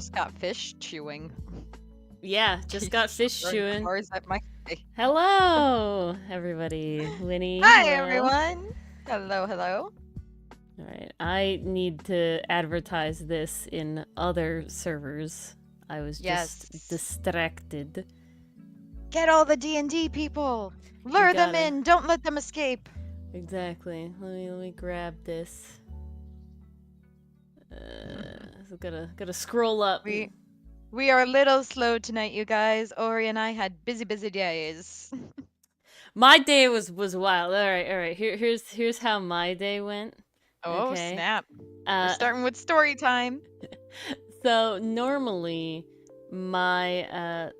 just got fish chewing. Yeah, just got fish chewing. At my face. Hello, everybody. Winnie. Hi, hello. everyone. Hello, hello. All right, I need to advertise this in other servers. I was just distracted. Get all the D&D people. Lure them in. Don't let them escape. Exactly. Let me grab this. So gotta scroll up. We are a little slow tonight, you guys. Ori and I had busy days. My day was wild. All right. Here's how my day went. Oh, okay. Snap. We're starting with story time. So normally my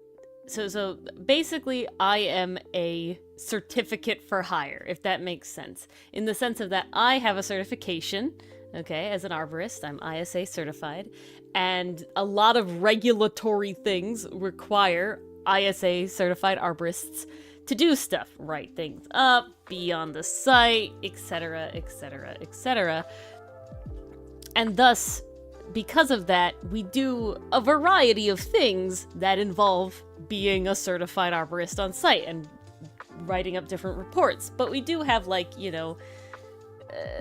so basically I am a certificate for hire, if that makes sense. In the sense of that I have a certification, okay, as an arborist. I'm ISA certified, and a lot of regulatory things require ISA certified arborists to do stuff, write things up, be on the site, etc., etc., etc. And thus, because of that, we do a variety of things that involve being a certified arborist on site and writing up different reports. But we do have, like, you know,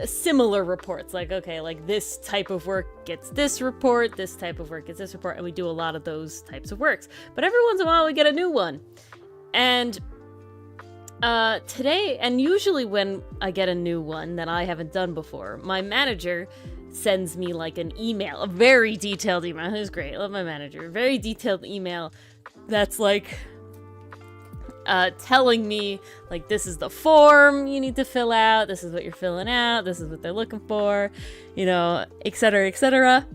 similar reports. Like, okay, like this type of work gets this report, this type of work gets this report, and we do a lot of those types of works. But every once in a while, we get a new one. And today, and usually when I get a new one that I haven't done before, my manager sends me like an email, a very detailed email. It's great. I love my manager. Very detailed email that's like telling me like, this is the form you need to fill out, this is what you're filling out, this is what they're looking for, you know, etc., etc.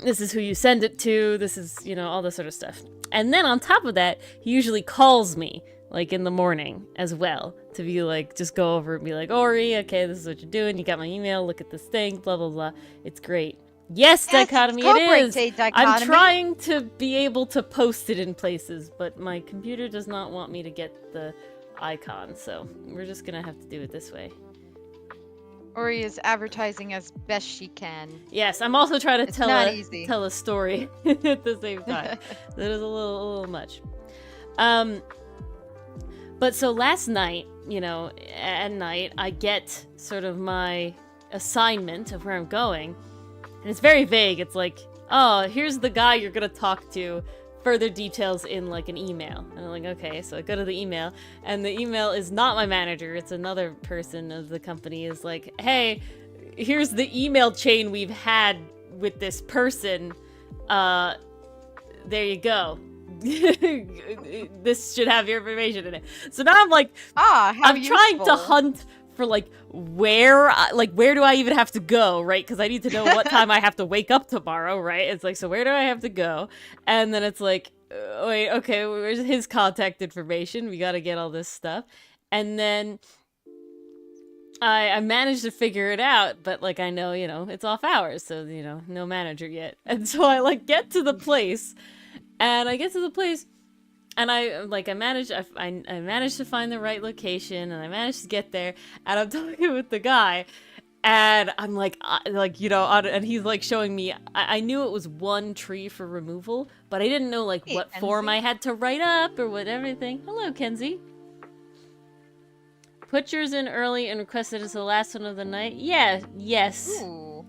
This is who you send it to, this is, you know, all this sort of stuff. And then on top of that, he usually calls me like in the morning as well, to be like, just go over and be like, Ori, okay, this is what you're doing, you got my email, look at this thing, blah blah blah. It's great. Yes, dichotomy, it is. I'm trying to be able to post it in places, but my computer does not want me to get the icon, so we're just gonna have to do it this way. Ori is advertising as best she can. Yes, I'm also trying to tell a story at the same time. That is a little much. But so last night, you know, at night, I get sort of my assignment of where I'm going, and it's very vague. It's like, oh, here's the guy you're gonna talk to, further details in like an email. And I'm like, okay, so I go to the email, and the email is not my manager, it's another person of the company. Is like, hey, here's the email chain we've had with this person, there you go. This should have your information in it. So now I'm like, I'm trying to hunt for like where do I even have to go, right? Because I need to know what time I have to wake up tomorrow, right? It's like, so where do I have to go? And then it's like, wait, okay, where's his contact information? We got to get all this stuff. And then I managed to figure it out, but like, I know, you know, it's off hours, so, you know, no manager yet. And so I like get to the place. And I get to the place, and I managed to find the right location, and I managed to get there, and I'm talking with the guy, and I'm like, you know, and he's like showing me, I knew it was one tree for removal, but I didn't know like what form I had to write up or what everything. Hello, Kenzie. Put yours in early and request it as the last one of the night. Yeah, yes. Ooh.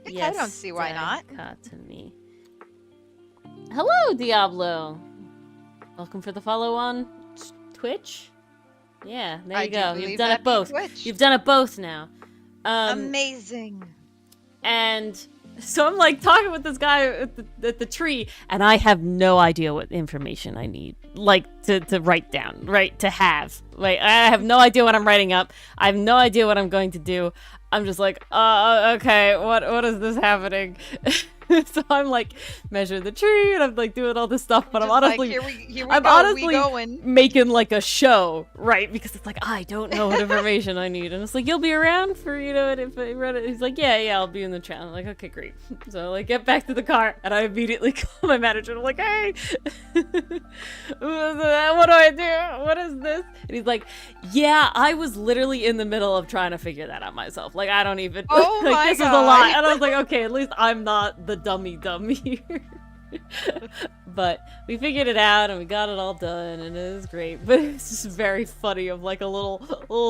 Yes, I don't see why not. To me. Hello, Diablo. Welcome for the follow on Twitch. Yeah, there you go. You've done it both. You've done it both now. Amazing. And so I'm like talking with this guy at the tree, and I have no idea what information I need, like to write down, right? To have. Like, I have no idea what I'm writing up. I have no idea what I'm going to do. I'm just like, okay, what is this happening? So I'm like measuring the tree, and I'm like doing all this stuff, but I'm honestly, honestly making like a show, right? Because it's like, I don't know what information I need, and it's like, you'll be around for, you know, if I read it. He's like, yeah, I'll be in the chat. I'm like, okay, great. So I like get back to the car, and I immediately call my manager. And I'm like, hey, what do I do? What is this? And he's like, yeah, I was literally in the middle of trying to figure that out myself. Like, I don't even. Oh like, my this God. is a lot. And I was like, okay, at least I'm not the dummy here. But we figured it out and we got it all done and it was great. But it's just very funny of like a little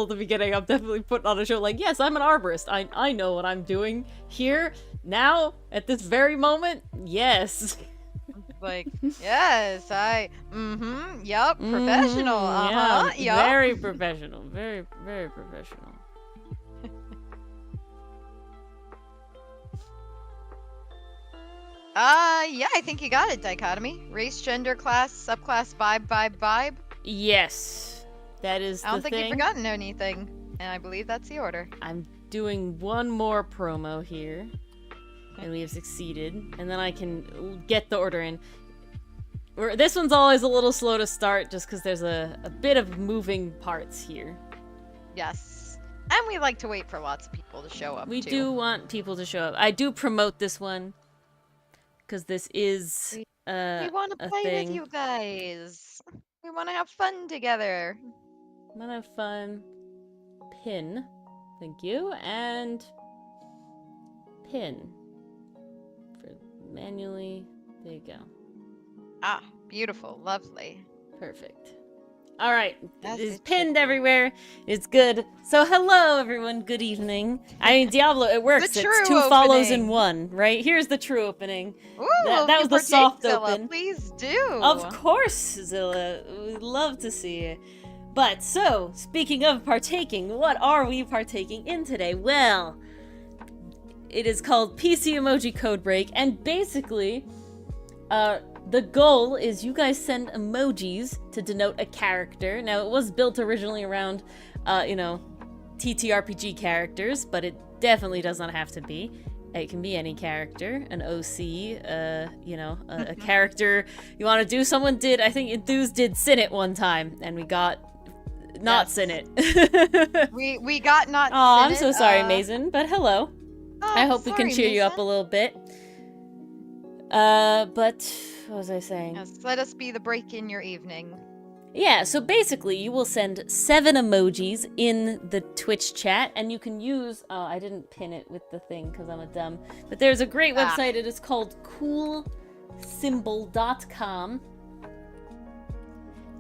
at the beginning. I'm definitely putting on a show like, yes, I'm an arborist. I know what I'm doing here now at this very moment. Yes. Like, yes, yup, professional, yeah, yup. very professional, very professional. Yeah, I think you got it, dichotomy. Race, gender, class, subclass, vibe. Yes, that is the thing. I don't think you've forgotten anything, and I believe that's the order. I'm doing one more promo here, and we have succeeded, and then I can get the order in. This one's always a little slow to start, just because there's a bit of moving parts here. Yes, and we like to wait for lots of people to show up, We too. do want people to show up. I do promote this one, because this is we want to play with you guys. We want to have fun together. I'm gonna have fun. Pin. Thank you. And pin. For manually. There you go. Ah, beautiful. Lovely. Perfect. Alright. Yes, It's it pinned everywhere. It's good. So hello everyone. Good evening. I mean, Diablo, it works. The It's true two follows opening. in one, right? Here's the true opening. Ooh, that if was you the soft partake, Zilla, open. please do. Of course, Zilla. We'd love to see you. But, so, speaking of partaking, what are we partaking in today? Well, it is called PC Emoji Codebreak, and basically, the goal is you guys send emojis to denote a character. Now, it was built originally around, TTRPG characters, but it definitely does not have to be. It can be any character, an OC, a character you want to do. Someone did, I think Enthuse did Sinit one time, and we got not Sinit. we got not Oh, I'm Sinit, so sorry, Mason, but hello. I hope we can cheer you up a little bit. But what was I saying? Yes, let us be the break in your evening. Yeah, so basically you will send 7 emojis in the Twitch chat, and you can use, I didn't pin it with the thing because I'm a dumb, but there's a great website. It is called coolsymbol.com.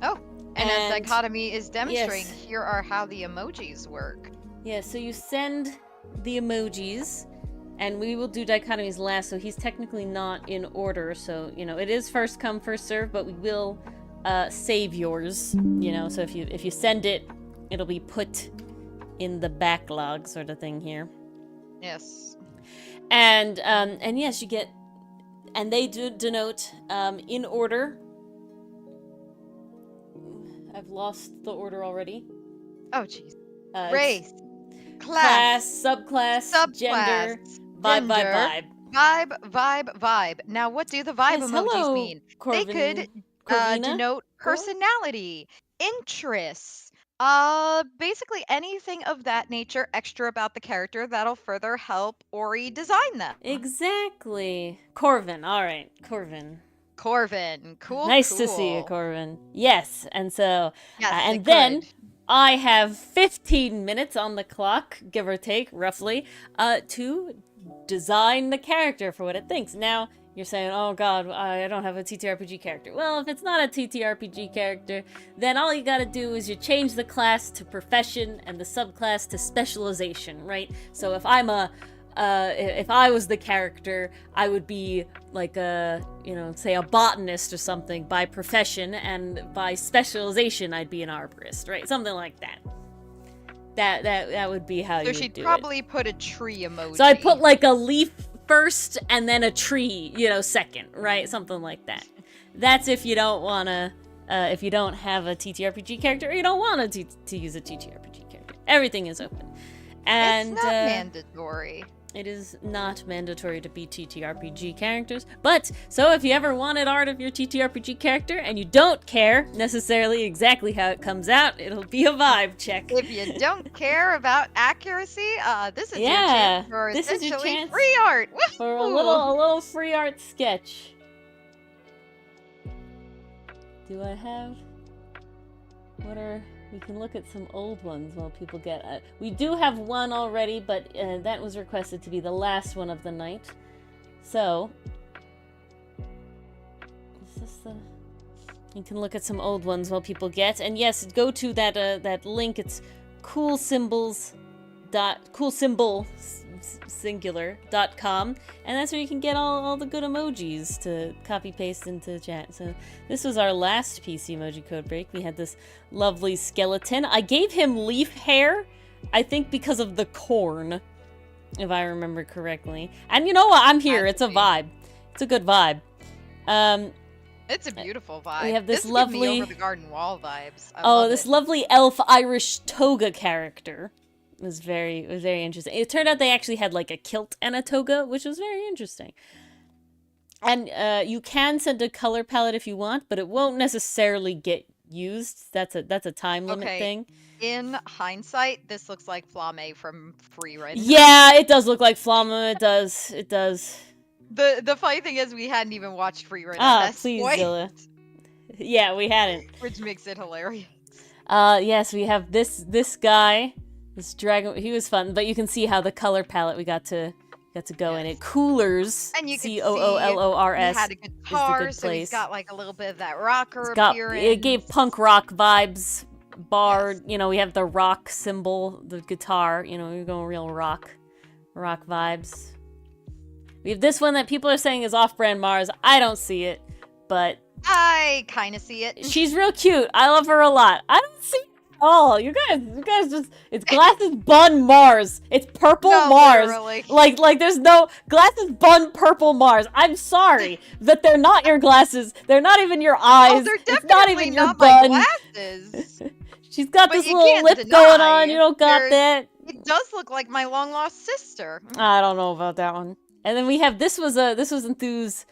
Oh, and as Dichotomy is demonstrating, yes. Here are how the emojis work. Yeah, so you send the emojis, and we will do Dichotomy's last, so he's technically not in order, so, it is first come, first serve, but we will save yours, so if you send it, it'll be put in the backlog sort of thing here. Yes. And yes, you get, and they do denote in order. I've lost the order already. Oh, jeez. Race, class, subclass, gender, vibe. Vibe. Now, what do the vibe emojis mean? They could denote personality, interests, basically anything of that nature extra about the character that'll further help Ori design them. Exactly. Corvin. All right, Corvin. Cool. Nice to see you, Corvin. Yes, and so, yes, and then I have 15 minutes on the clock, give or take, roughly, to design the character for what it thinks. Now, you're saying, oh god, I don't have a TTRPG character. Well, if it's not a TTRPG character, then all you gotta do is you change the class to profession and the subclass to specialization, right? So if I'm if I was the character, I would be like say a botanist or something by profession, and by specialization, I'd be an arborist, right? Something like that. That would be how you would do it. So she'd probably put a tree emoji. So I'd put like a leaf first and then a tree, second, right? Something like that. That's if you don't wanna, if you don't have a TTRPG character, or you don't want to use a TTRPG character. Everything is open. And it's not mandatory. It is not mandatory to be TTRPG characters, but, so if you ever wanted art of your TTRPG character, and you don't care necessarily exactly how it comes out, it'll be a vibe check. If you don't care about accuracy, this is your chance for essentially free art! Woo-hoo! For a little free art sketch. Do I have... We can look at some old ones while people get... we do have one already, but that was requested to be the last one of the night. So, you can look at some old ones while people get. And yes, go to that link. It's coolsymbol.com, and that's where you can get all the good emojis to copy paste into chat. So this was our last PC emoji code break. We had this lovely skeleton. I gave him leaf hair, I think because of the corn, if I remember correctly. And you know what? I'm here. It's a vibe. It's a good vibe. It's a beautiful vibe. We have this lovely give me over the garden wall vibes. This lovely elf Irish toga character. It was very interesting. It turned out they actually had like a kilt and a toga, which was very interesting. And you can send a color palette if you want, but it won't necessarily get used. That's a time limit thing. In hindsight, this looks like Flamme from Free Render. Yeah, it does look like Flamme. It does. It does. The funny thing is we hadn't even watched Free Render. Please, Zilla. Yeah, we hadn't. Which makes it hilarious. Yes, we have this guy. This dragon, he was fun, but you can see how the color palette we got to go in it. Coolers, and you can Coolors. He had a guitar, so he's got like a little bit of that rocker appearance. It gave punk rock vibes. You know, we have the rock symbol, the guitar. You know, we're going real rock vibes. We have this one that people are saying is off-brand Mars. I don't see it, but I kind of see it. She's real cute. I love her a lot. I don't see it at all. You guys just, it's Glasses Bun Mars. It's purple Mars. Literally. Like there's no Glasses Bun purple Mars. I'm sorry that they're not your glasses. They're not even your eyes. Oh, they're definitely it's not even your not bun. My glasses. She's got this little lip going on. You don't got that. It does look like my long lost sister. I don't know about that one. And then we have this was Enthuse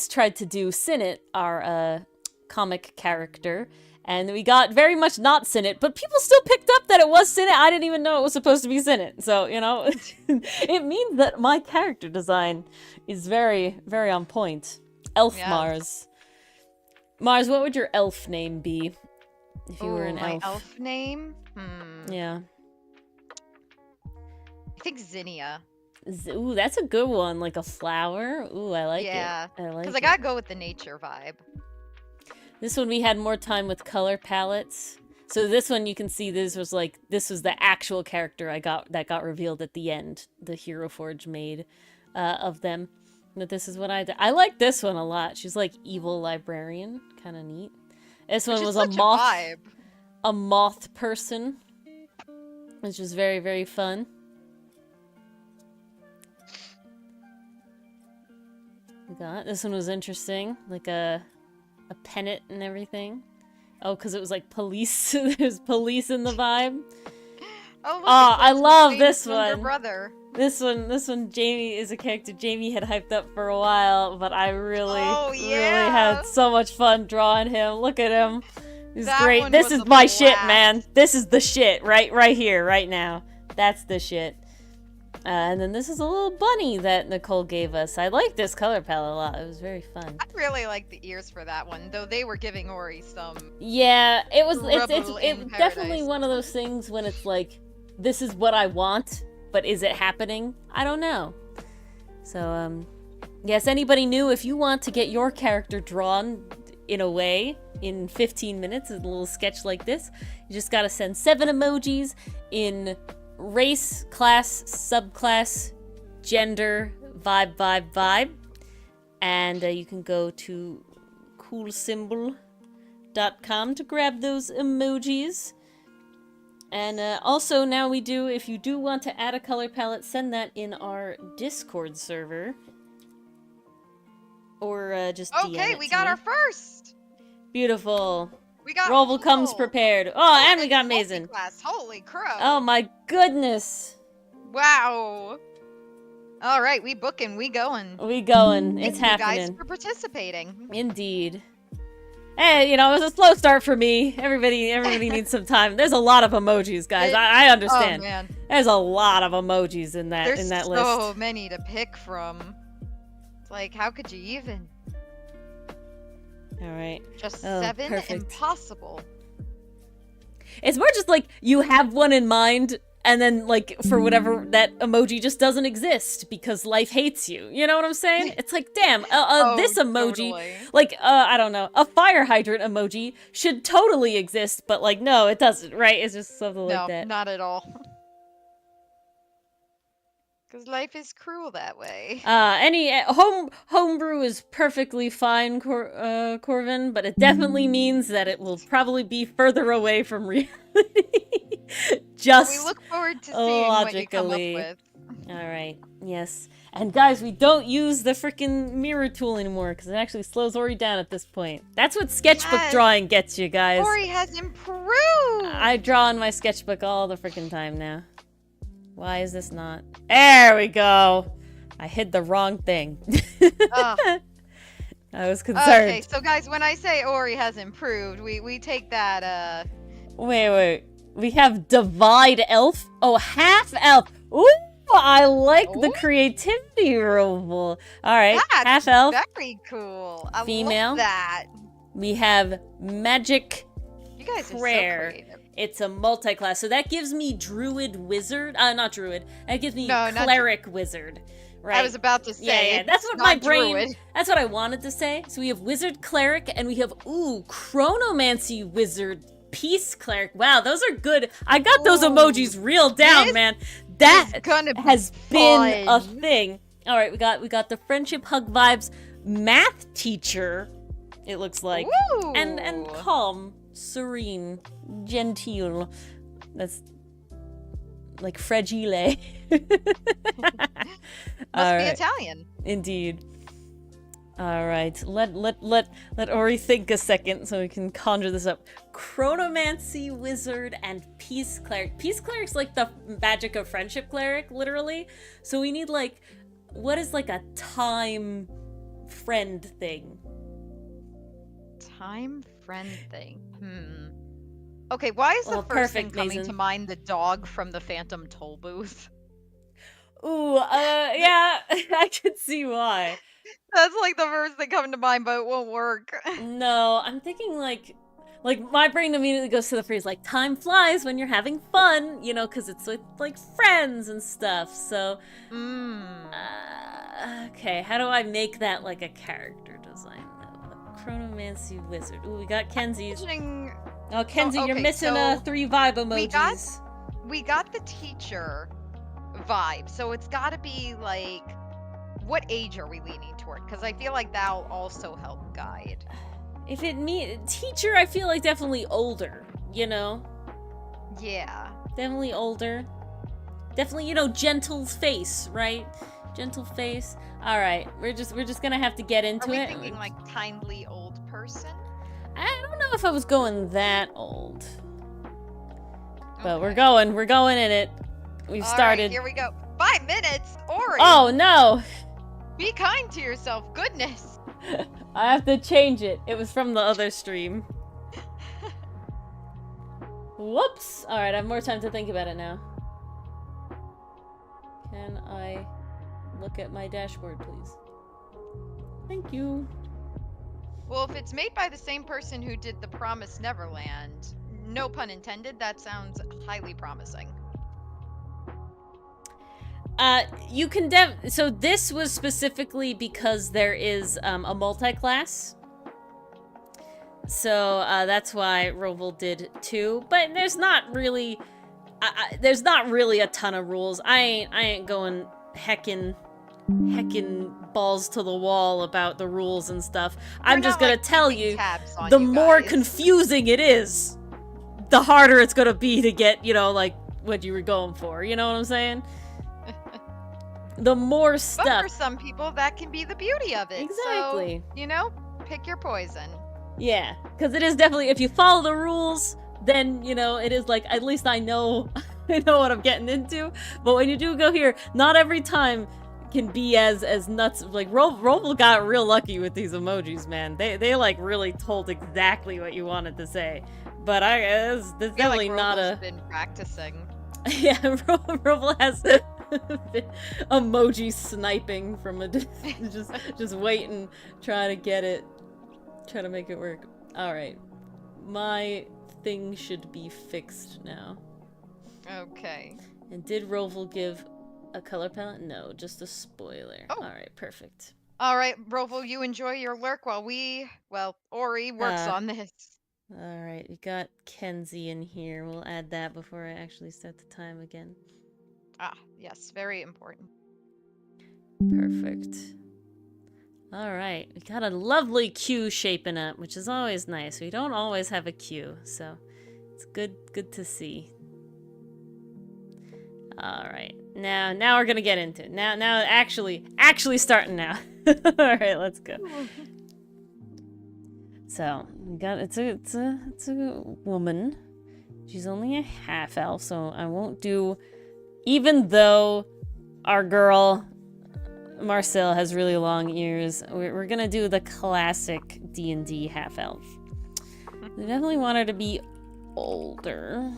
tried to do Sinnet, our comic character, and we got very much not Sinnet, but people still picked up that it was Sinnet. I didn't even know it was supposed to be Sinnet. So, you know, it means that my character design is very, very on point. Elf Mars. Mars, what would your elf name be if you were an elf? My elf name? Yeah. I think Zinnia. Ooh, that's a good one. Like a flower. Ooh, I like it. Yeah, I like it. Because I gotta go with the nature vibe. This one we had more time with color palettes. So this one you can see this was the actual character that got revealed at the end. The Hero Forge made of them. But this is what I did. I like this one a lot. She's like evil librarian. Kind of neat. This one was a moth person. Which was very, very fun. This one was interesting, like a pennant and everything. Oh, because it was like police. There's police in the vibe. Oh, I love this one. Brother. This one, Jamie is a character Jamie had hyped up for a while, but I really had so much fun drawing him. Look at him. He's great. This is my shit, man. This is the shit right here, right now. That's the shit. And then this is a little bunny that Nicole gave us. I like this color palette a lot. It was very fun. I really like the ears for that one, though they were giving Ori some. Yeah, it's definitely one of those things when it's like, this is what I want, but is it happening? I don't know. So, yes, anybody new, if you want to get your character drawn in a way in 15 minutes, a little sketch like this, you just gotta send 7 emojis in race, class, subclass, gender, vibe, and you can go to coolsymbol.com to grab those emojis. And also now we do, if you do want to add a color palette, send that in our Discord server. Or just DM Okay, it we to got me. our first! Beautiful. We got Roval comes prepared. Oh, and we got Mason. Holy crow. Oh my goodness. Wow. All right, we booking, we going. We going. It's happening. happening. Thank you guys for participating. Indeed. Hey, you know, it was a slow start for me. Everybody needs some time. There's a lot of emojis, guys. I understand. Oh, man. There's a lot of emojis in that list. There's so many to pick from. It's like, how could you even? All right. Just 7? Perfect. Impossible. It's more just like you have one in mind and then, like, for whatever, that emoji just doesn't exist because life hates you. You know what I'm saying? It's like, damn, this emoji, totally. like, I don't know, a fire hydrant emoji should totally exist, but, like, no, it doesn't, right? It's just something like that. No, not at all. Because life is cruel that way. Any homebrew is perfectly fine, Corvin, but it definitely means that it will probably be further away from reality. Just well, we look forward to seeing what you come up with. Alright, yes. And guys, we don't use the freaking mirror tool anymore, because it actually slows Ori down at this point. That's what sketchbook drawing gets you, guys. Ori has improved! I draw in my sketchbook all the freaking time now. Why is this not? There we go! I hid the wrong thing. I was concerned. Okay, so guys, when I say Ori has improved, we take that, Wait. We have divide elf? Oh, half elf! Ooh! I like the creativity roll. Alright, half elf. Very cool. I female. love that. We have magic you guys prayer. Are so creative. It's a multi-class, so that gives me druid wizard. Not druid. That gives me cleric wizard. Right. I was about to say. Yeah. That's what my brain. Druid. That's what I wanted to say. So we have wizard cleric, and we have chronomancy wizard. Peace cleric. Wow, those are good. I got those emojis real down, man. That has been a thing. All right, we got the friendship hug vibes math teacher. It looks like. Ooh. And calm, serene, genteel. That's like fragile. Must be Italian. Indeed. All right, let Ori think a second so we can conjure this up. Chronomancy wizard and peace cleric. Peace cleric's like the magic of friendship cleric, literally. So we need like, what is like a time friend thing? Time friend thing. Okay, why is the first thing coming to mind the dog from the Phantom Toll Booth? Ooh, yeah, I can see why. That's like the first thing coming to mind, but it won't work. No, I'm thinking like my brain immediately goes to the phrase like time flies when you're having fun, you know, because it's with like friends and stuff. So, okay, how do I make that like a character design though? A chronomancy wizard. Ooh, we got Kenzie's. Oh, Kenzie, you're missing 3 vibe emojis. We got the teacher vibe, so it's got to be like. What age are we leaning toward? Because I feel like that'll also help guide. If it teacher, I feel like definitely older, you know? Yeah. Definitely older. Definitely, you know, gentle face, right? Gentle face. All right, we're just gonna have to get into it. Are we thinking like kindly old person? I don't know if I was going that old. But we're going in it. We've started. Right, here we go. 5 minutes, Ori. Oh no. Be kind to yourself, goodness. I have to change it. It was from the other stream. Whoops. Alright, I have more time to think about it now. Can I look at my dashboard, please? Thank you. Well, if it's made by the same person who did The Promised Neverland, no pun intended, that sounds highly promising. You can so this was specifically because there is a multi-class. So that's why Roval did 2, but there's not really a ton of rules. I ain't going heckin' balls to the wall about the rules and stuff. I'm just gonna tell you, the more confusing it is, the harder it's gonna be to get, you know, like what you were going for. You know what I'm saying? The more stuff. But for some people, that can be the beauty of it. Exactly. So, you know, pick your poison. Yeah, because it is definitely, if you follow the rules, then, you know, it is like, at least I know, I know what I'm getting into. But when you do go here, not every time can be as nuts. Like, Roval got real lucky with these emojis, man. They like, really told exactly what you wanted to say. But it's definitely like not Roval's been practicing. Yeah, Roval has emoji sniping from a just waiting, trying to get it, trying to make it work. All right, my thing should be fixed now. Okay. And did Roval give a color palette? No, just a spoiler. Oh. Alright, perfect. Alright, Roval, you enjoy your lurk while Ori works on this. Alright, we got Kenzie in here. We'll add that before I actually start the time again. Ah, yes, very important. Perfect. Alright, we got a lovely queue shaping up, which is always nice. We don't always have a queue, so it's good to see. Alright, now we're gonna get into it. Now actually starting now. Alright, let's go. So, we got it's a woman. She's only a half elf, so I won't do, even though our girl Marcel has really long ears, we're gonna do the classic D&D half elf. We definitely want her to be older.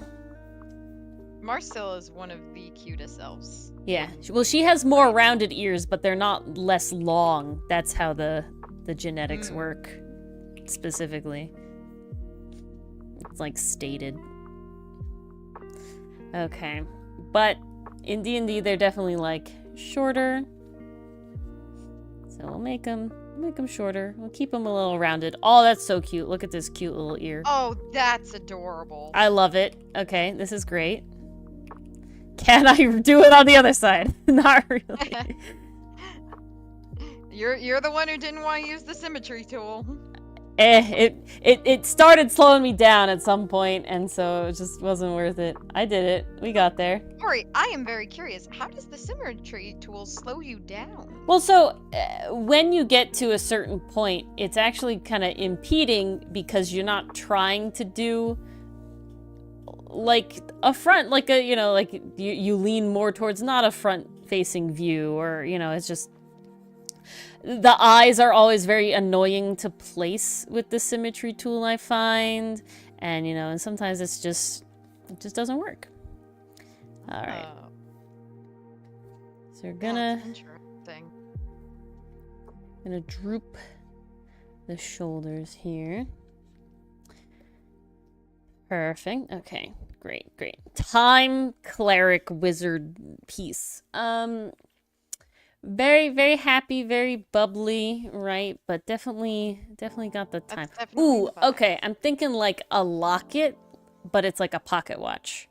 Marcel is one of the cutest elves. Yeah, well, she has more rounded ears, but they're not less long. That's how the genetics work, specifically. It's like stated. Okay, but in D&D they're definitely like shorter. So we'll make them shorter. We'll keep them a little rounded. Oh, that's so cute. Look at this cute little ear. Oh, that's adorable. I love it. Okay, this is great. Can I do it on the other side? Not really. You're the one who didn't want to use the symmetry tool. It started slowing me down at some point, and so it just wasn't worth it. I did it. We got there. Ori, I am very curious. How does the symmetry tool slow you down? Well, so when you get to a certain point, it's actually kind of impeding because you're not trying to do like a front, like a, like you lean more towards not a front-facing view, or, it's just the eyes are always very annoying to place with the symmetry tool, I find. And, and sometimes it just doesn't work. All right. So we're gonna droop the shoulders here. Perfect. Okay. Great. Time cleric wizard piece. Very, very happy, very bubbly, right? But definitely got the time. Ooh, okay. I'm thinking like a locket, but it's like a pocket watch.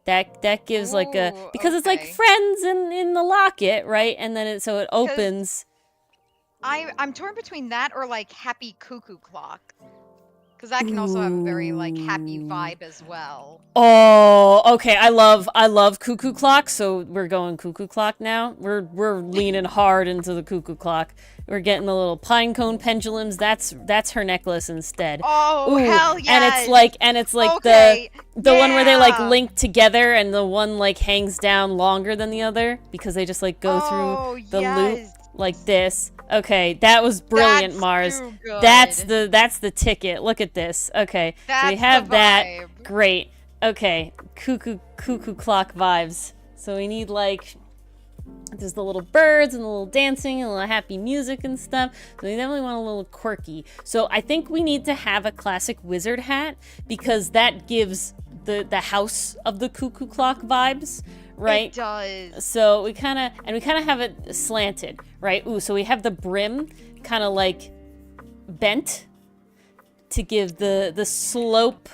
That gives like a, because it's like friends in the locket, right? And then it opens. I'm torn between that or like happy cuckoo clock. Because that can also have a very, like, happy vibe as well. Oh, okay. I love cuckoo clock, so we're going cuckoo clock now. We're leaning hard into the cuckoo clock. We're getting the little pine cone pendulums. That's her necklace instead. Oh, hell yes! And it's like okay. the one where they like link together, and the one like hangs down longer than the other because they just like go through the loop like this. Okay, that was brilliant, that's Mars. Too good. That's the ticket. Look at this. Okay, that's so we have that. Great. Okay, cuckoo clock vibes. So we need like there's the little birds and the little dancing and the little happy music and stuff. So we definitely want a little quirky. So I think we need to have a classic wizard hat because that gives the house of the cuckoo clock vibes. Right? It does. So we kind of have it slanted, right? Ooh, so we have the brim kind of like bent to give the slope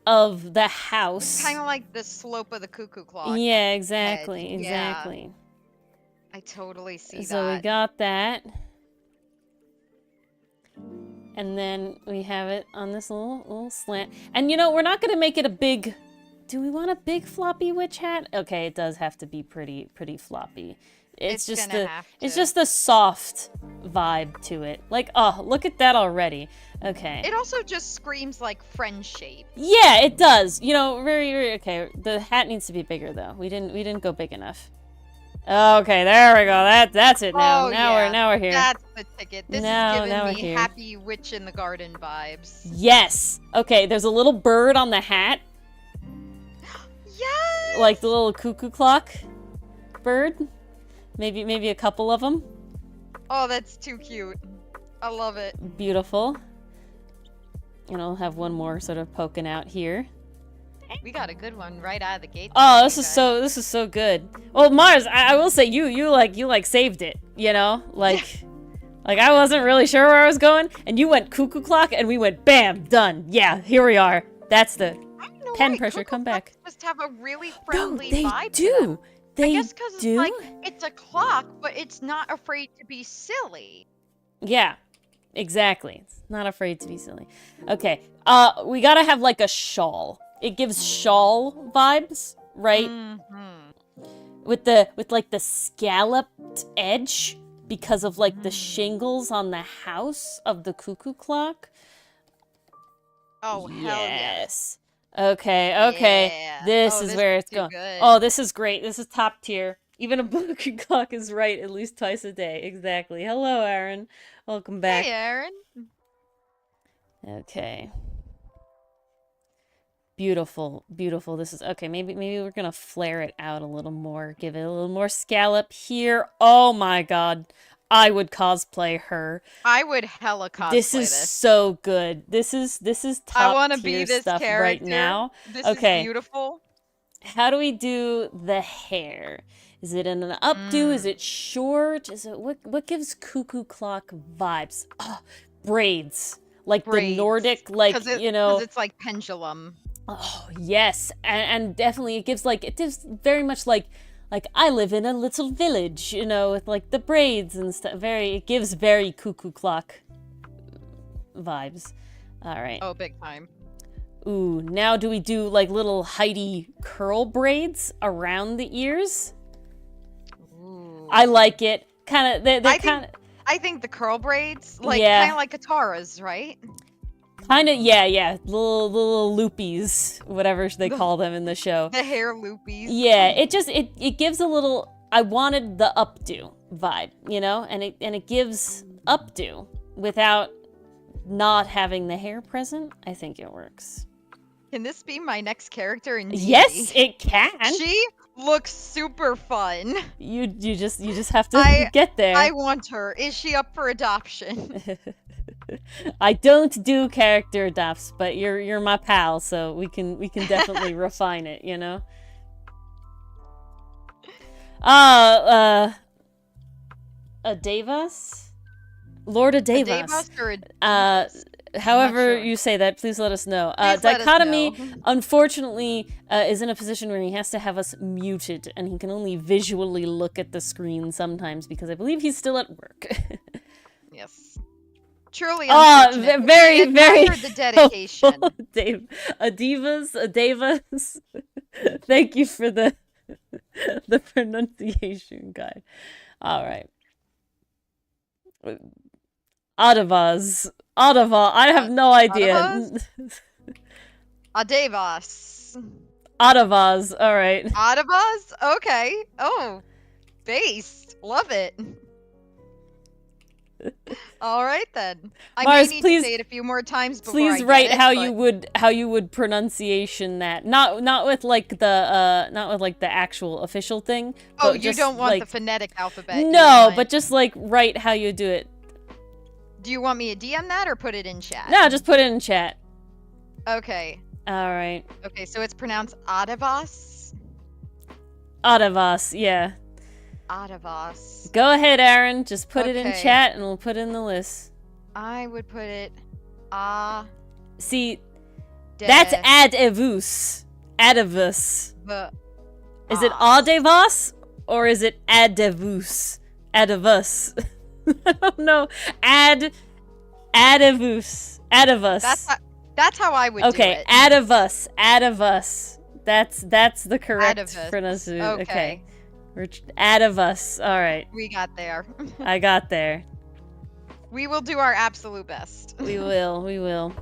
of the house. Kind of like the slope of the cuckoo clock. Yeah, exactly. Yeah. I totally see that. So we got that. And then we have it on this little slant. And we're not going to make it a big... Do we want a big floppy witch hat? Okay, it does have to be pretty floppy. It's just the soft vibe to it. Like, oh, look at that already. Okay. It also just screams like friend shape. Yeah, it does. Very, very okay. The hat needs to be bigger though. We didn't go big enough. Okay, there we go. That's it now. Oh, now we're here. That's the ticket. This is giving me happy witch in the garden vibes. Yes. Okay, there's a little bird on the hat. Yes! Like the little cuckoo clock bird. Maybe a couple of them. Oh, that's too cute. I love it. Beautiful. And I'll have one more sort of poking out here. We got a good one right out of the gate. Oh, this is so good. Well, Mars, I will say you saved it, you know? Like I wasn't really sure where I was going, and you went cuckoo clock, and we went bam, done. Yeah, here we are. That's the pen pressure. Cuckoo come back. Must have a really friendly vibe. Do. They I guess because do. it's like it's a clock, but it's not afraid to be silly. Yeah, exactly. It's not afraid to be silly. Okay, we gotta have like a shawl. It gives shawl vibes, right? With like the scalloped edge because of like the shingles on the house of the cuckoo clock. Oh, hell yes. Okay. Yeah. This is where it's going. Good. Oh, this is great. This is top tier. Even a cuckoo clock is right at least twice a day. Exactly. Hello, Aaron. Welcome back. Hey, Aaron. Okay. Beautiful. This is okay. Maybe we're gonna flare it out a little more. Give it a little more scallop here. Oh my god. I would cosplay her. I would hella cosplay this. This is so good. This is top I want to tier be this stuff character right now. This okay. is beautiful. How do we do the hair? Is it in an updo? Is it short? Is it what gives cuckoo clock vibes? Oh, braids. Like the Nordic, like, you know. Because it's like pendulum. Oh, yes. And definitely it gives very much like I live in a little village, you know, with like the braids and stuff. It gives very cuckoo clock vibes. All right. Oh, big time. Ooh, now do we do like little Heidi curl braids around the ears? Ooh. I like it. Kind of, they're kind of. I think the curl braids, like kind of like Katara's, right? Kind of, yeah. Little loopies, whatever they call them in the show. The hair loopies. Yeah, it gives a little. I wanted the updo vibe, you know, and it gives updo without not having the hair present. I think it works. Can this be my next character in D&D? Yes, it can. She looks super fun. You just have to get there. I want her. Is she up for adoption? I don't do character adopts, but you're my pal, so we can definitely refine it, you know. Adavas? Lord Adavas. Adavas or Adavas? However you say that, please let us know. Dichotomy, unfortunately, is in a position where he has to have us muted, and he can only visually look at the screen sometimes because I believe he's still at work. Yes. Truly unfortunate. Very the dedication. Adavas. Thank you for the pronunciation guide. All right. Adavas. I have no idea. Adavas. Adavas. All right. Adavas? Okay. Oh, base. Love it. All right then. I Mars, may need please, to say it a few more times before please I get write it, how you would pronunciation that. Not with like the actual official thing. Oh, but you just, don't want like, the phonetic alphabet. No, but just like write how you do it. Do you want me to DM that or put it in chat? No, just put it in chat. Okay. All right. Okay, so it's pronounced Adavas? Adavas, yeah. Adavas. Go ahead, Aaron. Just put it in chat and we'll put it in the list. I would put it See, that's Adavus. Adavus. Is it Adavas or is it Adavus? Adavus. I don't know. Adavus. Adavus. That's how I would do it. Okay, Adavus. Adavus. That's the correct pronunciation. Okay. Adavus. All right. We got there. I got there. We will do our absolute best. We will.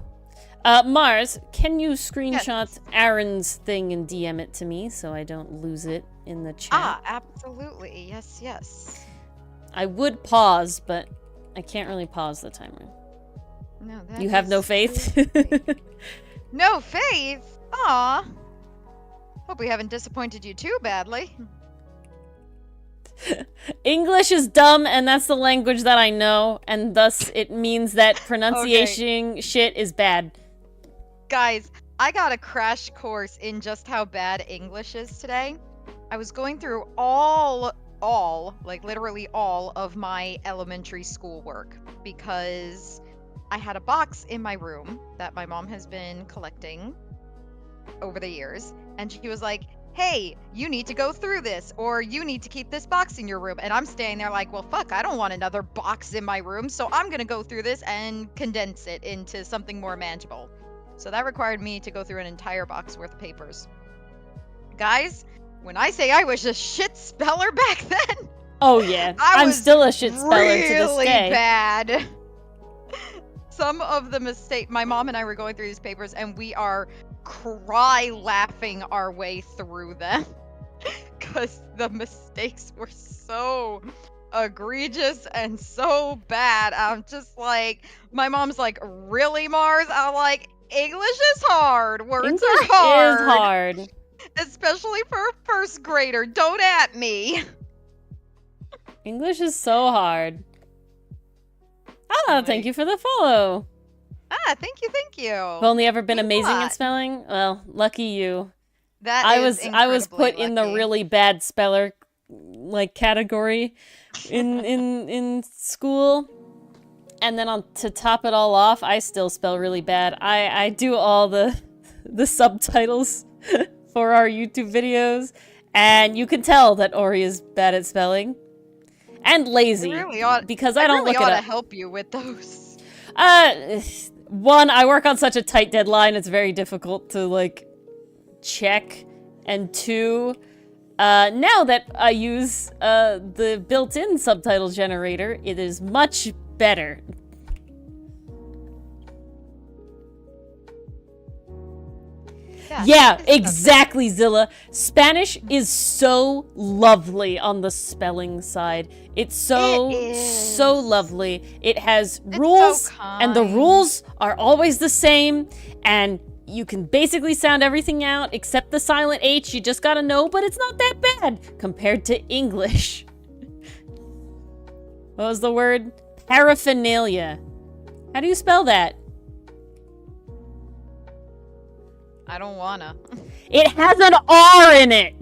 Mars, can you screenshot Aaron's thing and DM it to me so I don't lose it in the chat? Absolutely. Yes. I would pause, but I can't really pause the timer. No, you have no faith? No faith? Aw. Hope we haven't disappointed you too badly. English is dumb, and that's the language that I know, and thus it means that pronunciation shit is bad. Guys, I got a crash course in just how bad English is today. I was going through like literally all of my elementary school work because I had a box in my room that my mom has been collecting over the years, and she was like, hey, you need to go through this, or you need to keep this box in your room. And I'm standing there like, well, fuck, I don't want another box in my room, so I'm gonna go through this and condense it into something more manageable. So that required me to go through an entire box worth of papers. Guys, when I say I was a shit speller back then, oh yeah, I'm still a shit speller to this day. Really bad. Some of the mistakes, my mom and I were going through these papers, and we are laughing our way through them because the mistakes were so egregious and so bad. I'm just like, my mom's like, really, Mars? I'm like, English is hard. Words are hard. Is hard. Especially for a first grader. Don't at me. English is so hard. Ah, thank you for the follow. Ah, thank you, thank you. I've only ever been amazing at spelling. Well, lucky you. That I was put in the really bad speller like category in school. And then to top it all off, I still spell really bad. I do all the subtitles for our YouTube videos, and you can tell that Ori is bad at spelling. And lazy, because I don't look it up. I to help you with those. One, I work on such a tight deadline, it's very difficult to, like, check. And two, now that I use the built-in subtitle generator, it is much better. Yeah, exactly, Zilla. Spanish is so lovely on the spelling side. It's so lovely. It has rules, and the rules are always the same, and you can basically sound everything out except the silent H. You just gotta know, but it's not that bad compared to English. What was the word? Paraphernalia. How do you spell that? I don't wanna. It has an R in it!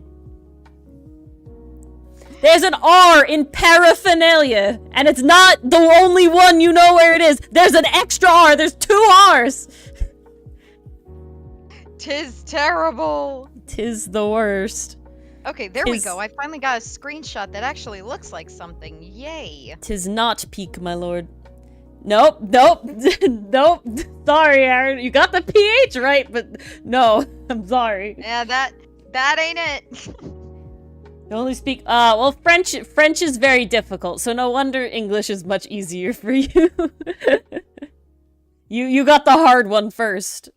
There's an R in paraphernalia, and it's not the only one you know where it is. There's an extra R, there's 2 R's! Tis terrible. Tis the worst. Okay, there we go. I finally got a screenshot that actually looks like something. Yay. Tis not peak, my lord. Nope, nope, nope. Sorry, Aaron. You got the PH right, but no, I'm sorry. Yeah, that ain't it. You only speak, well, French is very difficult, so no wonder English is much easier for you. You got the hard one first.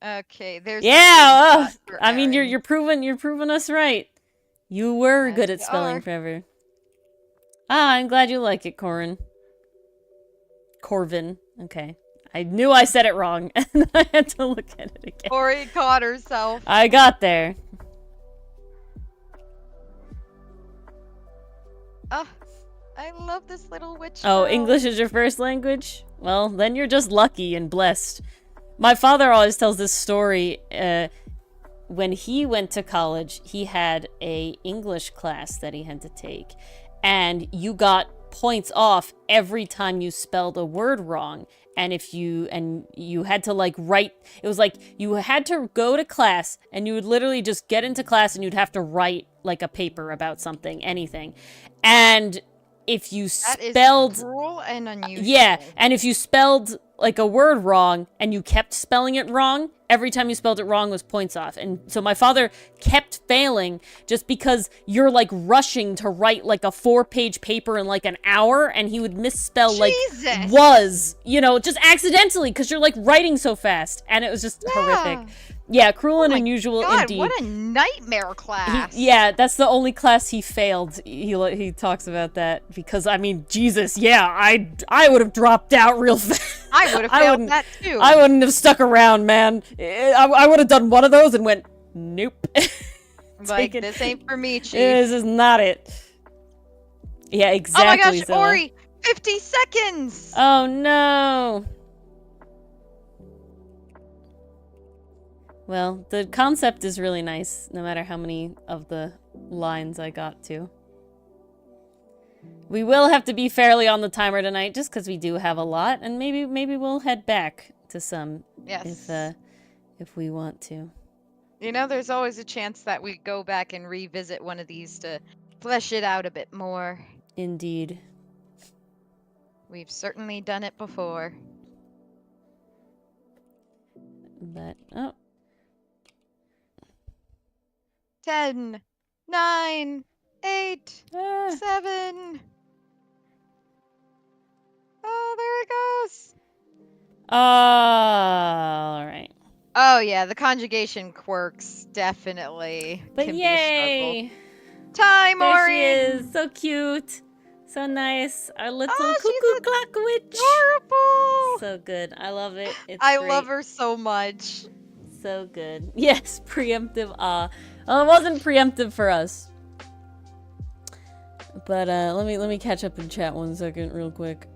Okay, there's yeah. I mean, you're proving us right. You were good at spelling forever. Ah, I'm glad you like it, Corvin. Okay. I knew I said it wrong, and I had to look at it again. Ori caught herself. I got there. Oh, I love this little witch. Oh, English is your first language? Well, then you're just lucky and blessed. My father always tells this story. When he went to college, he had a English class that he had to take, and you got points off every time you spelled a word wrong. And you had to like write, it was like you had to go to class and you would literally just get into class and you'd have to write like a paper about something, anything. And if you spelled... That is cruel and unusual. Yeah, and if you spelled like a word wrong and you kept spelling it wrong, every time you spelled it wrong was points off. And so my father kept failing just because you're like rushing to write like a 4-page paper in like an hour, and he would misspell like was, you know, just accidentally because you're like writing so fast, and it was just horrific. Yeah, cruel and unusual indeed. What a nightmare class. Yeah, that's the only class he failed. He talks about that because, I mean, Jesus, yeah, I would have dropped out real fast. I would have failed that too. I wouldn't have stuck around, man. I would have done one of those and went, nope. Like, this ain't for me, chief. This is not it. Yeah, exactly. Oh my gosh, Zilla. Ori! 50 seconds! Oh no. Well, the concept is really nice, no matter how many of the lines I got to. We will have to be fairly on the timer tonight, just because we do have a lot, and maybe we'll head back to some if we want to. You know, there's always a chance that we go back and revisit one of these to flesh it out a bit more. Indeed. We've certainly done it before. But, oh. 10, 9, 8, 7. Oh, there it goes. All right. Oh yeah, the conjugation quirks definitely can be a struggle. Time, There Ori! she is, so cute, so nice. Our little cuckoo clock witch. Adorable! So good, I love it. I love her so much. So good. Yes, preemptive awe. Well, it wasn't preemptive for us. But let me catch up in chat 1 second real quick.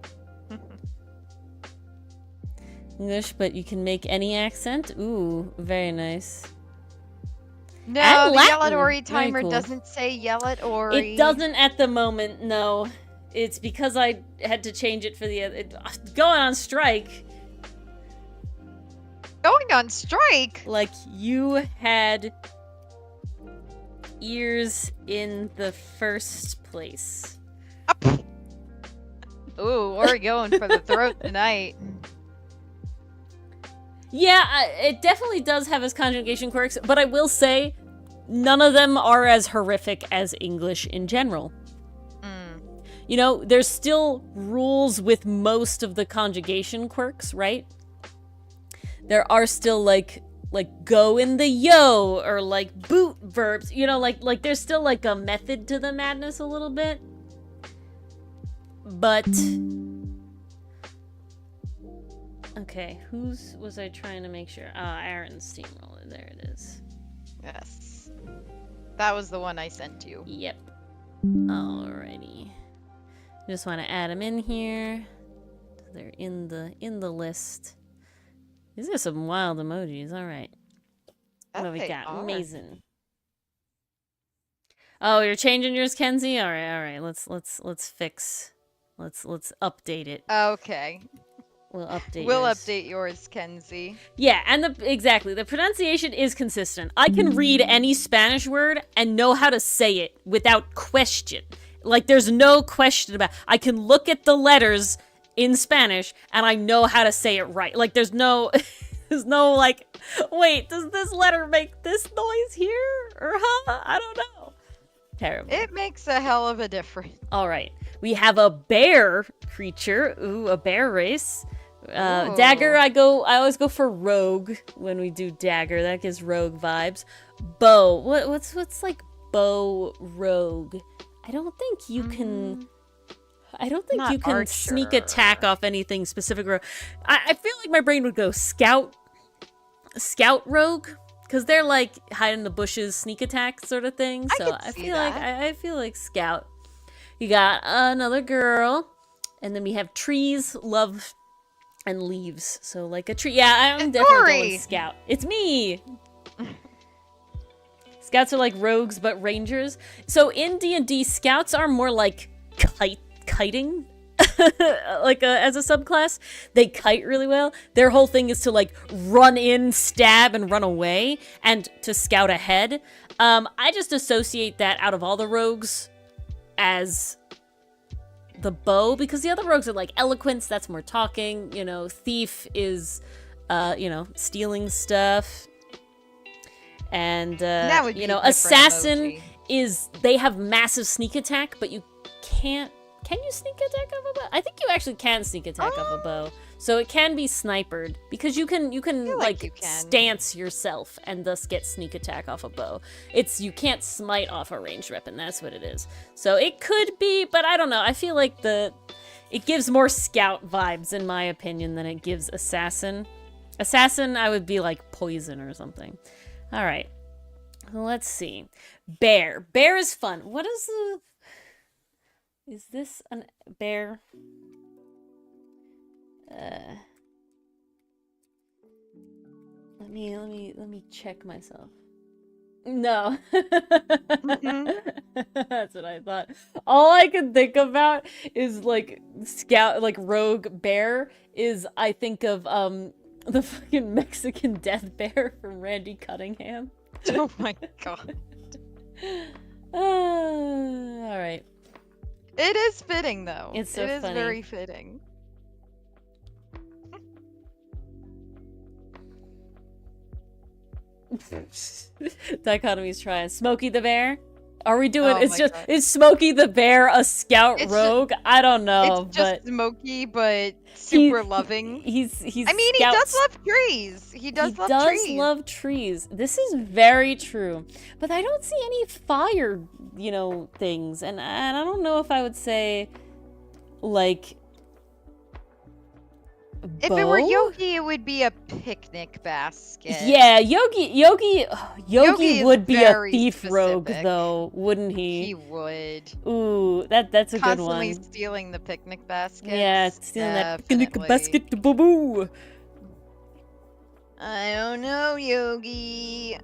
English, but you can make any accent. Ooh, very nice. No, the Yell at Ori timer doesn't say Yell at Ori. It doesn't at the moment, no. It's because I had to change it for the other. Going on strike. Going on strike? Like, you had ears in the first place. Ooh, Ori going for the throat tonight. Yeah, it definitely does have its conjugation quirks, but I will say, none of them are as horrific as English in general. You know, there's still rules with most of the conjugation quirks, right? There are still, like go in the yo, or, like, boot verbs. You know, like there's still, like, a method to the madness a little bit. But... Okay, whose was I trying to make sure? Aaron's steamroller. There it is. Yes. That was the one I sent you. Yep. Alrighty. Just want to add them in here. They're in the list. These are some wild emojis. All right. What have we got? Amazing. Oh, you're changing yours, Kenzie? All right. Let's fix. Let's update it. Okay. We'll update update yours, Kenzie. Yeah, and exactly. The pronunciation is consistent. I can read any Spanish word and know how to say it without question. Like, there's no question about it. I can look at the letters in Spanish and I know how to say it right. Like, there's no like, wait, does this letter make this noise here? Or huh? I don't know. Terrible. It makes a hell of a difference. All right. We have a bear creature. Ooh, a bear race. Dagger, I always go for rogue when we do dagger. That gives rogue vibes. Bow. What's like bow rogue? I don't think you can sneak attack off anything specific. I feel like my brain would go scout rogue, because they're like hide in the bushes, sneak attack sort of thing. So I feel like scout. You got another girl, and then we have trees, love, and leaves. So like a tree. Yeah, I'm definitely going scout. It's me. Scouts are like rogues, but rangers. So in D&D, scouts are more like kiting. Like as a subclass, they kite really well. Their whole thing is to like run in, stab, and run away, and to scout ahead. I just associate that out of all the rogues as the bow, because the other rogues are like eloquence, that's more talking, you know, thief is stealing stuff, and you know, assassin is, they have massive sneak attack, but you can't, can you sneak attack off a bow? I think you actually can sneak attack off a bow. So it can be sniped, because you can stance yourself and thus get sneak attack off a bow. You can't smite off a ranged weapon, that's what it is. So it could be, but I don't know. I feel like it gives more scout vibes in my opinion than it gives assassin. Assassin, I would be like poison or something. All right. Let's see. Bear. Bear is fun. What is the... Is this a bear? Let me check myself. No. Mhm. That's what I thought. All I could think about is like rogue bear is I think of the fucking Mexican death bear from Randy Cunningham. Oh my god. All right. It is fitting though. It's so it is funny. very fitting. Dichotomy's trying. Smokey the Bear? Are we doing? Oh It's my just God. is Smokey the Bear a scout It's rogue? I don't know, It's just but Smokey, but super loving. He's I mean, he does love trees. He does love trees. This is very true, but I don't see any fire, things, and I don't know if I would say, like. If it were Yogi, it would be a picnic basket. Yeah, Yogi would be a thief specific. rogue, though, wouldn't he? He would. Ooh, that's a good one. Constantly stealing the picnic basket. Yeah, stealing that picnic basket, boo-boo. I don't know, Yogi.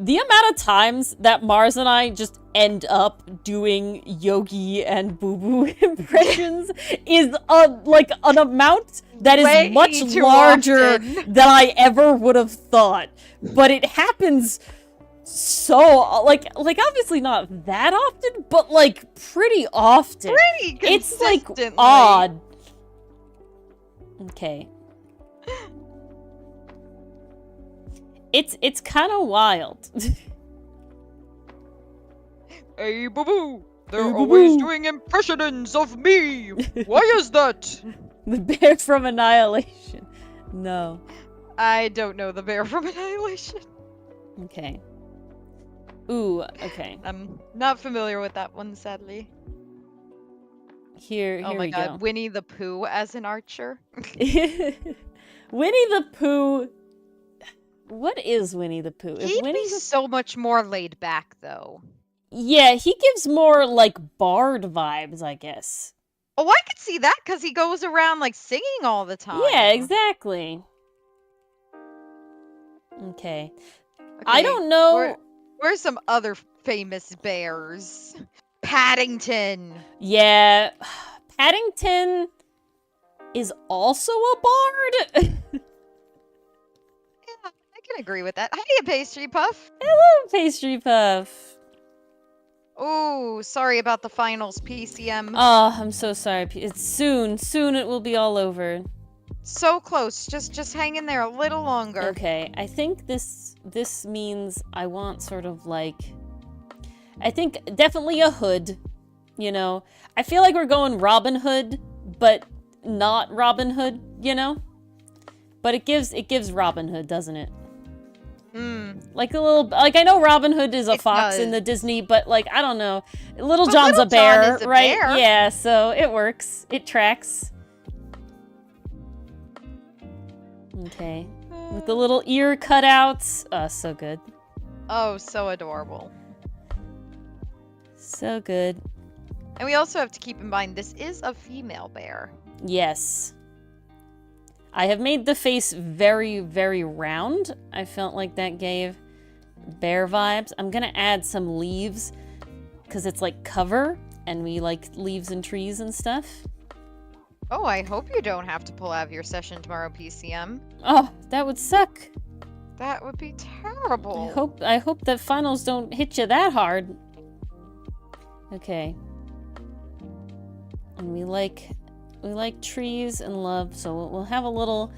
The amount of times that Mars and I just end up doing Yogi and Boo Boo impressions is an amount that is much larger than I ever would have thought. But it happens so like obviously not that often, but like pretty often. Pretty consistently. It's like odd. Okay. It's kind of wild. Hey, boo-boo! They're always doing impressions of me! Why is that? The bear from Annihilation. No. I don't know the bear from Annihilation. Okay. Ooh, okay. I'm not familiar with that one, sadly. Here oh my we god, go. Winnie the Pooh as an archer. Winnie the Pooh. What is Winnie the Pooh? He'd be so much more laid back, though. Yeah, he gives more, like, bard vibes, I guess. Oh, I could see that, because he goes around, like, singing all the time. Yeah, exactly. Okay. I don't know... Where's some other famous bears? Paddington! Yeah. Paddington is also a bard? I can agree with that. Hiya, Pastry Puff. Hello, Pastry Puff. Oh, sorry about the finals, PCM. Oh, I'm so sorry. It's soon. Soon it will be all over. So close. Just hang in there a little longer. Okay, I think this means I want sort of like... I think definitely a hood, I feel like we're going Robin Hood, but not Robin Hood, But it gives Robin Hood, doesn't it? Like a little, I know Robin Hood is a fox in the Disney, but I don't know. Little John's a bear, right? Yeah, so it works. It tracks. Okay. With the little ear cutouts. Oh, so good. Oh, so adorable. So good. And we also have to keep in mind, this is a female bear. Yes. I have made the face very, very round. I felt like that gave bear vibes. I'm gonna add some leaves because it's like cover and we like leaves and trees and stuff. Oh, I hope you don't have to pull out of your session tomorrow, PCM. Oh, that would suck. That would be terrible. I hope that finals don't hit you that hard. Okay. And we like trees and love, so we'll have a little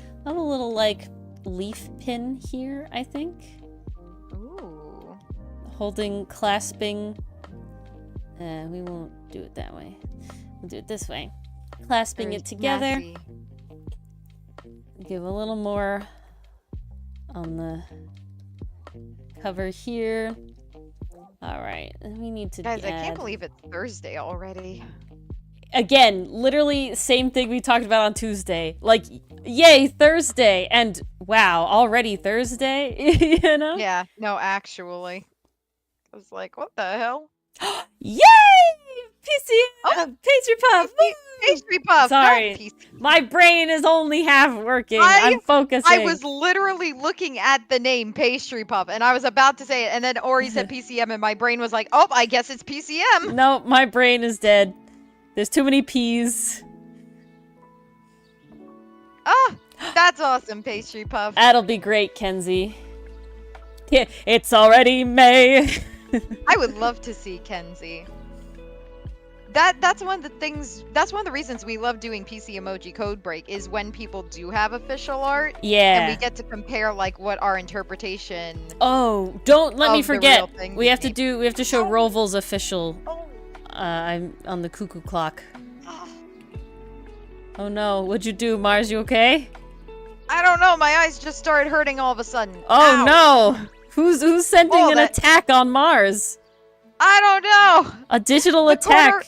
like leaf pin here, I think. Ooh. Clasping. We won't do it that way. We'll do it this way. Clasping it together. Snazzy. Give a little more on the cover here. All right, we need to Guys, I can't believe it's Thursday already. Again, literally same thing we talked about on Tuesday. Like, yay, Thursday! And wow, already Thursday? Yeah, no, actually. I was like, what the hell? Yay! PCM! Pastry Puff! Pastry Puff! Sorry. My brain is only half working. I'm focusing. I was literally looking at the name Pastry Puff, and I was about to say it, and then Ori said PCM, and my brain was like, oh, I guess it's PCM! No, my brain is dead. There's too many P's. Oh, that's awesome, Pastry Puff. That'll be great, Kenzie. Yeah, it's already May. I would love to see Kenzie. That's one of the things. That's one of the reasons we love doing PC Emoji Code Break is when people do have official art. Yeah. And we get to compare like what our interpretation. Oh, don't let me forget. We have be. to show Roval's official. I'm on the cuckoo clock. Oh no, what'd you do, Mars? You okay? I don't know. My eyes just started hurting all of a sudden. Oh Ow. No! Who's sending an attack on Mars? I don't know. A digital attack.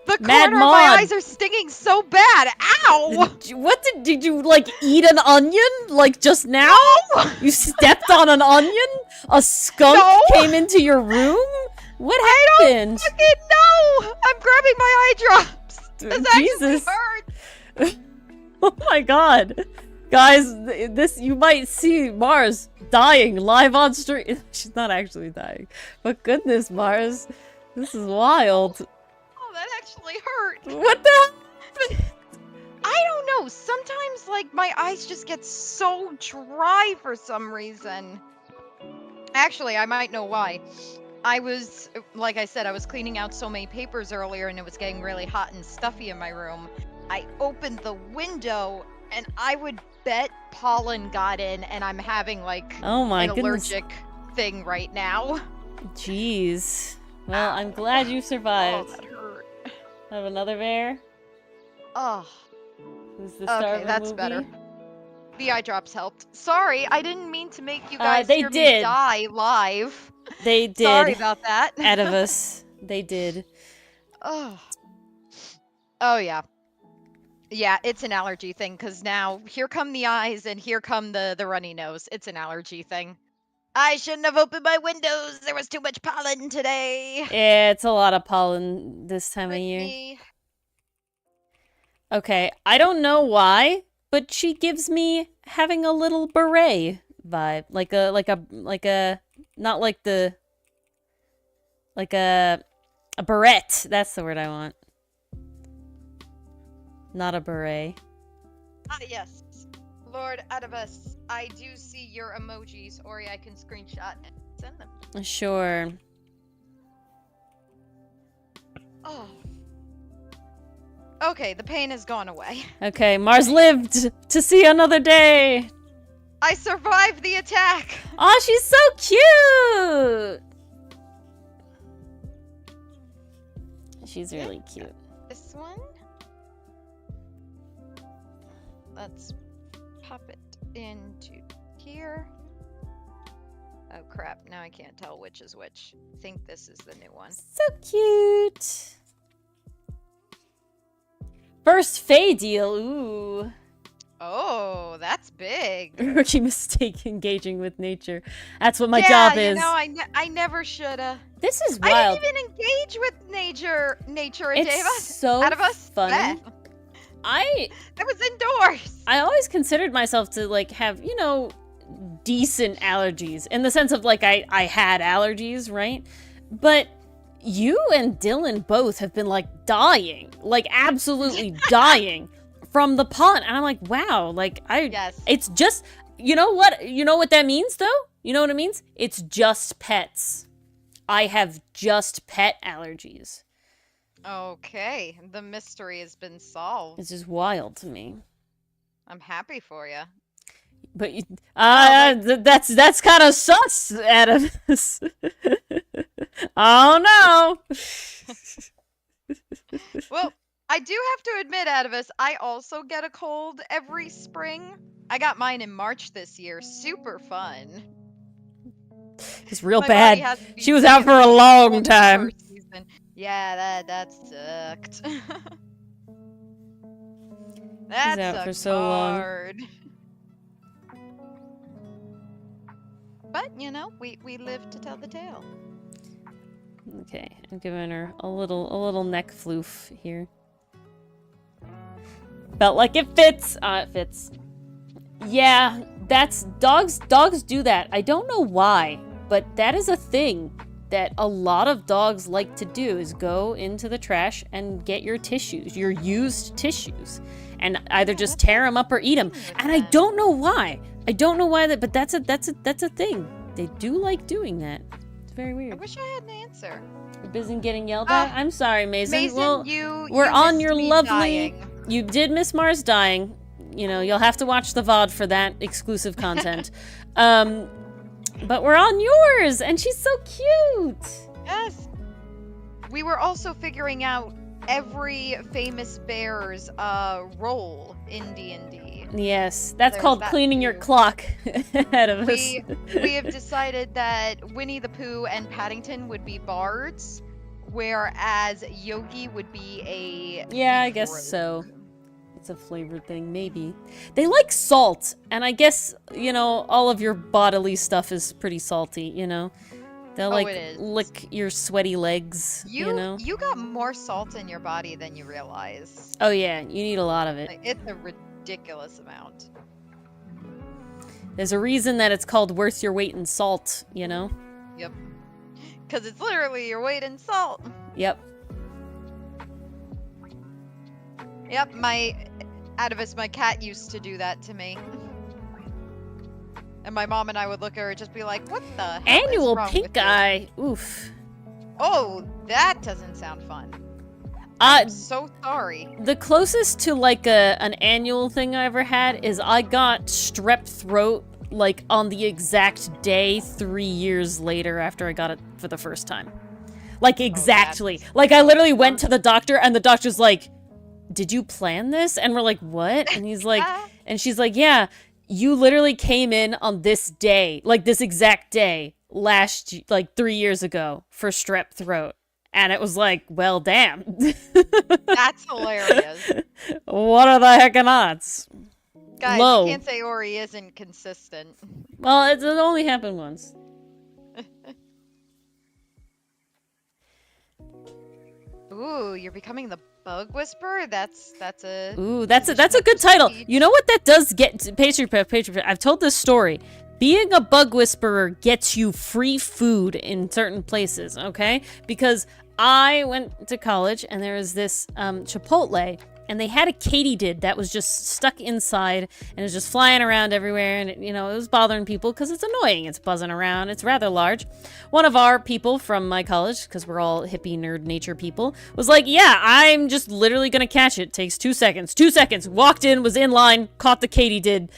The corner of my eyes are stinging so bad. Ow! What did you like eat an onion like just now? No! You stepped on an onion? A skunk came into your room? What happened? I don't fucking know. I'm grabbing my eye drops. This Jesus. actually hurts. Oh my god. Guys, this you might see Mars dying live on stream. She's not actually dying. But goodness, Mars. This is wild. Oh, that actually hurt. What the hell? I don't know. Sometimes, like, my eyes just get so dry for some reason. Actually, I might know why. I was, like I said, I was cleaning out so many papers earlier and it was getting really hot and stuffy in my room. I opened the window and I would bet pollen got in and I'm having like an allergic thing right now. Jeez. Well, I'm glad you survived. Oh, that hurt. Have another bear? Oh. Who's the star of the that's movie? better. The eye drops helped. Sorry, I didn't mean to make you guys hear me die live. They did. Sorry about that. Out of us. They did. Oh. Oh, yeah. Yeah, it's an allergy thing, because now, here come the eyes, and here come the runny nose. It's an allergy thing. I shouldn't have opened my windows. There was too much pollen today. Yeah, it's a lot of pollen this time of year. Okay, I don't know why, but she gives me having a little beret vibe. Like a, not like the, like a beret. That's the word I want. Not a beret. Ah, yes. Lord Adibus, I do see your emojis, or I can screenshot and send them. Sure. Oh. Okay, the pain has gone away. Okay, Mars lived to see another day. I survived the attack. Oh, she's so cute. She's really cute. This one. Let's pop it into here. Oh crap, now I can't tell which is which. I think this is the new one. So cute. First Fae deal, ooh. Oh, that's big. Rookie mistake engaging with nature. That's what my job is. Yeah, you know, I never shoulda. This is wild. I didn't even engage with nature, It's so fun. I was indoors. I always considered myself to like have, you know, decent allergies in the sense of like I had allergies, right? But you and Dylan both have been like dying, like absolutely dying from the pollen. And I'm like, wow, like it's just, you know what that means though? You know what it means? It's just pets. I have just pet allergies. Okay, the mystery has been solved. It's just wild to me. I'm happy for you. But that's kind of sus, Adams. Oh no. Well, I do have to admit, Adams, I also get a cold every spring. I got mine in March this year. Super fun. It's real bad. She was out for a long time. Yeah, that sucked. That sucked for so hard. But, you know, we live to tell the tale. Okay, I'm giving her a little neck floof here. Felt like it fits. It fits. Yeah, that's dogs do that. I don't know why, but that is a thing that a lot of dogs like to do, is go into the trash and get your tissues, your used tissues, and either just tear them up or eat them. And I don't know why. I don't know why but that's a thing. They do like doing that. It's very weird. I wish I had an answer. You're busy getting yelled at? I'm sorry, Mason. Mason, well, we're on your lovely dying. You did miss Mars dying. You know, you'll have to watch the VOD for that exclusive content. But we're on yours, and she's so cute. Yes. We were also figuring out every famous bear's role in D&D. Yes, that's called cleaning your clock ahead of us. We have decided that Winnie the Pooh and Paddington would be bards, whereas Yogi would be a... Yeah, I guess so. It's a flavored thing, maybe. They like salt, and I guess, you know, all of your bodily stuff is pretty salty, you know? They'll, lick your sweaty legs, you know? You got more salt in your body than you realize. Oh yeah, you need a lot of it. It's a ridiculous amount. There's a reason that it's called worth your weight in salt, you know? Yep. Because it's literally your weight in salt. Yep. Yep, my cat used to do that to me. And my mom and I would look at her and just be like, what the hell Annual is wrong pink with you? eye. Oof. Oh, that doesn't sound fun. I'm so sorry. The closest to like an annual thing I ever had is I got strep throat like on the exact day 3 years later after I got it for the first time. Like exactly. Like I literally went to the doctor and the doctor's like, did you plan this? And we're like, what? And he's like, and she's like, yeah, you literally came in on this day, like this exact day like 3 years ago for strep throat. And it was like, well, damn. That's hilarious. What are the heckin' odds? Guys, Low. You can't say Ori isn't consistent. Well, it only happened once. Ooh, you're becoming the Bug Whisperer? That's a... Ooh, that's a good title. You know what that does get... Patriot, I've told this story. Being a Bug Whisperer gets you free food in certain places, okay? Because I went to college and there was this Chipotle, and they had a katydid that was just stuck inside and it was just flying around everywhere, and it was bothering people because it's annoying. It's buzzing around. It's rather large. One of our people from my college, because we're all hippie nerd nature people, was like, yeah, I'm just literally gonna catch it. Takes 2 seconds. 2 seconds. Walked in, was in line, caught the katydid,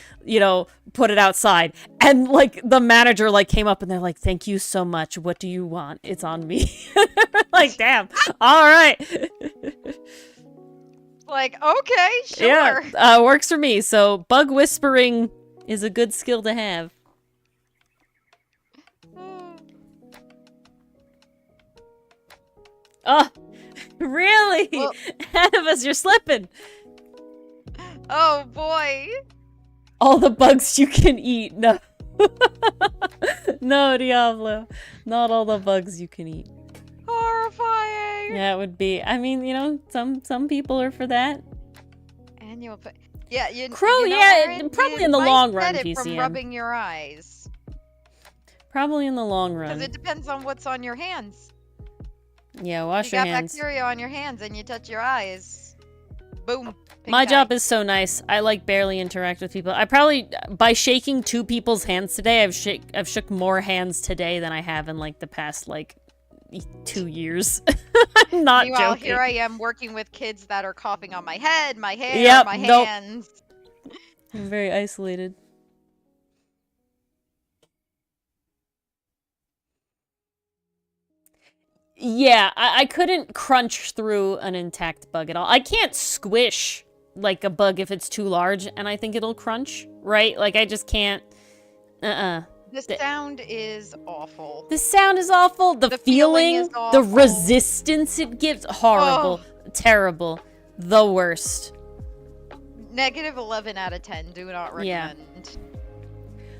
put it outside. And like the manager came up and they're like, thank you so much. What do you want? It's on me. Like, damn. All right. Like, okay, sure. Yeah, works for me. So bug whispering is a good skill to have. Oh, really? Well, ahead of us, you're slipping. Oh boy. All the bugs you can eat. No. No, Diablo. Not all the bugs you can eat. Horrifying. Yeah, it would be. I mean, some people are for that. Annual, yeah, Crow, probably in the long run, PCM. From rubbing your eyes. Probably in the long run. Because it depends on what's on your hands. Yeah, wash your hands. You got bacteria on your hands and you touch your eyes. Boom. My job is so nice. I barely interact with people. I probably, by shaking 2 people's hands today, I've shook more hands today than I have in the past 2 years. I'm not Meanwhile, joking. Here I am working with kids that are coughing on my head, my hair, my hands. I'm very isolated. Yeah, I couldn't crunch through an intact bug at all. I can't squish a bug if it's too large and I think it'll crunch, right? I just can't. The sound is awful. The sound is awful. The feeling is awful. The resistance it gives, horrible, terrible, the worst. -11 out of 10. Do not recommend.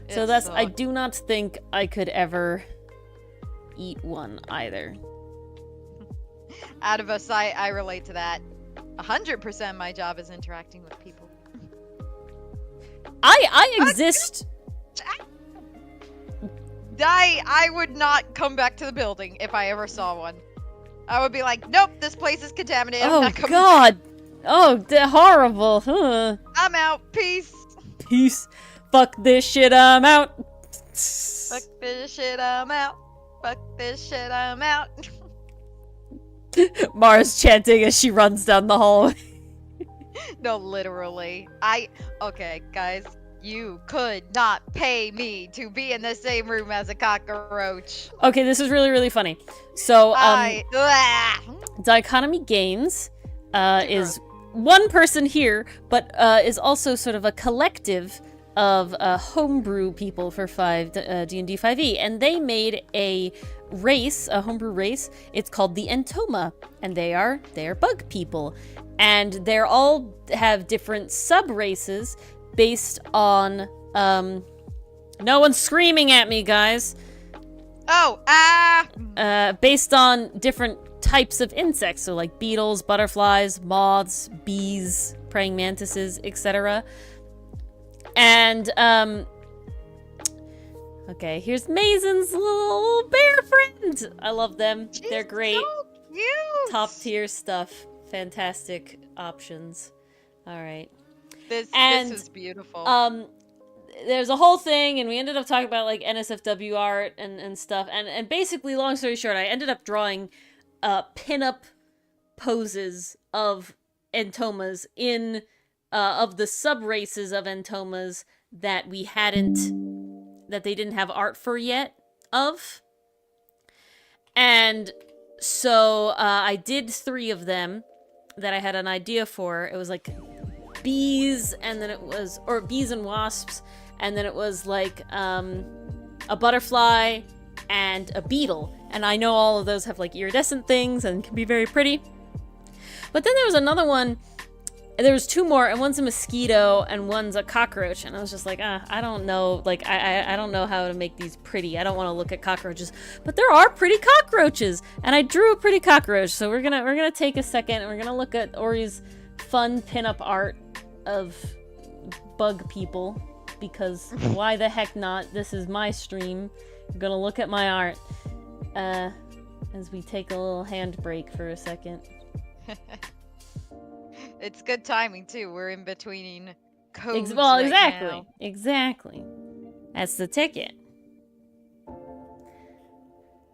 Yeah. So I do not think I could ever eat one either. Out of us, I relate to that. 100% my job is interacting with people. I exist. I would not come back to the building if I ever saw one. I would be like, nope, this place is contaminated. I'm not coming God. Back. Oh, horrible. Huh. I'm out. Peace. Peace. Fuck this shit, I'm out. Fuck this shit, I'm out. Fuck this shit, I'm out. Mara's chanting as she runs down the hallway. No, literally. Okay, guys. You could not pay me to be in the same room as a cockroach. Okay, this is really, really funny. So, Dichotomy Games is one person here, but is also sort of a collective of homebrew people for D&D 5e, and they made a race, a homebrew race. It's called the Entoma, and they are bug people, and they're all have different sub races based on no one's screaming at me, guys. Based on different types of insects, so like beetles, butterflies, moths, bees, praying mantises, etc. And okay, here's Maison's little bear friend. I love them. They're great. So cute. Top tier stuff. Fantastic options. All right. This is beautiful. There's a whole thing, and we ended up talking about like NSFW art and stuff. And basically, long story short, I ended up drawing pin-up poses of Entomas in of the sub races of Entomas that they didn't have art for yet of. And so I did 3 of them that I had an idea for. It was like bees, and then or bees and wasps, and then it was like a butterfly and a beetle. And I know all of those have like iridescent things and can be very pretty. But then there was another one. There was 2 more, and one's a mosquito and one's a cockroach. And I was just like, I don't know. Like, I don't know how to make these pretty. I don't want to look at cockroaches. But there are pretty cockroaches, and I drew a pretty cockroach. So we're gonna take a second, and we're gonna look at Ori's fun pinup art of bug people, because why the heck not? This is my stream. I'm gonna look at my art as we take a little handbrake for a second. It's good timing too. We're in between codes. Exactly. Now. Exactly. That's the ticket.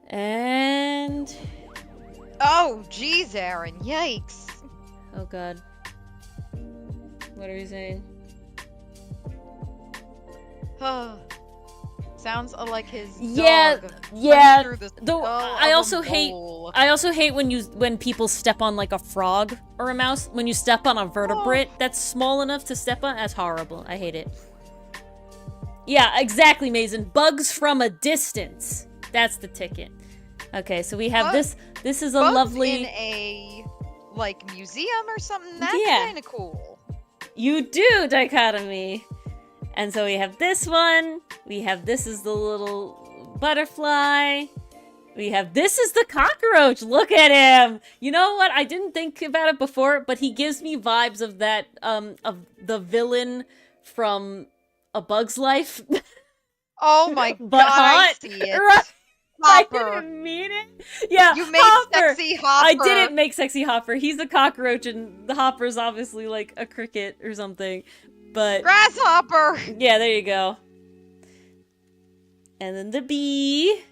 And oh, geez, Aaron! Yikes! Oh God. What are we saying? Sounds like his yeah. Though I also hate when people step on like a frog or a mouse. When you step on a vertebrate that's small enough to step on, that's horrible. I hate it. Yeah, exactly, Mason. Bugs from a distance. That's the ticket. Okay, so we have this. This is a lovely in a like museum or something. That's kind of cool. You do, Dichotomy. And so we have this one. We have this is the little butterfly. We have this is the cockroach. Look at him. You know what? I didn't think about it before, but he gives me vibes of that of the villain from A Bug's Life. Oh my but God, hot. I see it. Right? Hopper. I didn't mean it. Yeah, you made Hopper. Sexy Hopper. I didn't make Sexy Hopper. He's a cockroach, and the Hopper's obviously like a cricket or something. But grasshopper. Yeah, there you go. And then the bee.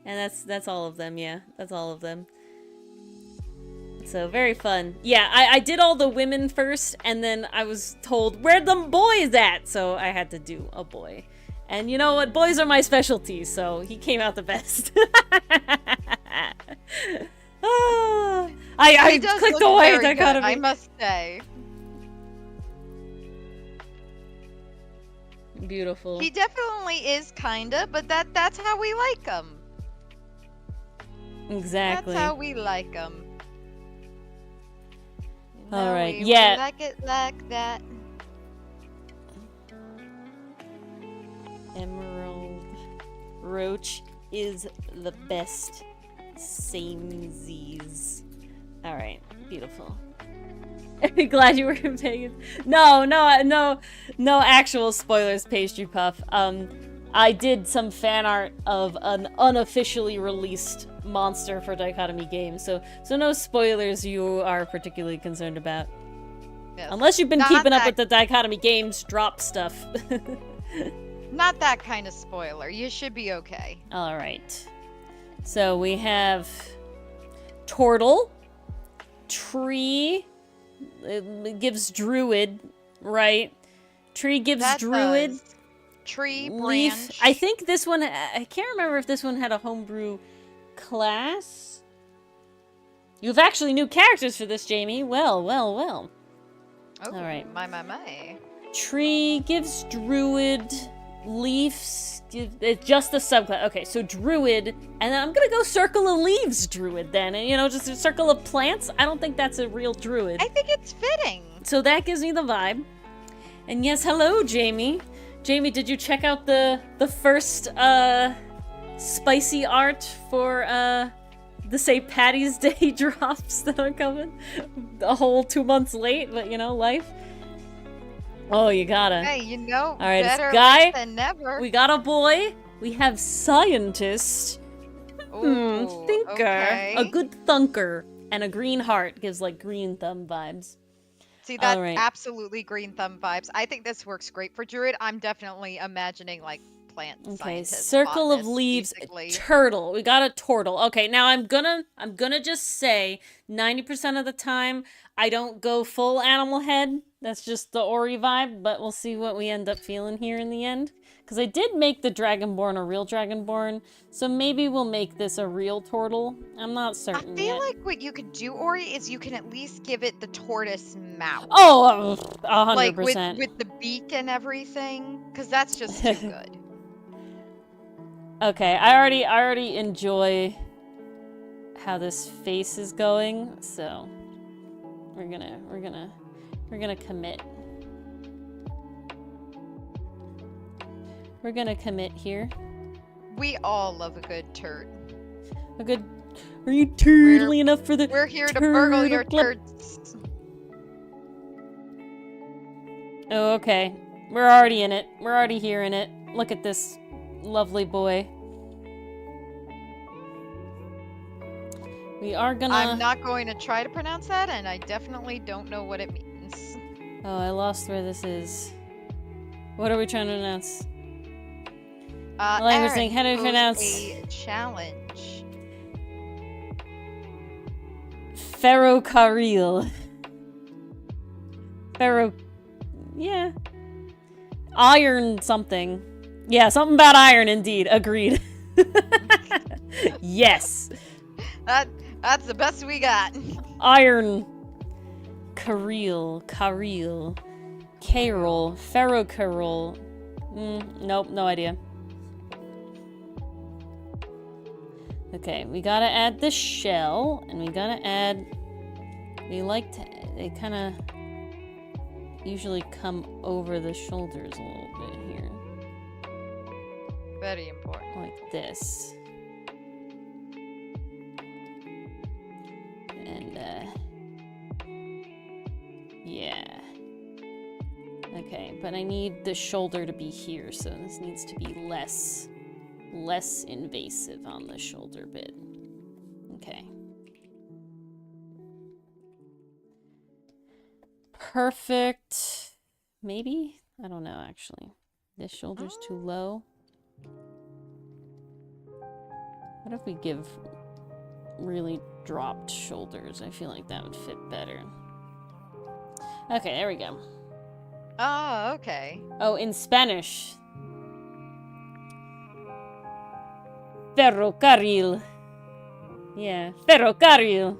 And that's all of them. Yeah, that's all of them. So very fun. Yeah, I did all the women first, and then I was told where the boys at, so I had to do a boy. And you know what? Boys are my specialty, so he came out the best. I clicked away. Dichotomy. I must say. Beautiful. He definitely is kinda, but that's how we like him. Exactly. That's how we like him. All right. We like it like that. Emerald Roach is the best. Samesies. Alright, beautiful. Glad you were paying. No actual spoilers, Pastry Puff. I did some fan art of an unofficially released monster for Dichotomy Games, so no spoilers you are particularly concerned about. Yes. Unless you've been keeping up with the Dichotomy Games drop stuff. Not that kind of spoiler. You should be okay. Alright. So we have Tortle, Tree, it gives Druid, right? Tree gives that Druid. Does. Tree, Leaf. branch. I think this one, I can't remember if this one had a homebrew class. You've actually new characters for this, Jamie. Well. Oh, alright. My. Tree gives Druid. Leaves, it's just the subclass. Okay, so Druid, and then I'm gonna go Circle of Leaves Druid then, and just a Circle of Plants. I don't think that's a real Druid. I think it's fitting. So that gives me the vibe. And yes, hello, Jamie. Jamie, did you check out the first spicy art for the St. Patty's Day drops that are coming? A whole 2 months late, but life. Oh, you gotta. Hey, all right, better it's guy than never. We got a boy. We have scientist. Ooh, thinker. Okay. A good thunker. And a green heart gives like green thumb vibes. See, that's absolutely green thumb vibes. I think this works great for Druid. I'm definitely imagining like plant scientist. Circle of Leaves, basically. Turtle. We got a turtle. Okay, now I'm gonna just say 90% of the time I don't go full animal head. That's just the Ori vibe, but we'll see what we end up feeling here in the end. Because I did make the Dragonborn a real Dragonborn, so maybe we'll make this a real turtle. I'm not certain I feel yet. like what you could do, Ori, is you can at least give it the tortoise mouth. Oh, 100%. Like with the beak and everything, because that's just too good. Okay, I already enjoy how this face is going, so we're gonna commit. We're gonna commit here. We all love a good turd. A good. Are you turtly enough for the? We're here to burgle your turds. Oh, okay. We're already in it. We're already here in it. Look at this lovely boy. We are gonna. I'm not going to try to pronounce that, and I definitely don't know what it means. Oh, I lost where this is. What are we trying to announce? Aaron, how do you pronounce? A challenge. Ferrocarril. Yeah. Iron something. Yeah, something about iron indeed. Agreed. Yes. That's the best we got. Iron. Carril. Carril. Ferrocarril. Nope, no idea. Okay, we gotta add the shell, and we gotta add... They kinda usually come over the shoulders a little bit here. Very important. Like this. And, yeah. Okay, but I need the shoulder to be here, so this needs to be less invasive on the shoulder bit. Okay. Perfect. Maybe? I don't know, actually. This shoulder's too low. What if we give really dropped shoulders? I feel like that would fit better. Okay, there we go. Oh, okay. Oh, in Spanish. Ferrocarril. Yeah, ferrocarril.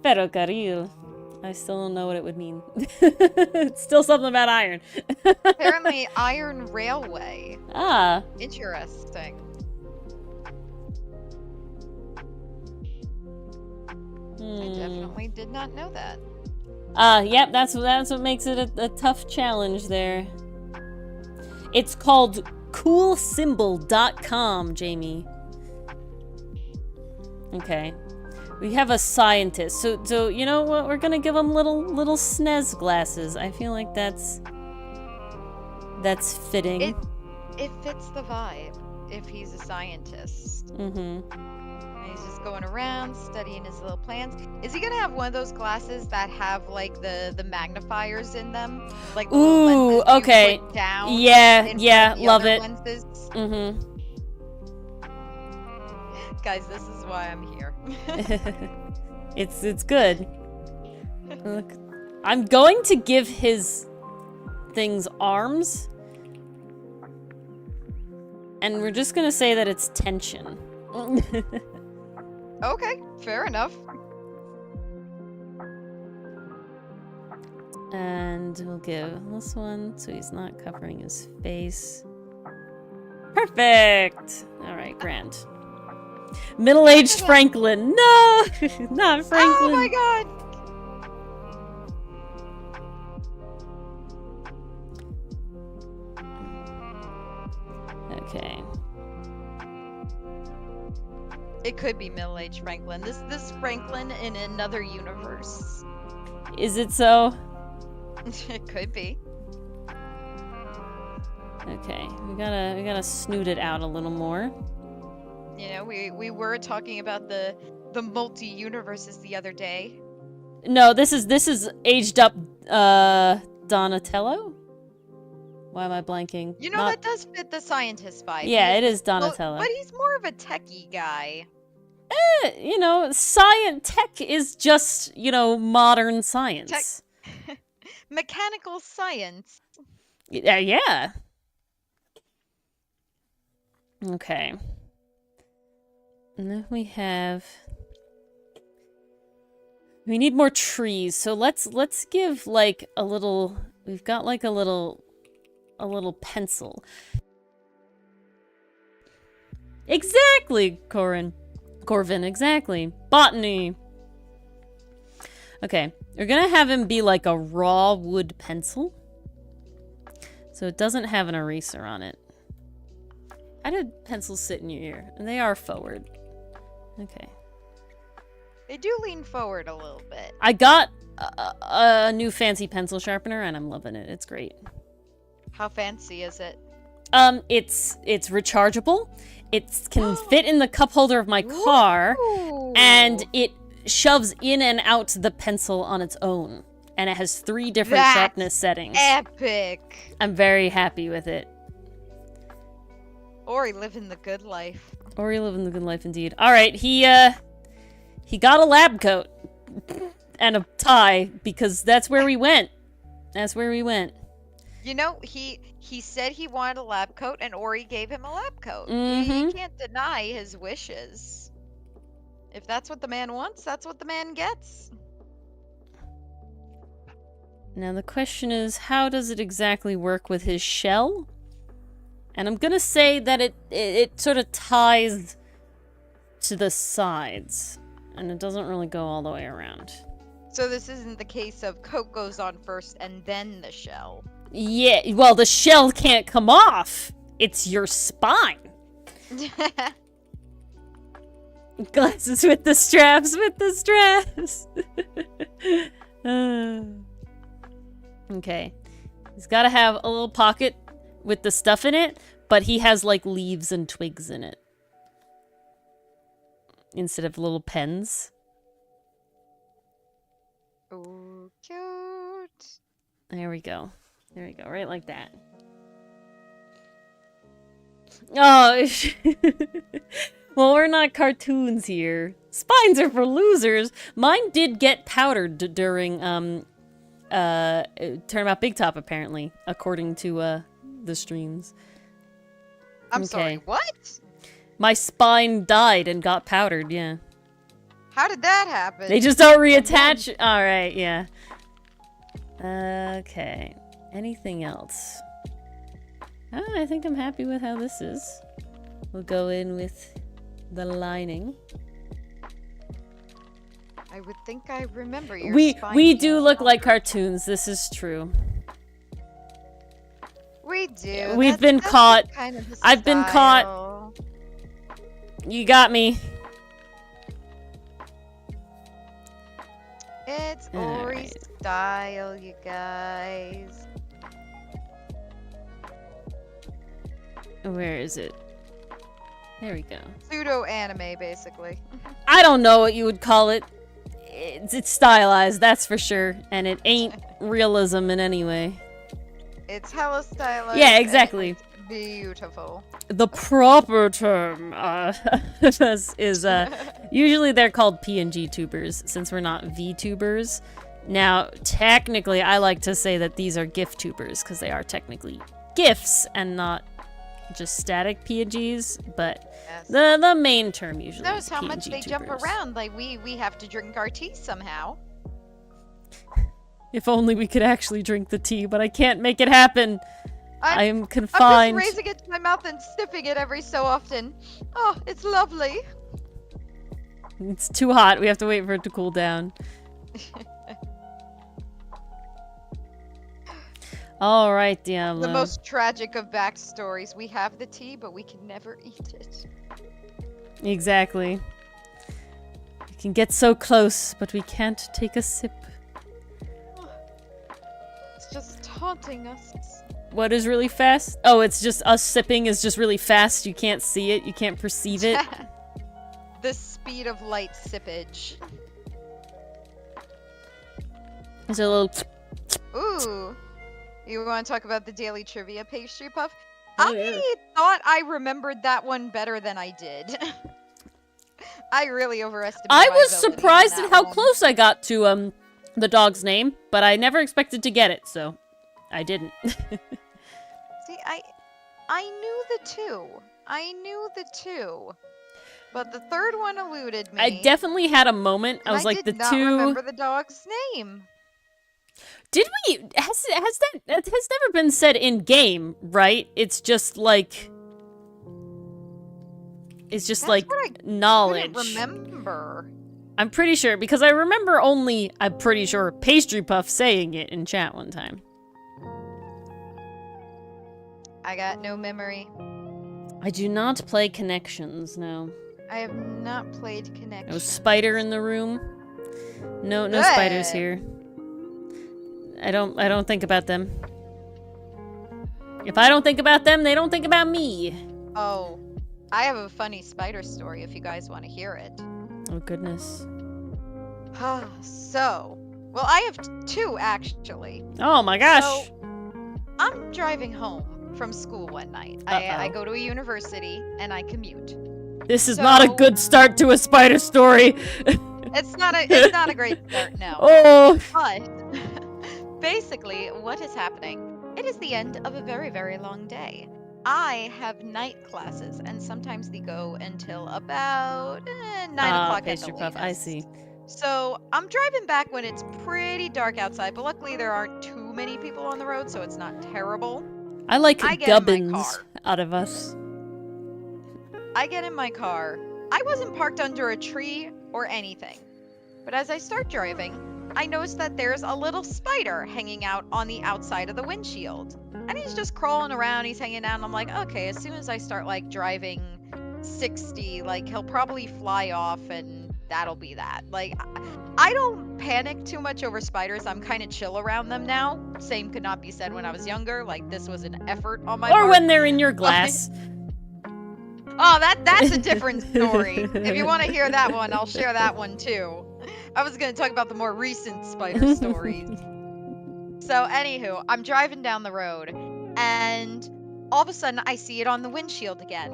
Ferrocarril. I still don't know what it would mean. It's still something about iron. Apparently, iron railway. Ah. Interesting. I definitely did not know that. Yep, that's what makes it a tough challenge there. It's called coolsymbol.com, Jamie. Okay. We have a scientist. So you know what? We're gonna give him little SNES glasses. I feel like that's fitting. It fits the vibe if he's a scientist. Mm-hmm. And he's just going around studying his little plans. Is he gonna have one of those glasses that have like the magnifiers in them? Like the little lenses okay. you put down Yeah, the love other it. Lenses? Mm-hmm. Guys, this is why I'm here. It's good. Look, I'm going to give his things arms. And we're just gonna say that it's tension. Okay, fair enough. And we'll give this one so he's not covering his face. Perfect! Alright, grand. Middle-aged Franklin. No! Not Franklin. Oh my god! Okay. It could be middle-aged Franklin. This Franklin in another universe. Is it so? It could be. Okay, we gotta snoot it out a little more. You know, we were talking about the multi-universes the other day. No, this is aged up Donatello? Why am I blanking? You know, that does fit the scientist vibe. Yeah, it is Donatello. But he's more of a techie guy. You know, tech is just, you know, modern science. Mechanical science. Yeah. Okay. And then we need more trees. So let's give like a little, we've got like a little pencil. Exactly, Corvin, exactly. Botany. Okay, we're gonna have him be like a raw wood pencil. So it doesn't have an eraser on it. How did pencils sit in your ear? And they are forward. Okay. They do lean forward a little bit. I got a new fancy pencil sharpener and I'm loving it. It's great. How fancy is it? It's rechargeable. It can fit in the cup holder of my car. Ooh. And it shoves in and out the pencil on its own. And it has 3 different sharpness settings. Epic. I'm very happy with it. Ori living the good life. Ori living the good life indeed. Alright, he got a lab coat. And a tie, because that's where we went. That's where we went. You know, he said he wanted a lab coat, and Ori gave him a lab coat. Mm-hmm. He can't deny his wishes. If that's what the man wants, that's what the man gets. Now the question is, how does it exactly work with his shell? And I'm gonna say that it sort of ties to the sides. And it doesn't really go all the way around. So this isn't the case of coat goes on first and then the shell. Yeah, well, the shell can't come off. It's your spine. Glasses with the straps, Okay. He's got to have a little pocket with the stuff in it, but he has, like, leaves and twigs in it. Instead of little pens. Oh, cute. There we go. There we go, right like that. Oh, well, we're not cartoons here. Spines are for losers. Mine did get powdered during, Turnabout Big Top, apparently, according to, the streams. I'm sorry, what? My spine died and got powdered, yeah. How did that happen? They just don't reattach? Alright, yeah. Okay. Anything else? I think I'm happy with how this is. We'll go in with the lining. I would think I remember your spine. We do look like cartoons, this is true. We do. We've been caught. Kind of I've been caught. You got me. style, you guys. Where is it? There we go. Pseudo anime, basically. I don't know what you would call it. It's stylized, that's for sure, and it ain't realism in any way. It's hella stylized. Yeah, exactly. And it's beautiful. The proper term is usually they're called PNG tubers since we're not VTubers. Now, technically, I like to say that these are GIF tubers because they are technically GIFs and not just static PNGs, but Yes. the main term usually Notice is how PNG much they tubers. jump around. Like we have to drink our tea somehow. If only we could actually drink the tea, but I can't make it happen. I am I'm confined. just raising it to my mouth and sniffing it every so often. Oh, it's lovely. It's too hot. We have to wait for it to cool down. All right, Diablo. The most tragic of backstories. We have the tea, but we can never eat it. Exactly. We can get so close, but we can't take a sip. It's just taunting us. What is really fast? Oh, it's just us sipping is just really fast. You can't see it. You can't perceive it. The speed of light sippage. There's a little... Ooh. You want to talk about the daily trivia pastry puff? Oh, I yeah. thought I remembered that one better than I did. I really overestimated I my was ability surprised on at that how one. close I got to the dog's name, but I never expected to get it, so I didn't. See, I knew the two. I knew the two. But the third one eluded me. I definitely had a moment. I and was like, did the not two. remember the dog's name. Did we? Has that has never been said in game, right? It's just like. It's just That's like what I knowledge. couldn't remember. I'm pretty sure because I remember I'm pretty sure Pastry Puff saying it in chat one time. I got no memory. I do not play Connections, no. I have not played Connection. No spider in the room. No spiders here. I don't think about them. If I don't think about them, they don't think about me. Oh, I have a funny spider story if you guys want to hear it. Oh goodness. So, well, I have two actually. Oh my gosh. So, I'm driving home from school one night. I go to a university and I commute. This is not a good start to a spider story. It's not a great start, no. Oh. But basically, what is happening? It is the end of a very, very long day. I have night classes, and sometimes they go until about 9 o'clock at the Pastry Puff, I latest. see. So I'm driving back when it's pretty dark outside, but luckily there aren't too many people on the road, so it's not terrible. I like I get in my gubbins car. out of us. I get in my car. I wasn't parked under a tree or anything. But as I start driving, I notice that there's a little spider hanging out on the outside of the windshield. And he's just crawling around, he's hanging out, and I'm like, okay, as soon as I start like driving 60, like he'll probably fly off and that'll be that. Like, I don't panic too much over spiders. I'm kind of chill around them now. Same could not be said when I was younger. Like, this was an effort on my part. Or when they're in your glass. Oh, that's a different story. If you want to hear that one, I'll share that one too. I was going to talk about the more recent spider stories. So, anywho, I'm driving down the road, and all of a sudden, I see it on the windshield again.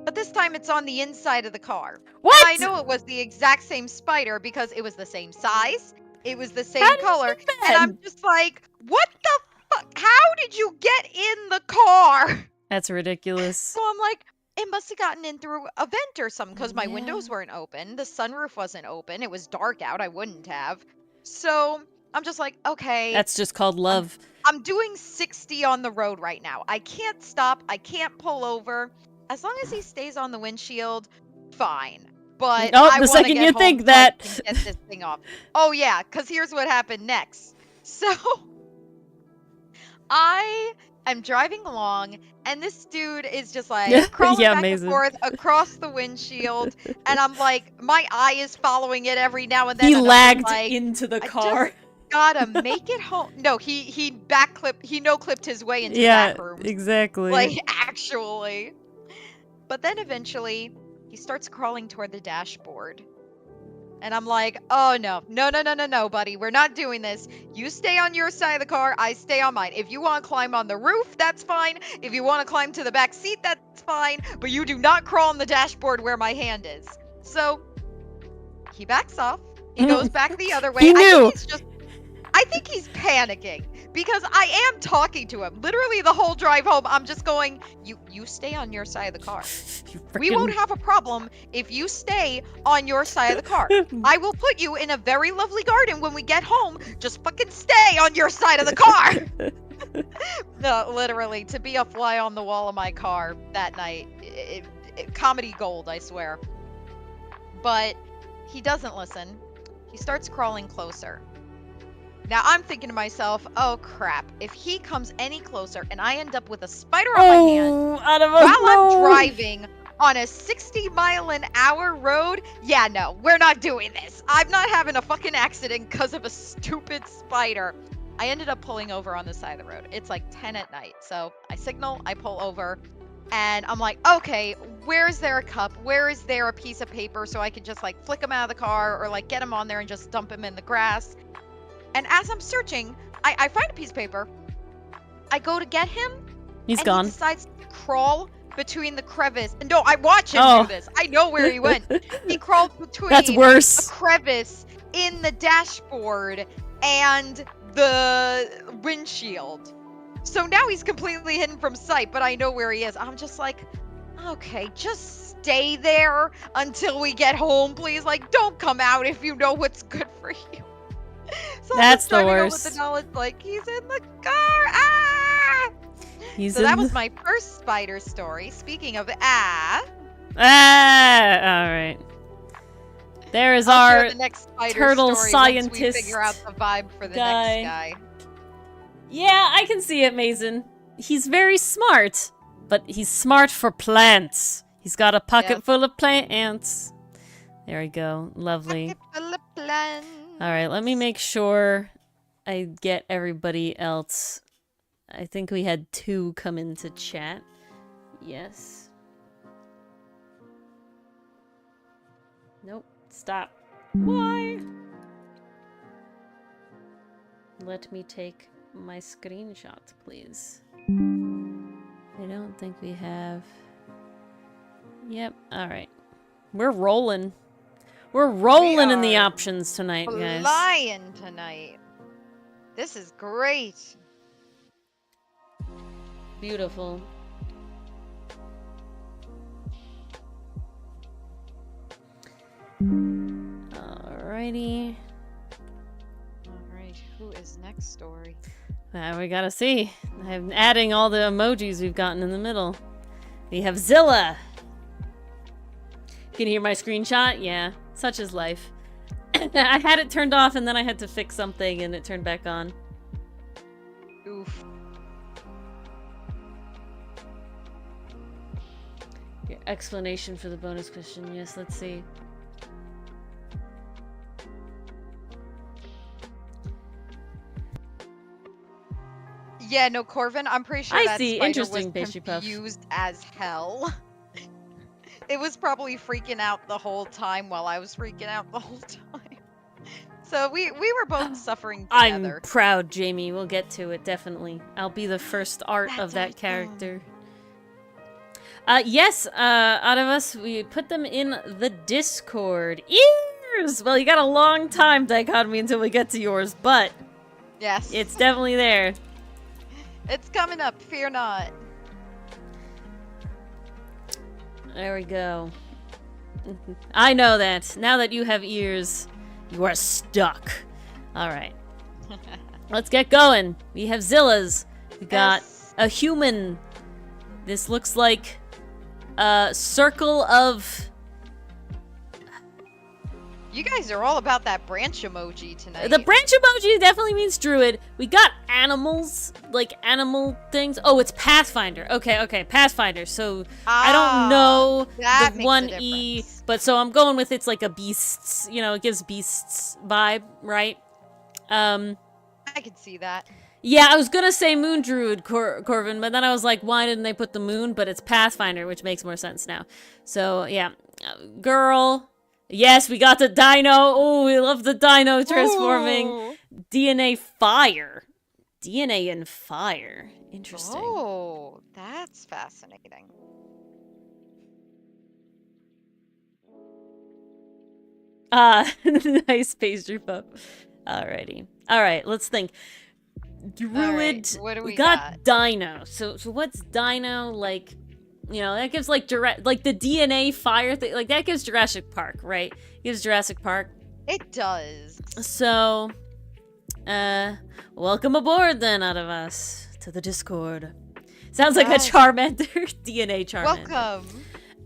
But this time, it's on the inside of the car. What? I know it was the exact same spider because it was the same size, it was the same How did you color, get that? and I'm just like, what the fuck? How did you get in the car? That's ridiculous. So I'm like, it must have gotten in through a vent or something because my Yeah. windows weren't open. The sunroof wasn't open. It was dark out. I wouldn't have. So I'm just like, okay. That's just called love. I'm doing 60 on the road right now. I can't stop. I can't pull over. As long as he stays on the windshield, fine. But Oh, I the wanna second get you home think so I that. can get this thing off. Oh yeah, because here's what happened next. So I am driving along, and this dude is just like crawling Yeah, back amazing. and forth across the windshield, and I'm like, my eye is following it every now and then. He and I'm lagged like, into the I car. gotta make it home. No, he no-clipped his way into the Yeah, back rooms. exactly. Like, actually. But then eventually, he starts crawling toward the dashboard. And I'm like, oh no, no, buddy, we're not doing this. You stay on your side of the car, I stay on mine. If you want to climb on the roof, that's fine. If you want to climb to the back seat, that's fine. But you do not crawl on the dashboard where my hand is. So he backs off. He goes back the other way. He knew. I think he's panicking because I am talking to him. Literally the whole drive home, I'm just going, you stay on your side of the car. We won't have a problem if you stay on your side of the car. I will put you in a very lovely garden when we get home. Just fucking stay on your side of the car. No, literally, to be a fly on the wall of my car that night, comedy gold, I swear. But he doesn't listen. He starts crawling closer. Now I'm thinking to myself, oh crap, if he comes any closer and I end up with a spider on my hand I'm driving on a 60-mile-an-hour road, yeah, no, we're not doing this. I'm not having a fucking accident because of a stupid spider. I ended up pulling over on the side of the road. It's like 10 at night, so I signal, I pull over, and I'm like, okay, where is there a cup? Where is there a piece of paper so I could just like flick him out of the car or like get him on there and just dump him in the grass? And as I'm searching, I find a piece of paper. I go to get him. He's gone. He decides to crawl between the crevice. No, I watch him do this. I know where he went. He crawled between That's worse. a crevice in the dashboard and the windshield. So now he's completely hidden from sight, but I know where he is. I'm just like, okay, just stay there until we get home, please. Like, don't come out if you know what's good for you. So that's the worst. With the knowledge, like, he's in the car. Ah! So that was my first spider story. Speaking of all right. There is our the next spider turtle story scientist. Once we figure out the vibe for the next guy. Yeah, I can see it, Mason. He's very smart, but he's smart for plants. He's got a pocket full of plants. There we go. Lovely. Pocket full of plants. All right, let me make sure I get everybody else. I think we had 2 come into chat. Yes. Nope. Stop. Why? Let me take my screenshot, please. I don't think we have... Yep, alright. We're rolling. We're rolling in the options tonight, guys. Flying tonight. This is great. Beautiful. Alrighty. Alright, who is next story? We gotta see. I'm adding all the emojis we've gotten in the middle. We have Zilla. Can you hear my screenshot? Yeah, such is life. I had it turned off and then I had to fix something and it turned back on. Oof. Your explanation for the bonus question. Yes, let's see. Yeah, no, Corvin, I'm pretty sure that spider interesting, was confused as hell. It was probably freaking out the whole time while I was freaking out the whole time. So we were both suffering together. I'm proud, Jamie. We'll get to it, definitely. I'll be the first art of that character. Yes, out of us, we put them in the Discord. Ears! Well, you got a long time, Dichotomy, until we get to yours, but... Yes. It's definitely there. It's coming up, fear not. There we go. I know that. Now that you have ears, you are stuck. Alright. Let's get going. We have Zillas. We got a human. This looks like a circle of... You guys are all about that branch emoji tonight. The branch emoji definitely means druid. We got animals, like animal things. Oh, it's Pathfinder. Okay, Pathfinder. So I don't know the 1E, but so I'm going with it's like a beasts, you know, it gives beasts vibe, right? I could see that. Yeah, I was gonna say Moon Druid, Corvin, but then I was like, why didn't they put the moon? But it's Pathfinder, which makes more sense now. So, yeah. Girl. Yes, we got the dino. Oh, we love the dino transforming. Ooh. DNA fire. DNA and fire. Interesting. Oh, that's fascinating. Nice pastry pup. Alrighty. Alright, let's think. Druid. Right, what do we we got dino. So what's dino like? You know, that gives like like the DNA fire thing. Like that gives Jurassic Park, right? Gives Jurassic Park. It does. So, welcome aboard then, out of us to the Discord. Sounds like a Charmander, DNA Charmander.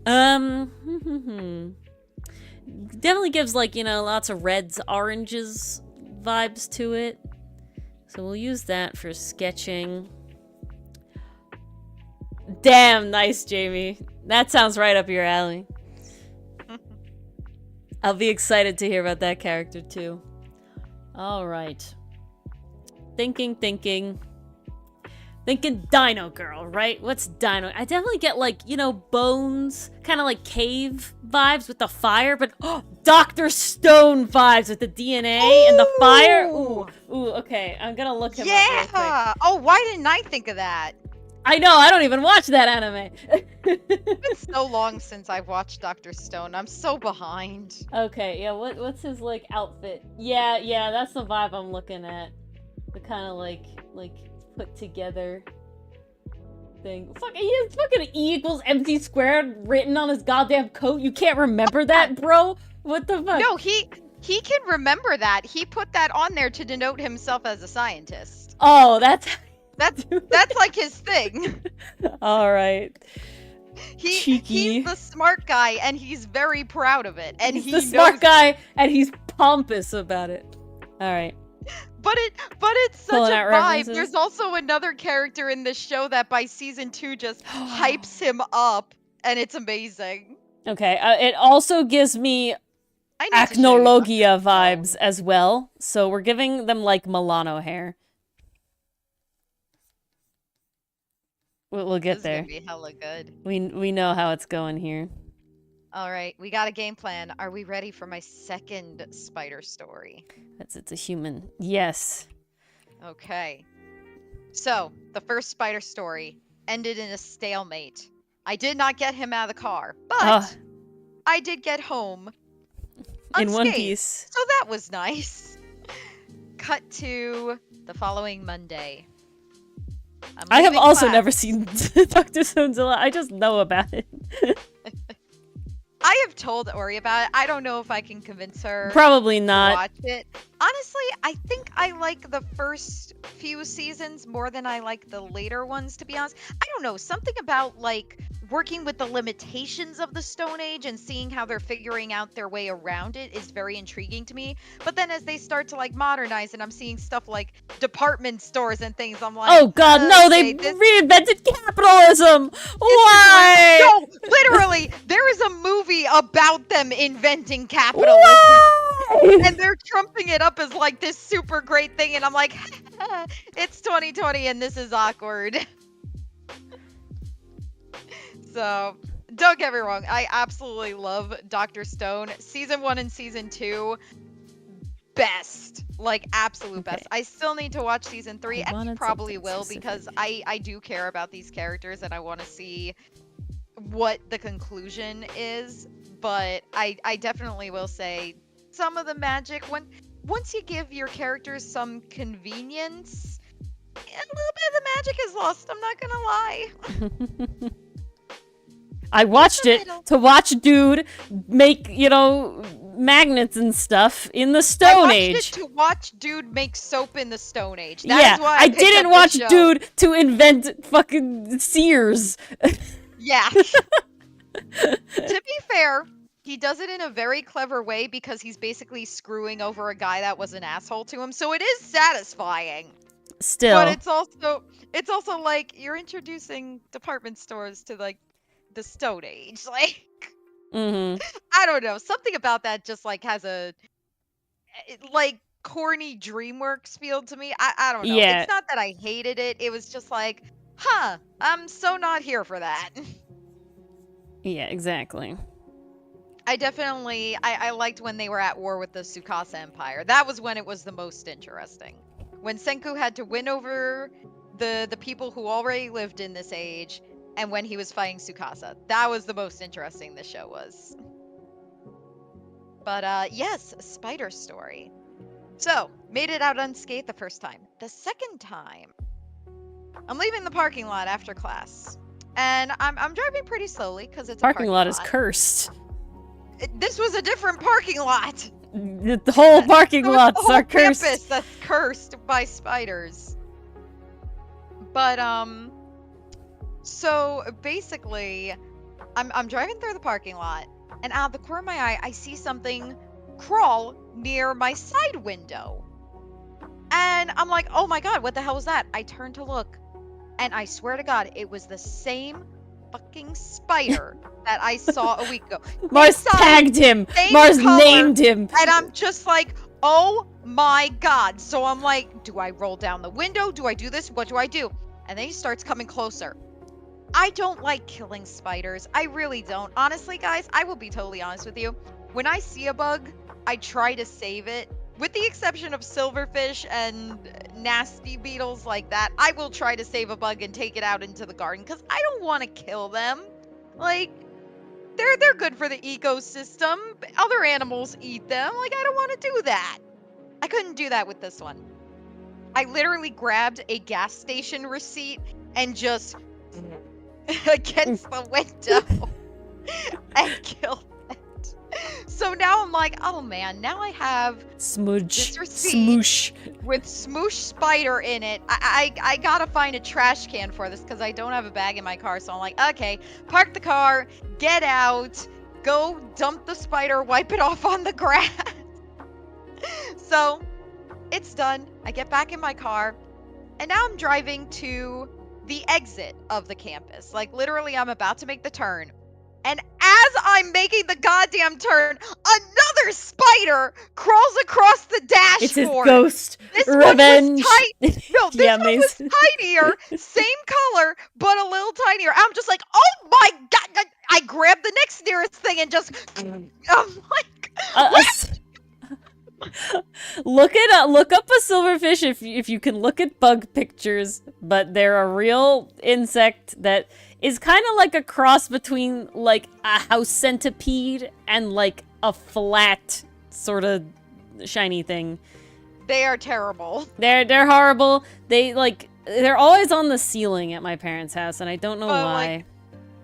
Welcome. Definitely gives like, you know, lots of reds, oranges vibes to it. So we'll use that for sketching. Damn, nice, Jamie. That sounds right up your alley. I'll be excited to hear about that character too. Alright. Thinking Dino Girl, right? What's Dino? I definitely get like, you know, bones, kind of like cave vibes with the fire, but Dr. Stone vibes with the DNA and the fire. Ooh, okay. I'm gonna look him up real quick. Oh, why didn't I think of that? I know, I don't even watch that anime. It's been so long since I've watched Dr. Stone. I'm so behind. Okay, yeah, what's his like outfit? Yeah, that's the vibe I'm looking at. The kind of like put together thing. Fuck, he has fucking E equals MC squared written on his goddamn coat. You can't remember that, bro? What the fuck? No, he can remember that. He put that on there to denote himself as a scientist. Oh, that's like his thing. All right. He's the smart guy, and he's very proud of it. And he's the smart guy, and he's pompous about it. All right. But it's such a vibe. References. There's also another character in this show that by season 2 just hypes him up, and it's amazing. Okay, it also gives me Acnologia vibes as well. So we're giving them like Milano hair. We'll get there. This is gonna be hella good. We know how it's going here. All right, we got a game plan. Are we ready for my second spider story? It's a human. Yes. Okay. So, the first spider story ended in a stalemate. I did not get him out of the car, but I did get home unscathed, in one piece. So that was nice. Cut to the following Monday. I have also never seen Dr. Stone's a lot. I just know about it. I have told Ori about it. I don't know if I can convince her. Probably not. To watch it. Honestly, I think I like the first few seasons more than I like the later ones, to be honest. I don't know. Something about, like, working with the limitations of the Stone Age and seeing how they're figuring out their way around it is very intriguing to me. But then as they start to, like, modernize and I'm seeing stuff like department stores and things, I'm like, oh god, no, they reinvented capitalism! Why? No, literally, there is a movie about them inventing capitalism. Why? And they're trumping it up as like this super great thing, and I'm like, it's 2020 and this is awkward. So, don't get me wrong, I absolutely love Dr. Stone. Season 1 and Season 2, best. Like, absolute best. I still need to watch Season 3, and I probably will, because I do care about these characters, and I want to see what the conclusion is. But I definitely will say, some of the magic, once you give your characters some convenience, a little bit of the magic is lost, I'm not gonna lie. I watched it to watch dude make, you know, magnets and stuff in the Stone Age. I watched it to watch dude make soap in the Stone Age. That is why I didn't watch dude to invent fucking Sears. Yeah. To be fair, he does it in a very clever way because he's basically screwing over a guy that was an asshole to him, so it is satisfying. Still. But it's also like you're introducing department stores to like the Stone Age. Like I don't know. Something about that just like has a like corny DreamWorks feel to me. I don't know. Yeah. It's not that I hated it. It was just like, huh, I'm so not here for that. Yeah, exactly. I liked when they were at war with the Tsukasa Empire. That was when it was the most interesting. When Senku had to win over the people who already lived in this age, and when he was fighting Tsukasa. That was the most interesting the show was. But yes, Spider Story. So, made it out unscathed the first time. The second time, I'm leaving the parking lot after class. And I'm driving pretty slowly because it's a parking lot is cursed. This was a different parking lot. The whole parking lots are cursed. Campus that's cursed by spiders. But so basically, I'm driving through the parking lot, and out of the corner of my eye, I see something crawl near my side window. And I'm like, oh my god, what the hell was that? I turn to look, and I swear to god, it was the same fucking spider that I saw a week ago. Mars tagged him. Mars named him. And I'm just like, oh my god. So I'm like, do I roll down the window? Do I do this? What do I do? And then he starts coming closer. I don't like killing spiders. I really don't. Honestly, guys, I will be totally honest with you. When I see a bug, I try to save it. With the exception of silverfish and nasty beetles like that, I will try to save a bug and take it out into the garden because I don't want to kill them. Like, they're good for the ecosystem. Other animals eat them. Like, I don't want to do that. I couldn't do that with this one. I literally grabbed a gas station receipt and just against the window and killed it. So now I'm like, oh man, now I have smoosh with smoosh spider in it. I gotta find a trash can for this because I don't have a bag in my car. So I'm like, okay, park the car, get out, go dump the spider, wipe it off on the grass. So it's done. I get back in my car, and now I'm driving to the exit of the campus. Like, literally, I'm about to make the turn. And as I'm making the goddamn turn, another spider crawls across the dashboard. It's his ghost revenge. This one was tinier, same color, but a little tinier. I'm just like, oh my god! I grab the next nearest thing and just, I'm like, what? Look up a silverfish if you can look at bug pictures, but they're a real insect that is kind of like a cross between like a house centipede and like a flat sort of shiny thing. They are terrible. They're horrible. They're always on the ceiling at my parents' house, and I don't know why.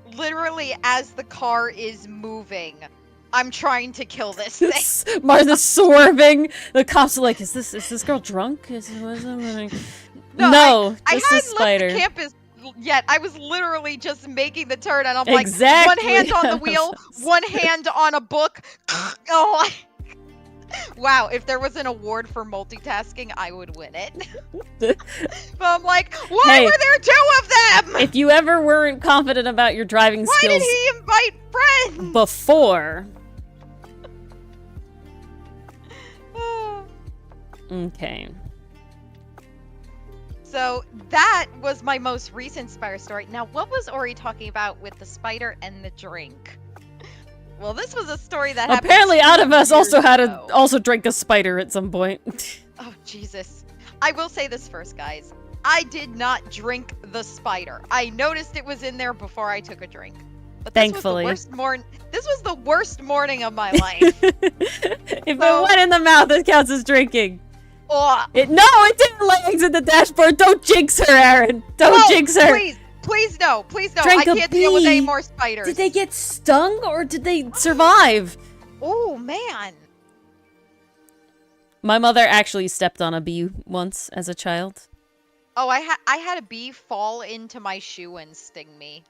Like, literally, as the car is moving, I'm trying to kill this thing. Martha's swerving. The cops are like, "Is this girl drunk? No, just a spider." I hadn't left the campus yet. I was literally just making the turn, and I'm exactly. like, one hand on the wheel, one hand on a book. Oh, wow! If there was an award for multitasking, I would win it. But I'm like, why were there two of them? If you ever weren't confident about your driving skills, why did he invite friends before? Okay. So that was my most recent spider story. Now, what was Ori talking about with the spider and the drink? Well, this was a story that happened. Apparently, out of us also had to drink a spider at some point. Oh Jesus! I will say this first, guys. I did not drink the spider. I noticed it was in there before I took a drink. But thankfully, this was the worst morning of my life. If it went in the mouth, it counts as drinking. It didn't lay eggs in the dashboard. Don't jinx her, Aaron. Don't jinx her. Please no. Drank I can't deal with any more spiders. Did they get stung or did they survive? Oh man. My mother actually stepped on a bee once as a child. Oh, I had a bee fall into my shoe and sting me.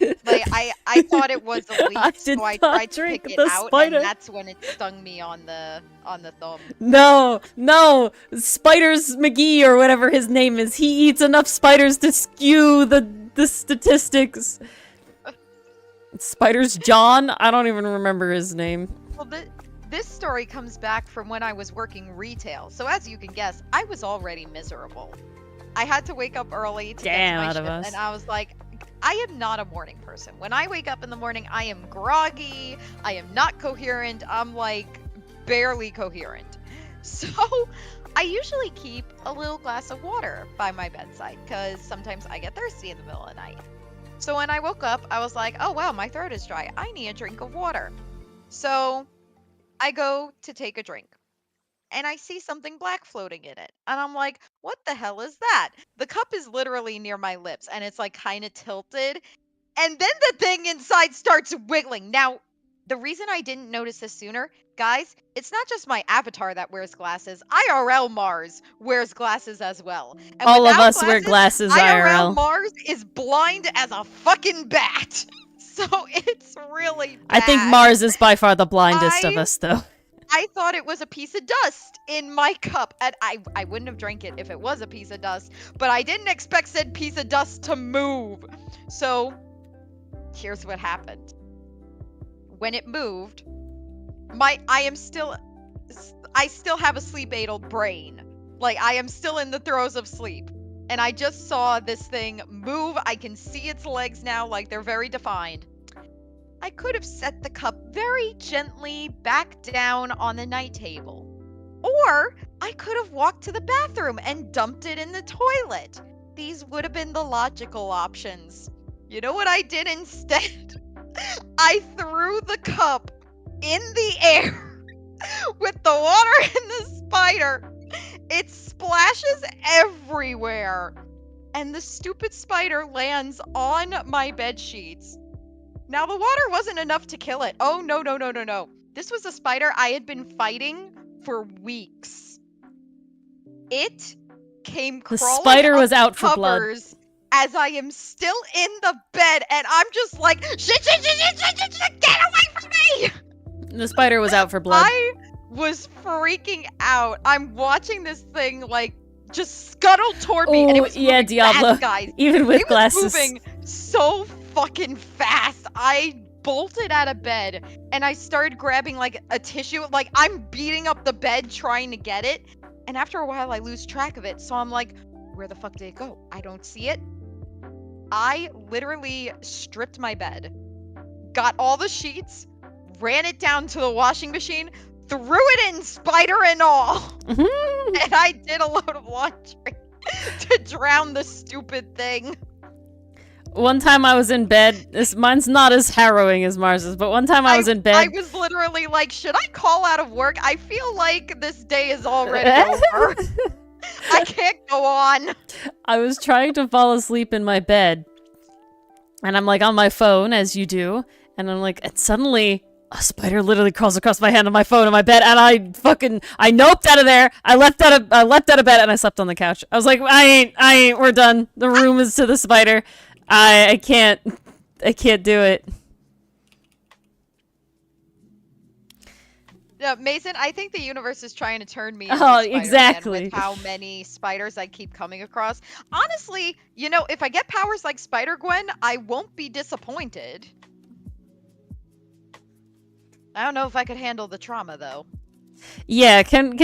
Like I thought it was a leaf, so I tried to pick it out, and that's when it stung me on the thumb. No, Spiders McGee or whatever his name is. He eats enough spiders to skew the statistics. Spiders John? I don't even remember his name. Well, this story comes back from when I was working retail. So as you can guess, I was already miserable. I had to wake up early to get to my shift, and I was like, I am not a morning person. When I wake up in the morning, I am groggy. I am not coherent. I'm like barely coherent. So I usually keep a little glass of water by my bedside because sometimes I get thirsty in the middle of the night. So when I woke up, I was like, oh wow, my throat is dry. I need a drink of water. So I go to take a drink and I see something black floating in it. And I'm like, what the hell is that? The cup is literally near my lips and it's like kind of tilted. And then the thing inside starts wiggling. Now, the reason I didn't notice this sooner, guys, it's not just my avatar that wears glasses. IRL Mars wears glasses as well. And all of without us wear glasses IRL IRL. Mars is blind as a fucking bat. So it's really bad. I think Mars is by far the blindest of us, though. I thought it was a piece of dust in my cup, and I wouldn't have drank it if it was a piece of dust, but I didn't expect said piece of dust to move. So here's what happened. When it moved, I still have a sleep-aidled brain. Like, I am still in the throes of sleep. And I just saw this thing move. I can see its legs now, like they're very defined. I could have set the cup very gently back down on the night table. Or I could have walked to the bathroom and dumped it in the toilet. These would have been the logical options. You know what I did instead? I threw the cup in the air with the water and the spider. It splashes everywhere. And the stupid spider lands on my bed sheets. Now, the water wasn't enough to kill it. Oh, no, no, no, no, no. This was a spider I had been fighting for weeks. It came crawling the spider was out for blood. As I am still in the bed, and I'm just like, shit, get away from me! The spider was out for blood. I was freaking out. I'm watching this thing, like, just scuttle toward me, and it was moving Diablo. fast, guys. Even with glasses. It was moving so fucking fast. I bolted out of bed, and I started grabbing, like, a tissue. Like, I'm beating up the bed trying to get it, and after a while, I lose track of it, so I'm like, where the fuck did it go? I don't see it. I literally stripped my bed, got all the sheets, ran it down to the washing machine, threw it in, spider and all. And I did a load of laundry to drown the stupid thing. One time I was in bed. Mine's not as harrowing as Mars's, but one time I was in bed. I was literally like, should I call out of work? I feel like this day is already over. I can't go on. I was trying to fall asleep in my bed, and I'm like on my phone, as you do, and I'm like, and suddenly a spider literally crawls across my hand on my phone in my bed, and I noped out of there. I leapt out of bed, and I slept on the couch. I was like, I ain't, we're done. The room is to the spider. I can't do it. No, Mason, I think the universe is trying to turn me into Spider-Man exactly. with how many spiders I keep coming across. Honestly, you know, if I get powers like Spider-Gwen, I won't be disappointed. I don't know if I could handle the trauma, though. Yeah, can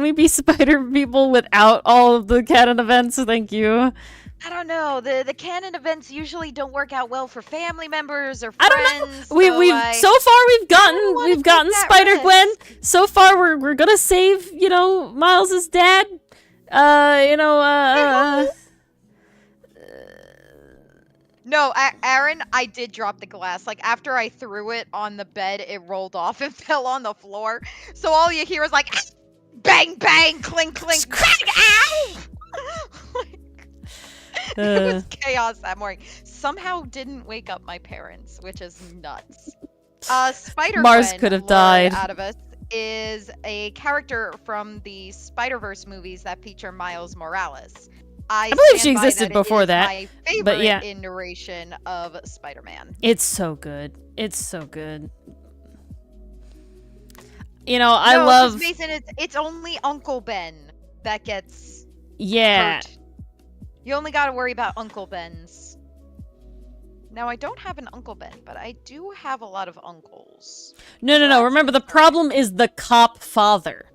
we be spider people without all of the canon events? Thank you. I don't know. The canon events usually don't work out well for family members or friends. I don't know. So far we've gotten Spider-Gwen. So far we're gonna save, you know, Miles's dad. No, Aaron, I did drop the glass. Like, after I threw it on the bed, it rolled off and fell on the floor. So all you hear is like, bang, bang, clink, clink, bang, ow! It was chaos that morning. Somehow didn't wake up my parents, which is nuts. Spider-Gwen, Mars could have died. Out of us, is a character from the Spider-Verse movies that feature Miles Morales. I believe she existed before that. My favorite but yeah. iteration of Spider-Man. It's so good. It's so good. You know, I love. Mason, it's only Uncle Ben that gets hurt. You only got to worry about Uncle Ben's. Now, I don't have an Uncle Ben, but I do have a lot of uncles. No. Remember, the problem is the cop father.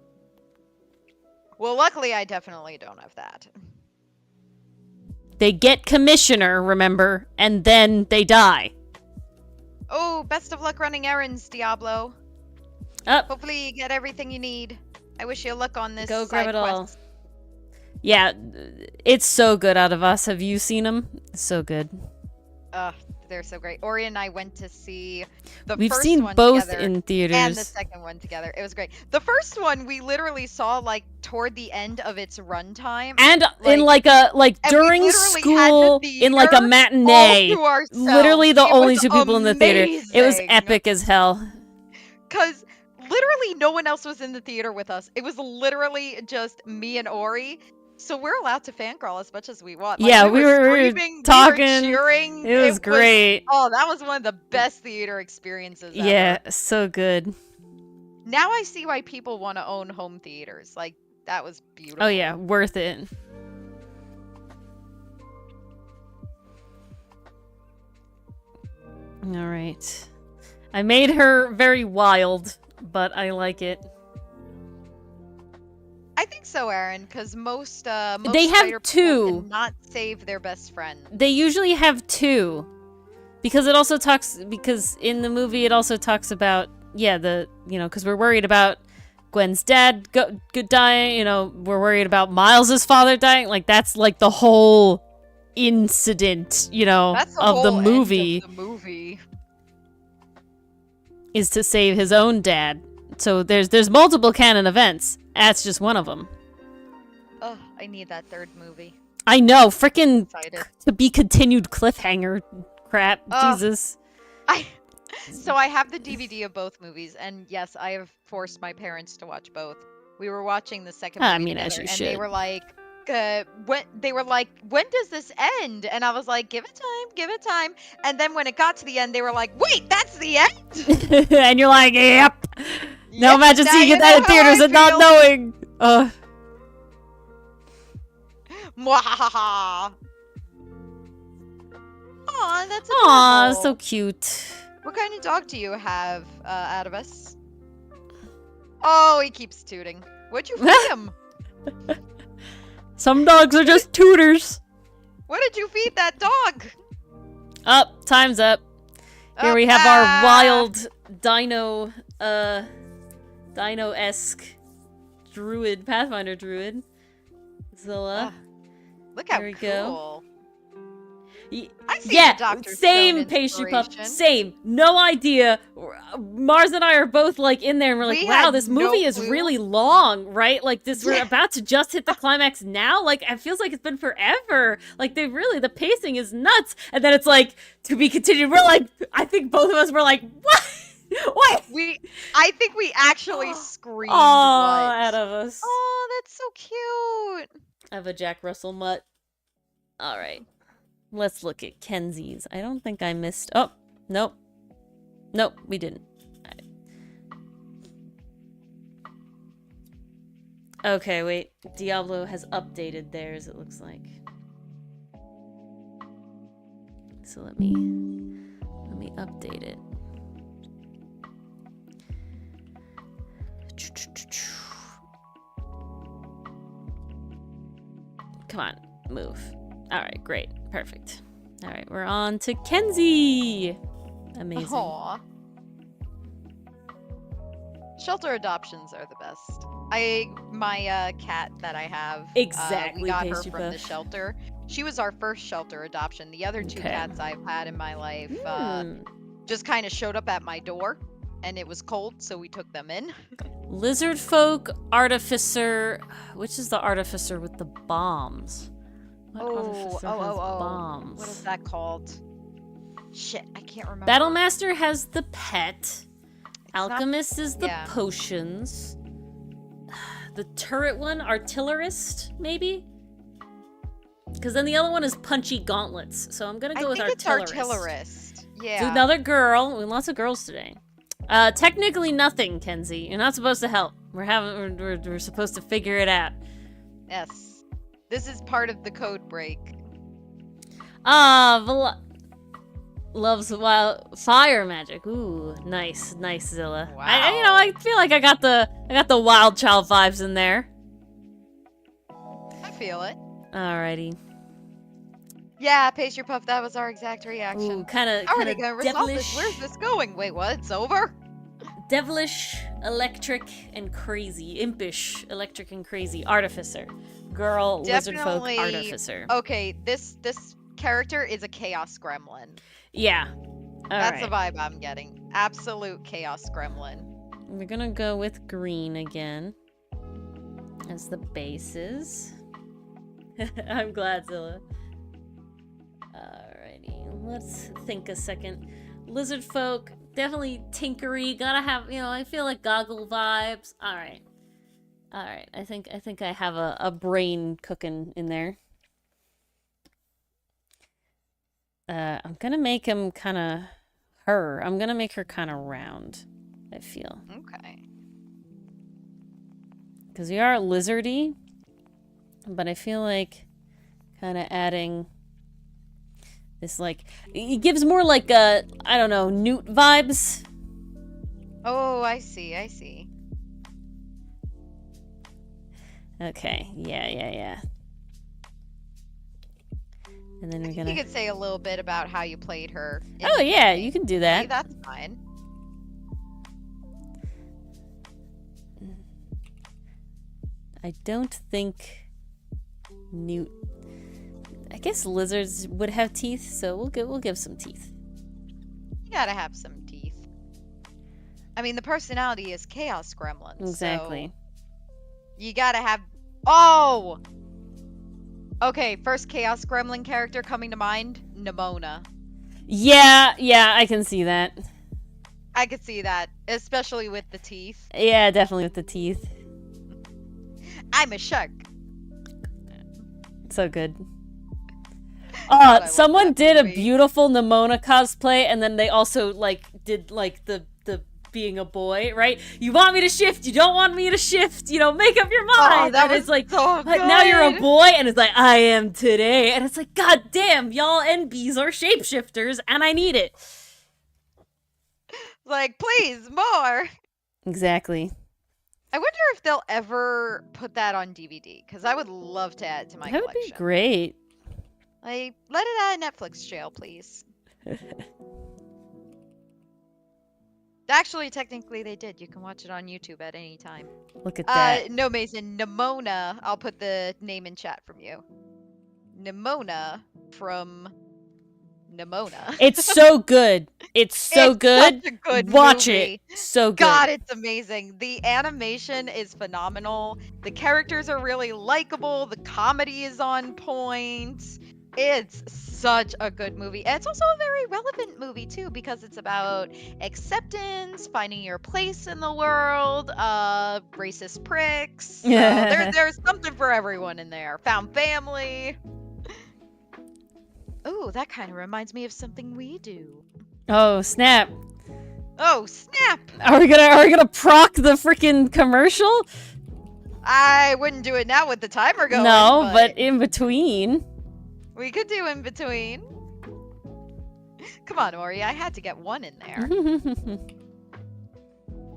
Well, luckily, I definitely don't have that. They get commissioner, remember, and then they die. Oh, best of luck running errands, Diablo. Hopefully you get everything you need. I wish you luck on this. Go grab it all. Yeah, it's so good, Out of Us. Have you seen them? So good. They're so great. Ori and I went to see the We've first seen one both together in theaters. and the second one together. It was great. The first one we literally saw like toward the end of its runtime, and in during school in like a matinee. Literally the only two people in the theater. It was epic as hell. Cause literally no one else was in the theater with us. It was literally just me and Ori. So we're allowed to fangirl as much as we want. Like, yeah, we were talking. We were cheering. It was great. That was one of the best theater experiences ever. Yeah, so good. Now I see why people want to own home theaters. Like, that was beautiful. Oh yeah, worth it. All right. I made her very wild, but I like it. I think so, Aaron, because most they have two. Cannot save their best friend. They usually have two, because it also talks. Because in the movie, it also talks about because we're worried about Gwen's dad dying. We're worried about Miles's father dying. Like that's like the whole incident. Of the movie. Is to save his own dad. So there's multiple canon events. That's just one of them. Oh, I need that third movie. I know, freaking to be continued cliffhanger crap. Jesus. So I have the DVD of both movies, and yes, I have forced my parents to watch both. We were watching the second movie together, as you should. And they were like, when does this end? And I was like, give it time. And then when it got to the end, they were like, wait, that's the end? And you're like, yep. Now imagine seeing it in theaters and not knowing. Mwahaha. Aw, that's adorable. Aw, so cute. What kind of dog do you have, Out of Us? Oh, he keeps tooting. What'd you feed him? Some dogs are just tutors. What did you feed that dog? Time's up. Here we have our wild dino-esque druid, Pathfinder druid. Zilla. Look how there we cool. Go. I see the Dr. Same pastry puff. Same. No idea. Mars and I are both like in there and we're like, wow, this movie is really long, right? Like we're about to just hit the climax now. Like it feels like it's been forever. Like the pacing is nuts. And then it's like, to be continued. We're like, I think both of us were like, what? What? I think we actually screamed. Out of us. Oh, that's so cute. I have a Jack Russell mutt. All right. Let's look at Kenzie's. I don't think I missed... Oh, nope. Nope, we didn't. Right. Okay, wait. Diablo has updated theirs, it looks like. So let me update it. Come on, move. All right, great. Perfect. All right, we're on to Kenzie. Amazing. Aww. Shelter adoptions are the best. My cat that I have, exactly. We got her from the shelter. She was our first shelter adoption. The other two cats I've had in my life just kind of showed up at my door, and it was cold, so we took them in. Lizard folk, artificer. Which is the artificer with the bombs? Bombs? What is that called? Shit, I can't remember. Battlemaster has the pet. Alchemist is the potions. The turret one, artillerist, maybe? Because then the other one is punchy gauntlets. So I'm gonna go with artillerist. It's artillerist. Yeah. So another girl. We have lots of girls today. Technically nothing, Kenzie. You're not supposed to help. We're supposed to figure it out. Yes. This is part of the code break. loves wild fire magic. Ooh, nice, Zilla. Wow. I feel like I got the wild child vibes in there. I feel it. Alrighty. Yeah, Pastry Puff, that was our exact reaction. Ooh, kind of How are they gonna resolve this? Where's this going? Wait, what? It's over? Devilish, electric, and crazy. Impish, electric, and crazy. Artificer. Girl, lizard folk, artificer. Okay, this character is a chaos gremlin. Yeah. That's the vibe I'm getting. Absolute chaos gremlin. We're gonna go with green again as the bases. I'm glad, Zilla. Alrighty, let's think a second. Lizard folk, definitely tinkery. Gotta have, I feel like goggle vibes. Alright. I think I have a brain cooking in there. I'm gonna make him kind of her. I'm gonna make her kind of round, I feel. Okay. Because we are lizardy, but I feel like kind of adding this, like, it gives more like I don't know, newt vibes. Oh, I see. Okay, yeah. And then we're gonna... You could say a little bit about how you played her. Oh yeah, you can do that. Okay, that's fine. I don't think newt... I guess lizards would have teeth, so we'll give some teeth. You gotta have some teeth. I mean, the personality is chaos gremlin. Exactly. So you gotta have... Oh! Okay, first chaos gremlin character coming to mind, Nimona. Yeah, I can see that. I could see that, especially with the teeth. Yeah, definitely with the teeth. I'm a shark. So good. Someone did a beautiful Nimona cosplay, and then they also did the being a boy, right? You want me to shift, you don't want me to shift, make up your mind. That and was it's like, so good. Now you're a boy, and it's like, I am today. And it's like, god damn, y'all NBs are shapeshifters, and I need it. Like, please, more. Exactly. I wonder if they'll ever put that on DVD, because I would love to add to my collection. That would be great. Like, let it out of Netflix jail, please. Actually, technically they did. You can watch it on YouTube at any time. Look at that. No, Mason, Nimona. I'll put the name in chat from you. Nimona from Nimona. It's so good. It's so good. Such a good Watch movie. it. So good. God, it's amazing. The animation is phenomenal. The characters are really likable. The comedy is on point. It's such a good movie. And it's also a very relevant movie, too, because it's about acceptance, finding your place in the world, racist pricks. There's something for everyone in there. Found family. Ooh, that kind of reminds me of something we do. Oh, snap. Oh, snap! Are we gonna proc the freaking commercial? I wouldn't do it now with the timer going. No, but in between. We could do in between. Come on, Ori, I had to get one in there.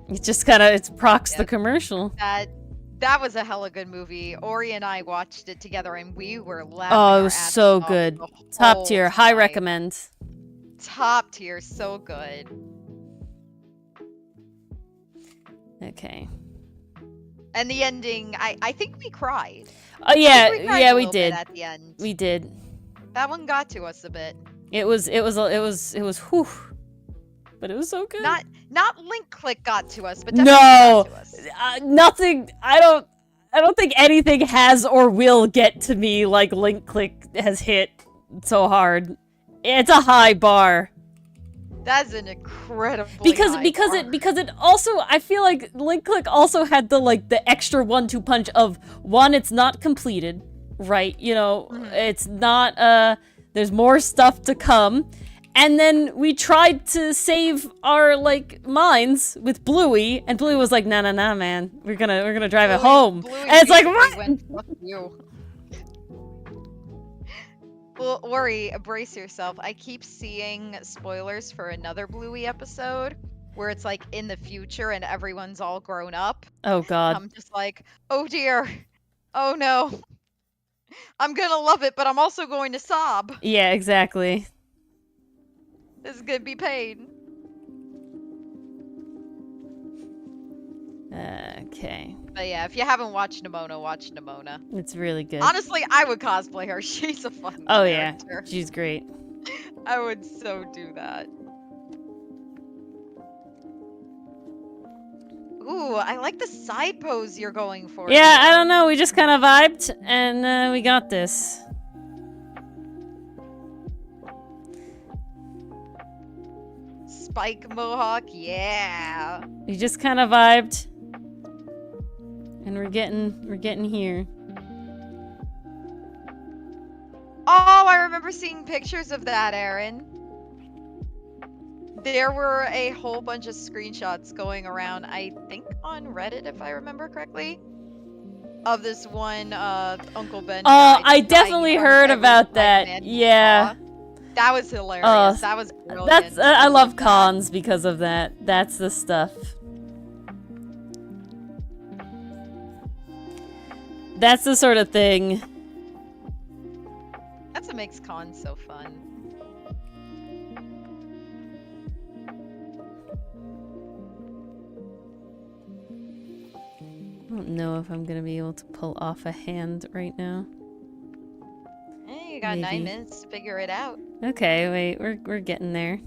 It just it procs the commercial. That was a hella good movie. Ori and I watched it together and we were laughing. Oh, it was so good. Top tier, high recommend. Top tier, so good. Okay. And the ending, I think we cried. Oh yeah, we did. At the end. We did. That one got to us a bit. It was whew. But it was so good. Not Link Click got to us, but definitely got to us. Nothing. I don't think anything has or will get to me like Link Click has hit so hard. It's a high bar. That's an incredible because it also, I feel like Link Click also had the extra 1-2 punch of, one, it's not completed, right? It's not there's more stuff to come. And then we tried to save our minds with Bluey, and Bluey was like, nah, man, we're gonna drive it home. Bluey and it's like, what? Fuck you. Well, Ori, brace yourself. I keep seeing spoilers for another Bluey episode where it's like in the future and everyone's all grown up. Oh God. I'm just like, oh dear. Oh no. I'm gonna love it, but I'm also going to sob. Yeah, exactly. This is gonna be pain. Okay. But yeah, if you haven't watched Nimona, watch Nimona. It's really good. Honestly, I would cosplay her. She's a fun Oh character. yeah, she's great. I would so do that. Ooh, I like the side pose you're going for. Yeah, here. I don't know. We just kind of vibed, and we got this. Spike mohawk, yeah. We just kind of vibed, and we're getting here. Oh, I remember seeing pictures of that, Aaron. There were a whole bunch of screenshots going around, I think on Reddit, if I remember correctly, of this one Uncle Ben. Oh, I definitely heard about that. Yeah. That was hilarious. That was brilliant. I love cons because of that. That's the stuff. That's the sort of thing. That's what makes cons so fun. I don't know if I'm gonna be able to pull off a hand right now. Hey, you got Maybe. 9 minutes to figure it out. Okay, wait, we're getting there.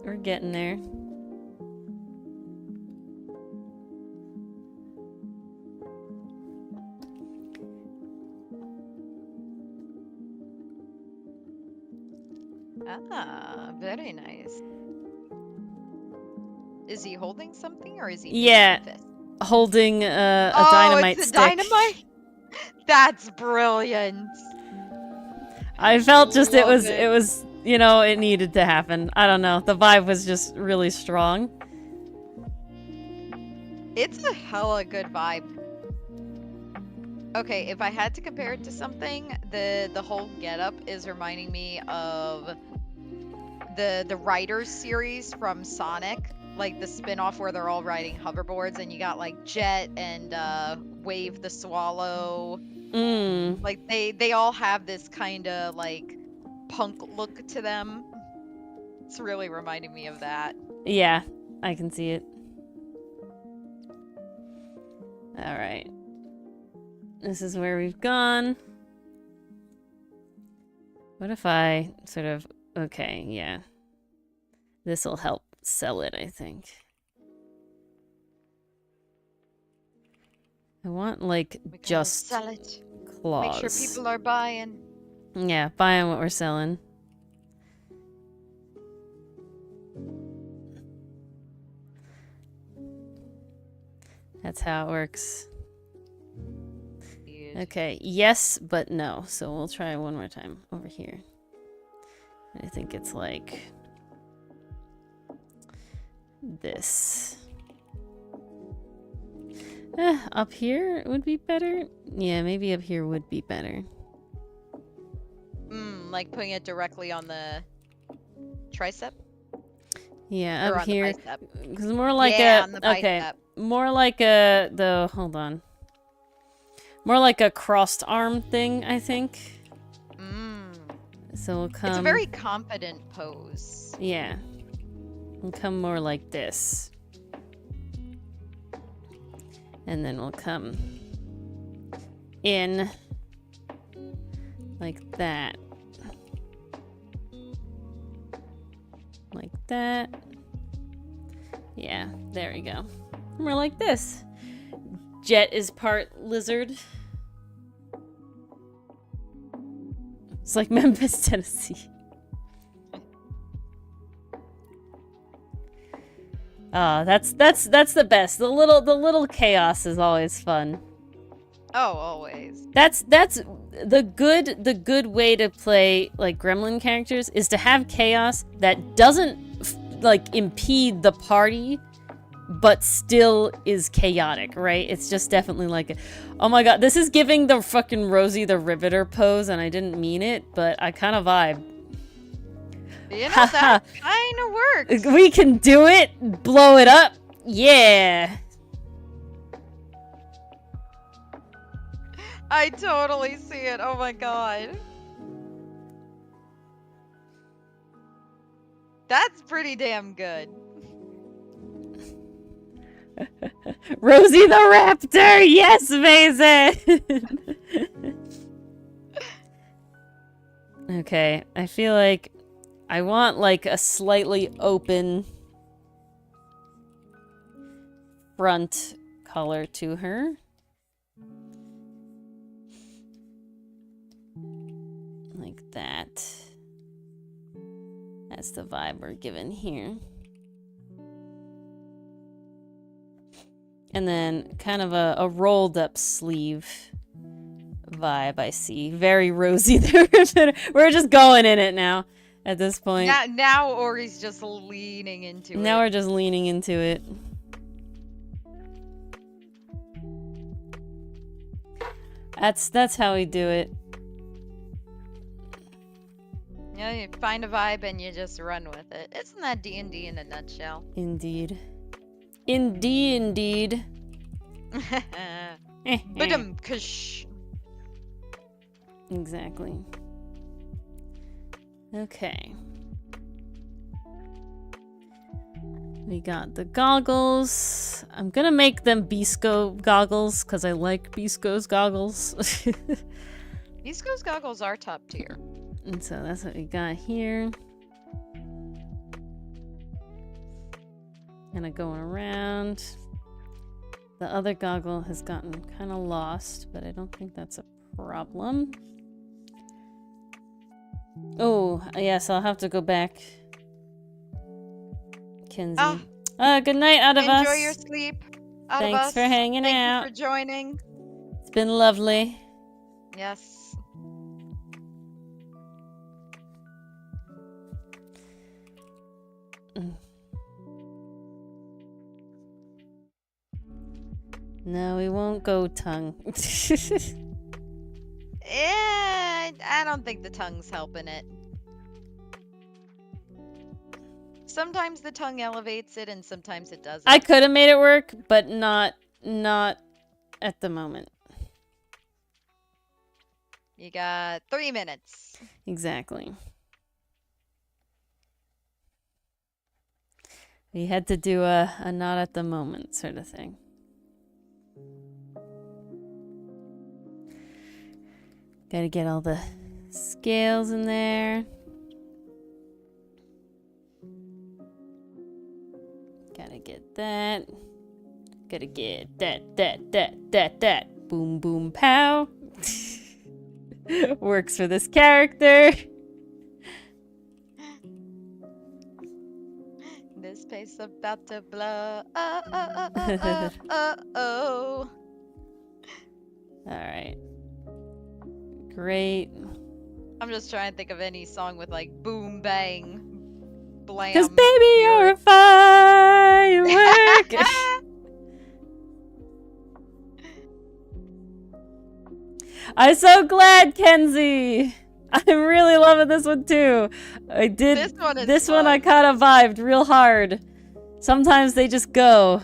We're getting there. Ah, very nice. Is he holding something or is he? Yeah, holding a dynamite it's a stick. Dynamite? That's brilliant. I felt just it was it. you know, it needed to happen. I don't know. The vibe was just really strong. It's a hella good vibe. Okay, if I had to compare it to something, the whole getup is reminding me of the Riders series from Sonic, like the spin-off where they're all riding hoverboards and you got like Jet and Wave the Swallow. Like they all have this kind of like punk look to them. It's really reminding me of that. Yeah, I can see it. All right. This is where we've gone. What if I sort of... Okay, yeah. This'll help sell it, I think. I want, like, just sell it. claws. Make sure people are buying. Yeah, buying what we're selling. That's how it works. Okay, yes, but no. So we'll try one more time over here. I think it's like this. Up here would be better? Yeah, maybe up here would be better. Like putting it directly on the tricep? Yeah, or up on here. The bicep. Because more like yeah, a... on the bicep. Okay, more like a... The... Hold on. More like a crossed arm thing, I think. So we'll come... It's a very confident pose. Yeah. We'll come more like this. And then we'll come in like that. Like that. Yeah, there we go. More like this. Jet is part lizard. It's like Memphis, Tennessee. That's the best. The little chaos is always fun. Oh, always. That's the good way to play like gremlin characters is to have chaos that doesn't like impede the party, but still is chaotic, right? It's just definitely like, oh my god, this is giving the fucking Rosie the Riveter pose, and I didn't mean it, but I kind of vibe. You know, that kind of works. We can do it! Blow it up! Yeah! I totally see it. Oh my god. That's pretty damn good. Rosie the Raptor! Yes, Mason! Okay, I feel like I want like a slightly open front color to her. Like that. That's the vibe we're given here. And then kind of a rolled up sleeve vibe I see. Very Rosie there. We're just going in it now at this point. Now Ori's just leaning into it. Now we're just leaning into it. That's how we do it. Yeah, you find a vibe and you just run with it. Isn't that D&D in a nutshell? Indeed. Indeed. Ba-dum-kush. Exactly. Okay. We got the goggles. I'm gonna make them Bisco goggles because I like Bisco's goggles. Bisco's goggles are top tier. And so that's what we got here. Kind of going around. The other goggle has gotten kind of lost, but I don't think that's a problem. Oh, yes, I'll have to go back. Kenzie. Good night, out of us. Enjoy your sleep. Thanks for hanging out. Thank you for joining. It's been lovely. Yes. No, we won't go tongue. I don't think the tongue's helping it. Sometimes the tongue elevates it and sometimes it doesn't. I could have made it work, but not at the moment. You got 3 minutes. Exactly. We had to do a not at the moment sort of thing. Gotta get all the scales in there. Gotta get that. Gotta get that. Boom, boom, pow. Works for this character. This pace about to blow. Oh. Alright. Great. I'm just trying to think of any song with like boom, bang, blam. 'Cause baby, you're a firework. I'm so glad, Kenzie. I'm really loving this one too. I did this one I kind of vibed real hard. Sometimes they just go.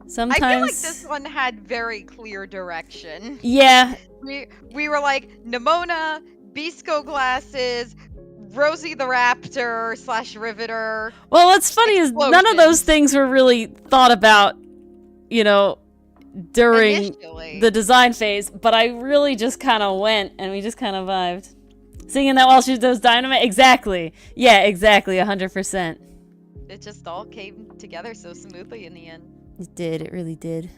Sometimes I feel like this one had very clear direction. Yeah. We were like Nimona, Bisco glasses, Rosie the Raptor / Riveter. Well, what's funny is none of those things were really thought about, you know, during initially. The design phase, but I really just kind of went and we just kind of vibed. Singing that while she does dynamite? Exactly. Yeah, exactly. 100%. It just all came together so smoothly in the end. It did. It really did.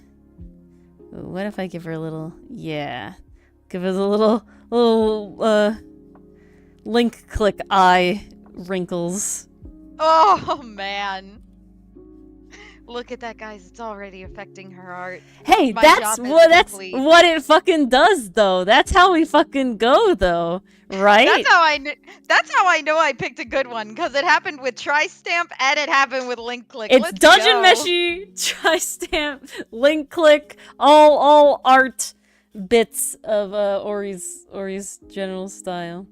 Ooh, what if I give her a little... Yeah. Give her a little link click eye wrinkles. Oh, man. Look at that, guys. It's already affecting her art. Hey, My that's job is complete. what it fucking does, though. That's how we fucking go, though, right? That's how I know I picked a good one, because it happened with Tri-Stamp and it happened with Link Click. It's Let's Dungeon go. Meshi, Tri-Stamp, Link Click, all art bits of Ori's general style.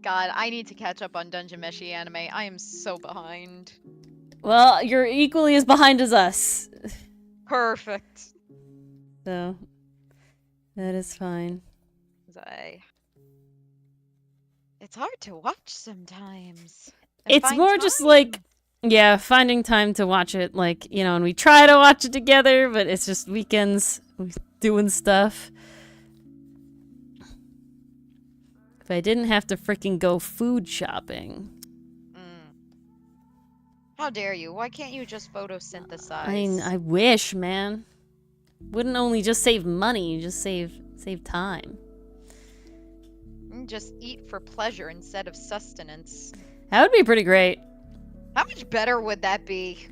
God, I need to catch up on Dungeon Meshi anime. I am so behind. Well, you're equally as behind as us. Perfect. So, that is fine. It's hard to watch sometimes. It's more just like, yeah, finding time to watch it. Like, you know, and we try to watch it together, but it's just weekends doing stuff. If I didn't have to freaking go food shopping. How dare you? Why can't you just photosynthesize? I mean, I wish, man. Wouldn't only just save money, just save time. Just eat for pleasure instead of sustenance. That would be pretty great. How much better would that be?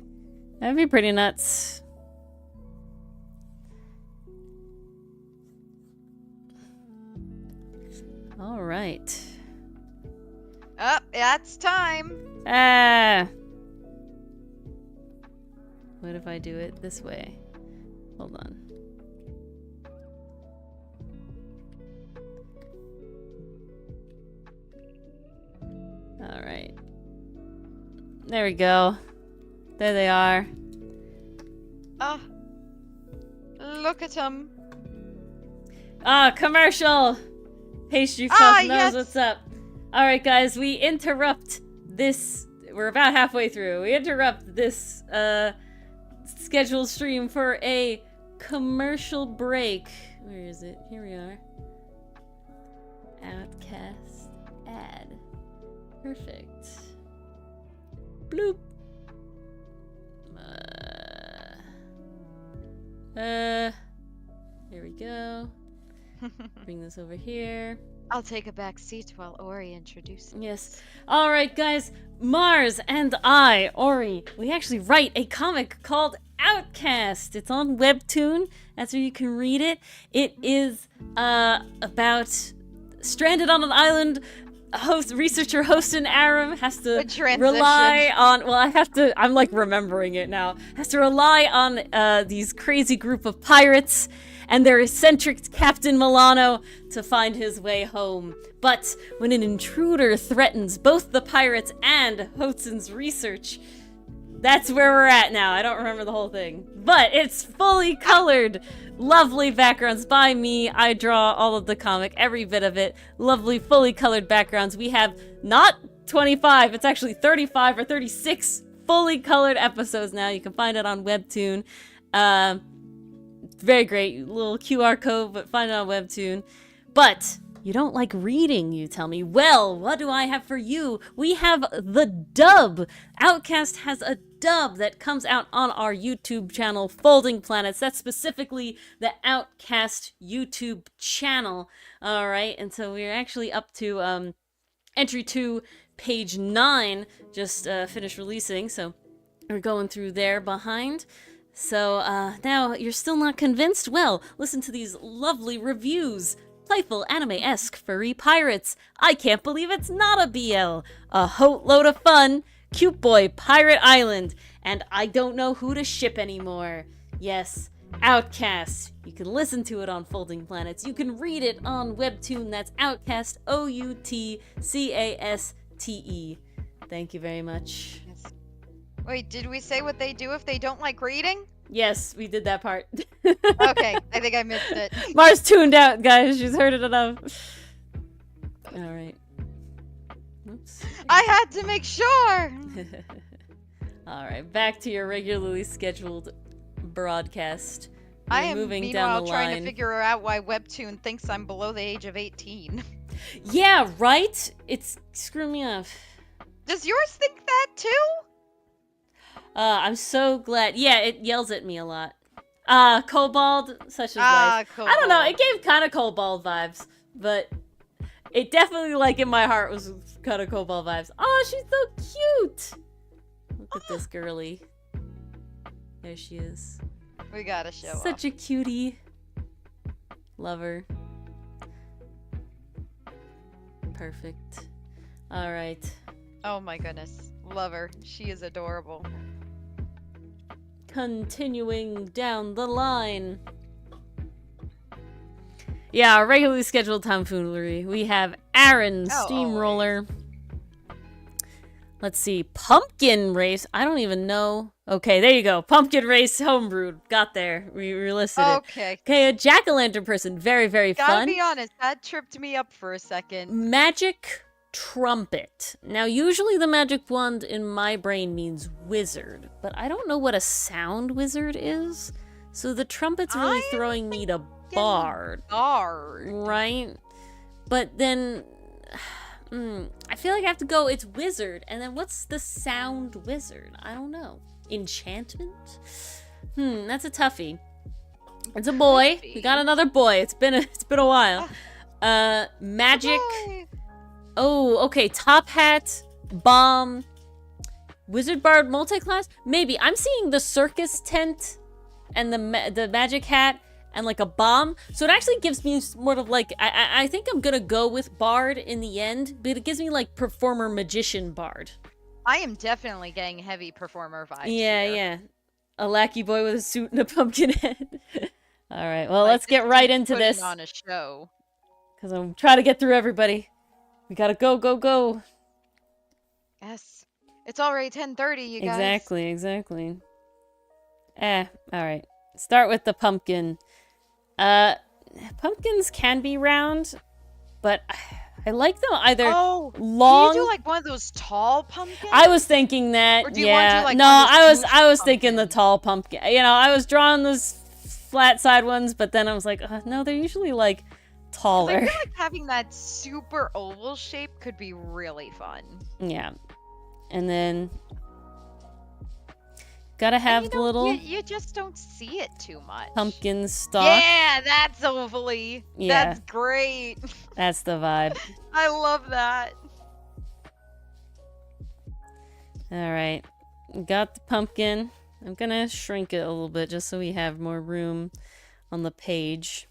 That'd be pretty nuts. All right. Oh, that's time. What if I do it this way? Hold on. All right. There we go. There they are. Ah. Look at them. Commercial! Pastry Puff knows yes. what's up. Alright, guys, we interrupt this. We're about halfway through. We interrupt this scheduled stream for a commercial break. Where is it? Here we are. Outcast ad. Perfect. Bloop. Here we go. Bring this over here. I'll take a back seat while Ori introduces. Yes. All right, guys. Mars and I, Ori, we actually write a comic called Outcast. It's on Webtoon. That's where you can read it. It is about stranded on an island. Researcher Hostin Aram has to rely on. Well, I'm like remembering it now. Has to rely on these crazy group of pirates and their eccentric Captain Milano to find his way home. But when an intruder threatens both the pirates and Hostin's research, that's where we're at now. I don't remember the whole thing. But it's fully colored. Lovely backgrounds by me. I draw all of the comic, every bit of it. Lovely, fully colored backgrounds. We have not 25, it's actually 35 or 36 fully colored episodes now. You can find it on Webtoon. Very great. Little QR code, but find it on Webtoon. But you don't like reading, you tell me. Well, what do I have for you? We have the dub. Outcast has a dub that comes out on our YouTube channel, Folding Planets. That's specifically the Outcast YouTube channel. All right, and so we're actually up to entry 2, page 9, just finished releasing, so we're going through there behind. So now you're still not convinced? Well, listen to these lovely reviews. Playful, anime-esque, furry pirates. I can't believe it's not a BL. A hot load of fun. Cute boy, Pirate Island. And I don't know who to ship anymore. Yes, Outcast. You can listen to it on Folding Planets. You can read it on Webtoon. That's Outcast, Outcaste. Thank you very much. Yes. Wait, did we say what they do if they don't like reading? Yes, we did that part. Okay, I think I missed it. Mars tuned out, guys. She's heard it enough. Alright. Oops. I had to make sure! Alright, back to your regularly scheduled broadcast. I am moving down the line. trying to figure out why Webtoon thinks I'm below the age of 18. Yeah, right? It's screwing me up. Does yours think that too? I'm so glad. Yeah, it yells at me a lot. Kobold, such as life. Kobold. I don't know, it gave kind of Kobold vibes, but it definitely, like, in my heart was kind of Kobold vibes. Oh, she's so cute! Look at this girly. There she is. We gotta show Such off. a cutie. Love her. Perfect. All right. Oh my goodness. Love her. She is adorable. Continuing down the line. Yeah, regularly scheduled tomfoolery. We have Aaron, Steamroller. Always. Let's see. Pumpkin Race. I don't even know. Okay, there you go. Pumpkin Race Homebrewed. Got there. We listed it. Okay. Okay, a jack-o'-lantern person. Very, very fun. Gotta be honest, that tripped me up for a second. Magic Trumpet. Now, usually the magic wand in my brain means wizard, but I don't know what a sound wizard is. So the trumpet's really throwing me to bard. Right? But then I feel like I have to go, it's wizard, and then what's the sound wizard? I don't know. Enchantment? That's a toughie. It's a boy. We got another boy. It's been a while. Magic. Oh, okay. Top hat, bomb, wizard bard, multi-class. Maybe I'm seeing the circus tent and the magic hat and like a bomb. So it actually gives me sort of like I think I'm gonna go with bard in the end, but it gives me like performer magician bard. I am definitely getting heavy performer vibes. Yeah. A lackey boy with a suit and a pumpkin head. All right. Well, let's get right into this. On a show. Because I'm trying to get through everybody. We gotta go. Yes. It's already 10:30, you guys. Exactly. Alright. Start with the pumpkin. Pumpkins can be round, but I like them either long... Can you do like one of those tall pumpkins? I was thinking that, or do you want to do, like, no, I was thinking the pumpkins? tall pumpkin. You know, I was drawing those flat side ones, but then I was like, no, they're usually like taller. I feel like having that super oval shape could be really fun. Yeah. And then gotta have the little... You just don't see it too much. Pumpkin stalk. Yeah, that's ovally. Yeah. That's great. That's the vibe. I love that. Alright. Got the pumpkin. I'm gonna shrink it a little bit just so we have more room on the page.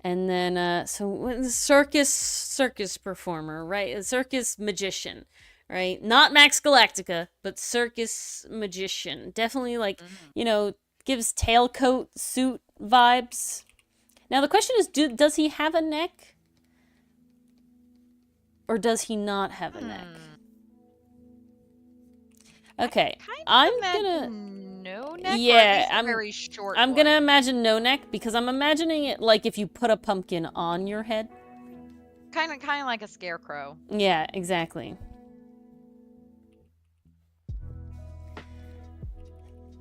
And then, so circus performer, right? A circus magician, right? Not Max Galactica, but circus magician. Definitely, like, you know, gives tailcoat suit vibes. Now, the question is, does he have a neck? Or does he not have a neck? Okay, I'm gonna... no neck. Yeah, I'm very short. I'm gonna imagine no neck because I'm imagining it like if you put a pumpkin on your head. Kind of like a scarecrow. Yeah, exactly.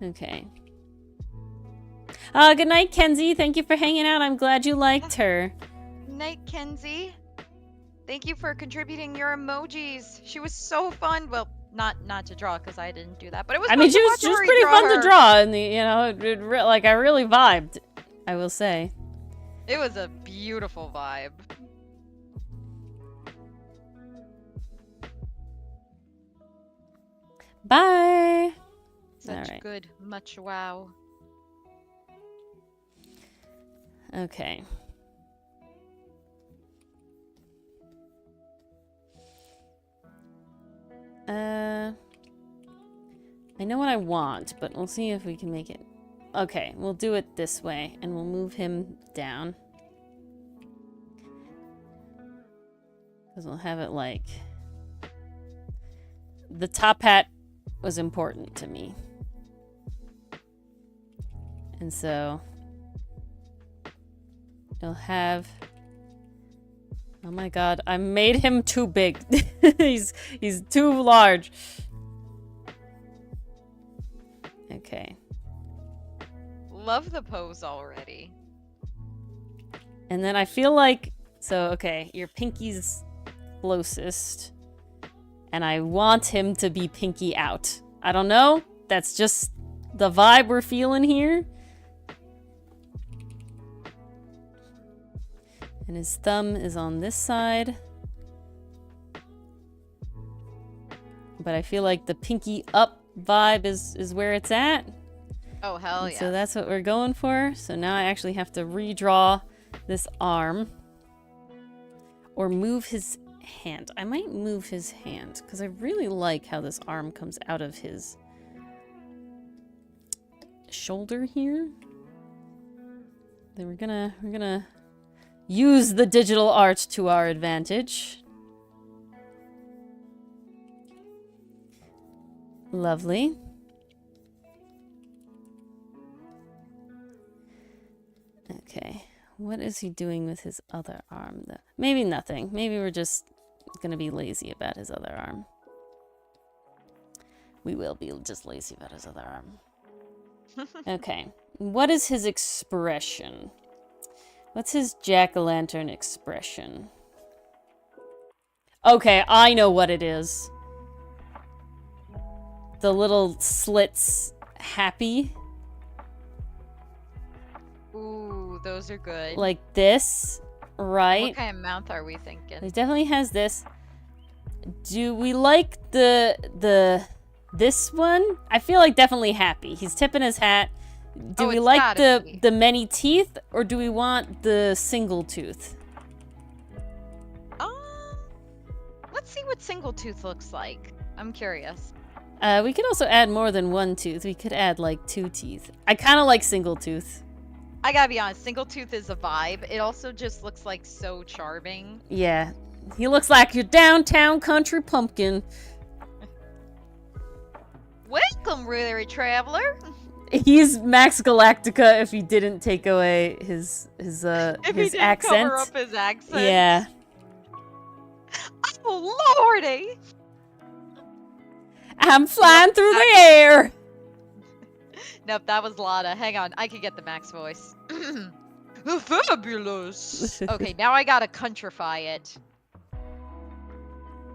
Okay. Good night, Kenzie. Thank you for hanging out. I'm glad you liked her. Night, Kenzie. Thank you for contributing your emojis. She was so fun. Well, not to draw because I didn't do that, but it was. I mean, she was pretty fun to draw, and you know, like I really vibed. I will say. It was a beautiful vibe. Bye. Such good, much wow. Okay. I know what I want, but we'll see if we can make it. Okay, we'll do it this way, and we'll move him down. Because we'll have it like... The top hat was important to me. And so... You'll have... Oh my god, I made him too big. he's too large. Okay. Love the pose already. And then I feel like... So, okay, your pinky's closest. And I want him to be pinky out. I don't know. That's just the vibe we're feeling here. And his thumb is on this side. But I feel like the pinky up vibe is where it's at. Oh, hell yeah. So that's what we're going for. So now I actually have to redraw this arm. Or move his hand. I might move his hand, because I really like how this arm comes out of his shoulder here. Then we're gonna use the digital art to our advantage. Lovely. Okay. What is he doing with his other arm, though? Maybe nothing. Maybe we're just gonna be lazy about his other arm. We will be just lazy about his other arm. Okay. What is his expression? What's his jack-o'-lantern expression? Okay, I know what it is. The little slits happy. Ooh, those are good. Like this, right? What kind of mouth are we thinking? It definitely has this. Do we like this one? I feel like definitely happy. He's tipping his hat. Do we like the many teeth, or do we want the single tooth? Let's see what single tooth looks like. I'm curious. We could also add more than one tooth. We could add like 2 teeth. I kind of like single tooth. I gotta be honest, single tooth is a vibe. It also just looks like so charming. Yeah. He looks like your downtown country pumpkin. Welcome, weary traveler. He's Max Galactica if he didn't take away his accent. Cover up his accent. Yeah. Oh lordy! I'm flying through the air. Nope, that was Lada. Hang on, I could get the Max voice. Fabulous. Okay, now I gotta countrify it.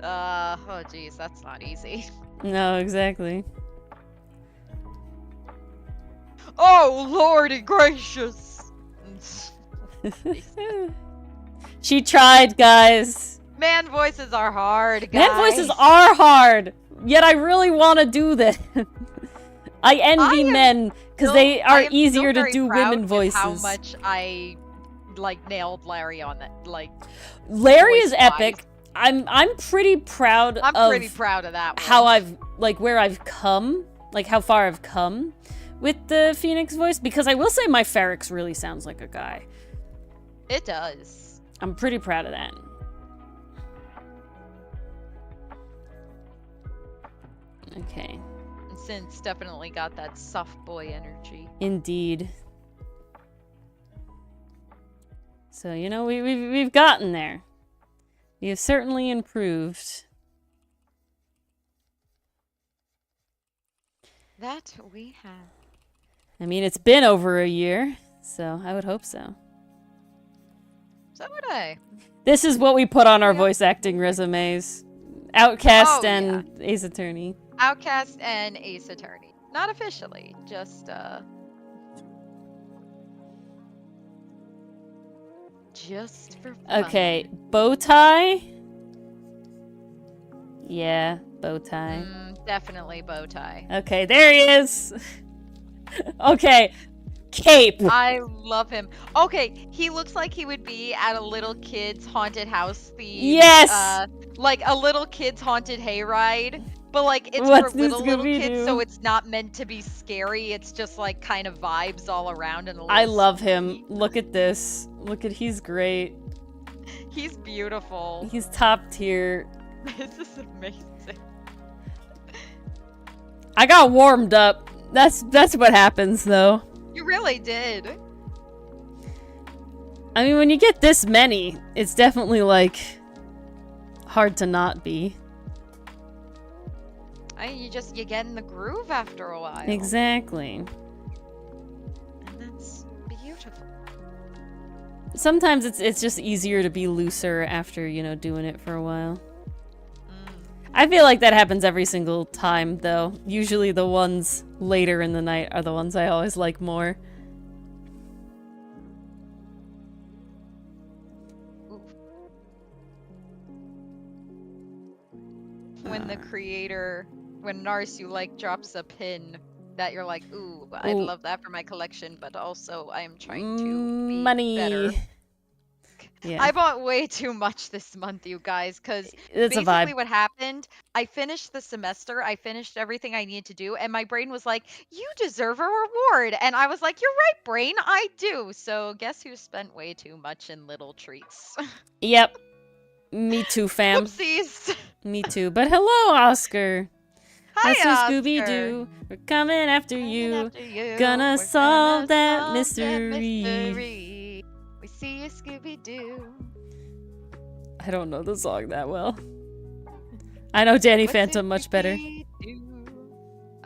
Oh geez, that's not easy. No, exactly. Oh lordy gracious! She tried, guys. Man voices are hard, guys. Man voices are hard. Yet I really want to do that. I envy men because they are easier to do women voices. How much I nailed Larry on that. Larry is epic. I'm pretty proud of that one. How I've where I've come, how far I've come with the Phoenix voice, because I will say my Ferrex really sounds like a guy. It does. I'm pretty proud of that. Okay. And Sin's definitely got that soft boy energy. Indeed. So, you know, we've gotten there. We have certainly improved. That we have. I mean, it's been over a year, so I would hope so. So would I. This is what we put on our voice acting resumes. Outcast and Ace Attorney. Outcast and Ace Attorney. Not officially, just for fun. Okay, bow tie? Yeah, bow tie. Definitely bow tie. Okay, there he is. Okay, cape. I love him. Okay, he looks like he would be at a little kid's haunted house theme. Yes! Like a little kid's haunted hayride. But it's What's for little kids, so it's not meant to be scary. It's just kind of vibes all around. And I love him. Look at this. He's great. He's beautiful. He's top tier. This is amazing. I got warmed up. That's what happens, though. You really did. I mean, when you get this many, it's definitely hard to not be. You get in the groove after a while. Exactly. And that's beautiful. Sometimes it's just easier to be looser after, doing it for a while. I feel like that happens every single time, though. Usually the ones later in the night are the ones I always like more. When the creator when Narsu like drops a pin that you're like, ooh, I'd love that for my collection, but also I am trying to be better. Money. Yeah. I bought way too much this month, you guys, because It's a vibe. basically what happened, I finished the semester, I finished everything I needed to do, and my brain was like, you deserve a reward. And I was like, you're right, brain, I do. So guess who spent way too much in little treats? Yep. Me too, fam. Whoopsies. Me too. But hello, Oscar. Hi, Mr. Oscar. Scooby-Doo, we're coming after you. We're Gonna solve that mystery. mystery. We see you, Scooby-Doo. I don't know the song that well. I know Danny What's Phantom much better.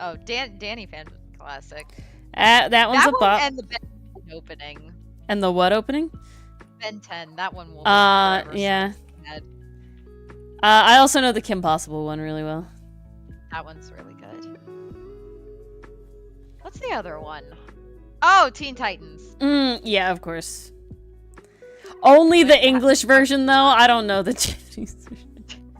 Oh, Danny Phantom classic. That one's that a one bop. and the Ben 10 opening. And the what opening? Ben 10, that one will yeah. I also know the Kim Possible one really well. That one's really good. What's the other one? Oh, Teen Titans. Yeah, of course. Only the English version, though. I don't know the Japanese version.